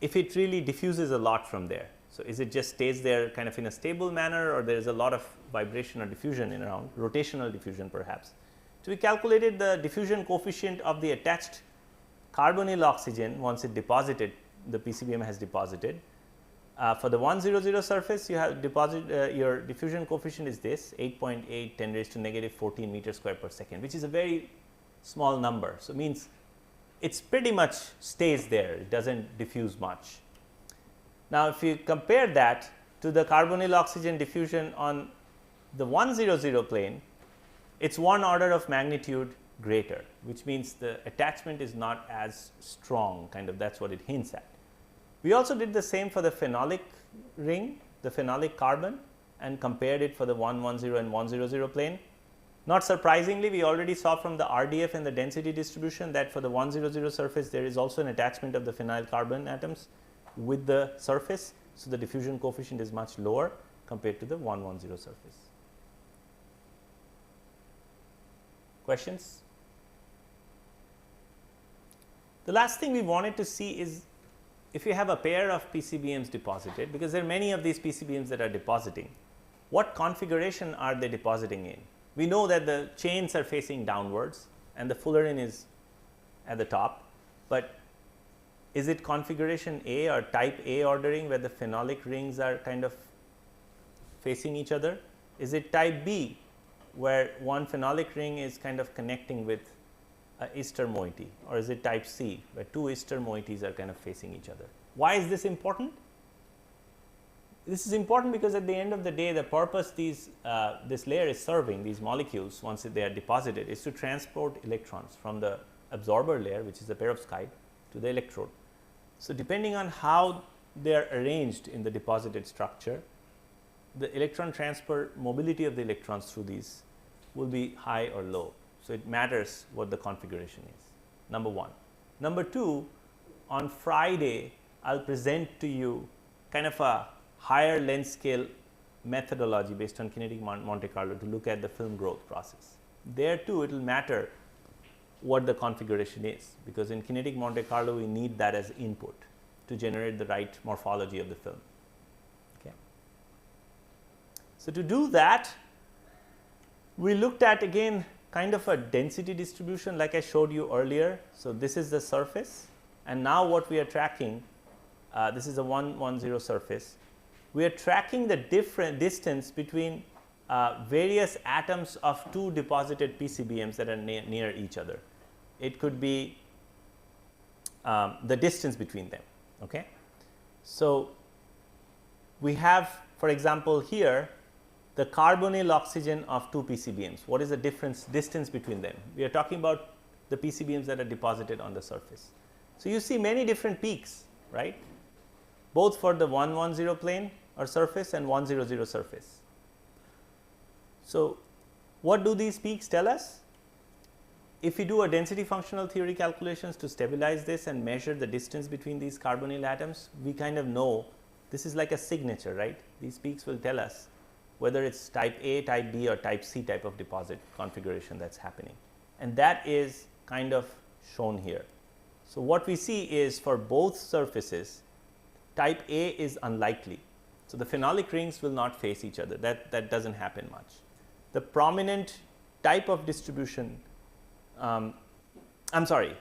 if it really diffuses a lot from there. So, is it just stays there kind of in a stable manner, or there is a lot of vibration or diffusion in around, rotational diffusion perhaps. So, we calculated the diffusion coefficient of the attached carbonyl oxygen once it deposited, the PCBM has deposited. For the 100 surface, you have your diffusion coefficient is this 8.8 10 raised to negative 14 meters square per second, which is a very small number. So, means it's pretty much stays there, it does not diffuse much. Now, if you compare that to the carbonyl oxygen diffusion on the 100 plane, it is one order of magnitude greater, which means the attachment is not as strong, kind of, that is what it hints at. We also did the same for the phenolic ring, the phenolic carbon, and compared it for the 110 and 100 plane. Not surprisingly, we already saw from the RDF and the density distribution that for the 100 surface there is also an attachment of the phenyl carbon atoms with the surface. So, the diffusion coefficient is much lower compared to the 110 surface. Questions? The last thing we wanted to see is if you have a pair of PCBMs deposited, because there are many of these PCBMs that are depositing, what configuration are they depositing in? We know that the chains are facing downwards and the fullerene is at the top, but is it configuration A or type A ordering where the phenolic rings are kind of facing each other? Is it type B where one phenolic ring is kind of connecting with a ester moiety, or is it type C where two ester moieties are kind of facing each other? Why is this important? This is important because at the end of the day the purpose this layer is serving, these molecules once they are deposited, is to transport electrons from the absorber layer, which is the perovskite, to the electrode. So, depending on how they are arranged in the deposited structure, the electron transfer mobility of the electrons through these will be high or low. So, it matters what the configuration is, number one. Number two, on Friday I will present to you kind of a higher length scale methodology based on kinetic Monte Carlo to look at the film growth process. There too it will matter what the configuration is, because in kinetic Monte Carlo we need that as input to generate the right morphology of the film. Okay. So, to do that we looked at again kind of a density distribution like I showed you earlier. So, this is the surface, and now what we are tracking, this is a 110 surface. We are tracking the different distance between various atoms of two deposited PCBMs that are near each other. It could be the distance between them. Okay. So, we have, for example, here the carbonyl oxygen of two PCBMs. What is the distance between them? We are talking about the PCBMs that are deposited on the surface. So, you see many different peaks, right, both for the 110 plane or surface and 100 surface. So, what do these peaks tell us? If we do a density functional theory calculations to stabilize this and measure the distance between these carbonyl atoms, we kind of know this is like a signature, right. These peaks will tell us whether it is type A, type B or type C type of deposit configuration that is happening, and that is kind of shown here. So, what we see is for both surfaces type A is unlikely. So, the phenolic rings will not face each other, that does not happen much. The prominent type of distribution, I am sorry,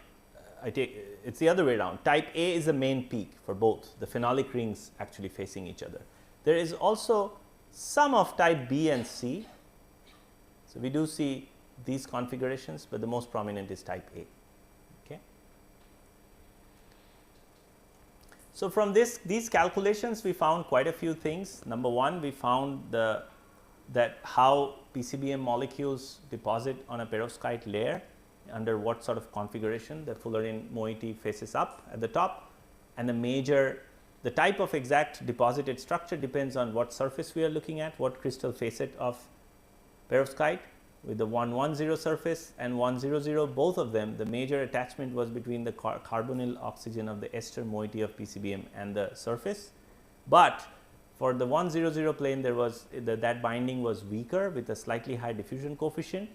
it's the other way around. Type A is the main peak for both, the phenolic rings actually facing each other. There is also some of type B and C. So, we do see these configurations, but the most prominent is type A. Okay. So, from these calculations we found quite a few things. Number one, we found that how PCBM molecules deposit on a perovskite layer, under what sort of configuration the Fullerene moiety faces up at the top, and the type of exact deposited structure depends on what surface we are looking at, what crystal facet of perovskite. With the 110 surface and 100, both of them, the major attachment was between the carbonyl oxygen of the ester moiety of PCBM and the surface. But for the 100 plane, there was that binding was weaker with a slightly high diffusion coefficient.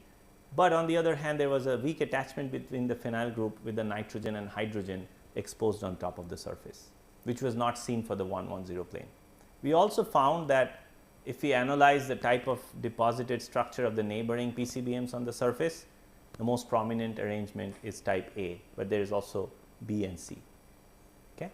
But on the other hand, there was a weak attachment between the phenyl group with the nitrogen and hydrogen exposed on top of the surface, which was not seen for the 110 plane. We also found that if we analyze the type of deposited structure of the neighboring PCBMs on the surface, the most prominent arrangement is type A, but there is also B and C. Okay.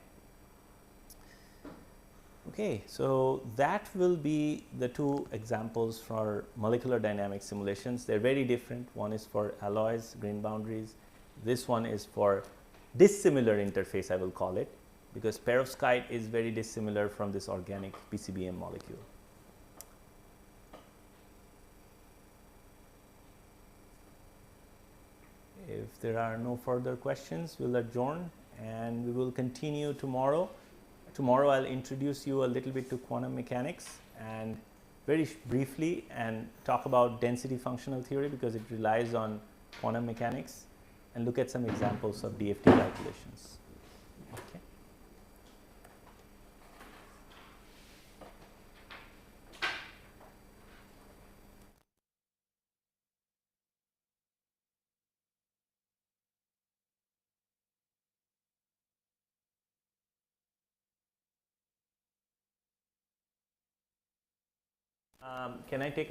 Okay, so that will be the two examples for molecular dynamic simulations. They are very different. One is for alloys, grain boundaries. This one is for dissimilar interface, I will call it, because perovskite is very dissimilar from this organic PCBM molecule. If there are no further questions, we will adjourn and we will continue tomorrow. Tomorrow I will introduce you a little bit to quantum mechanics and very briefly and talk about density functional theory, because it relies on quantum mechanics, and look at some examples of DFT calculations. Okay. Can I take a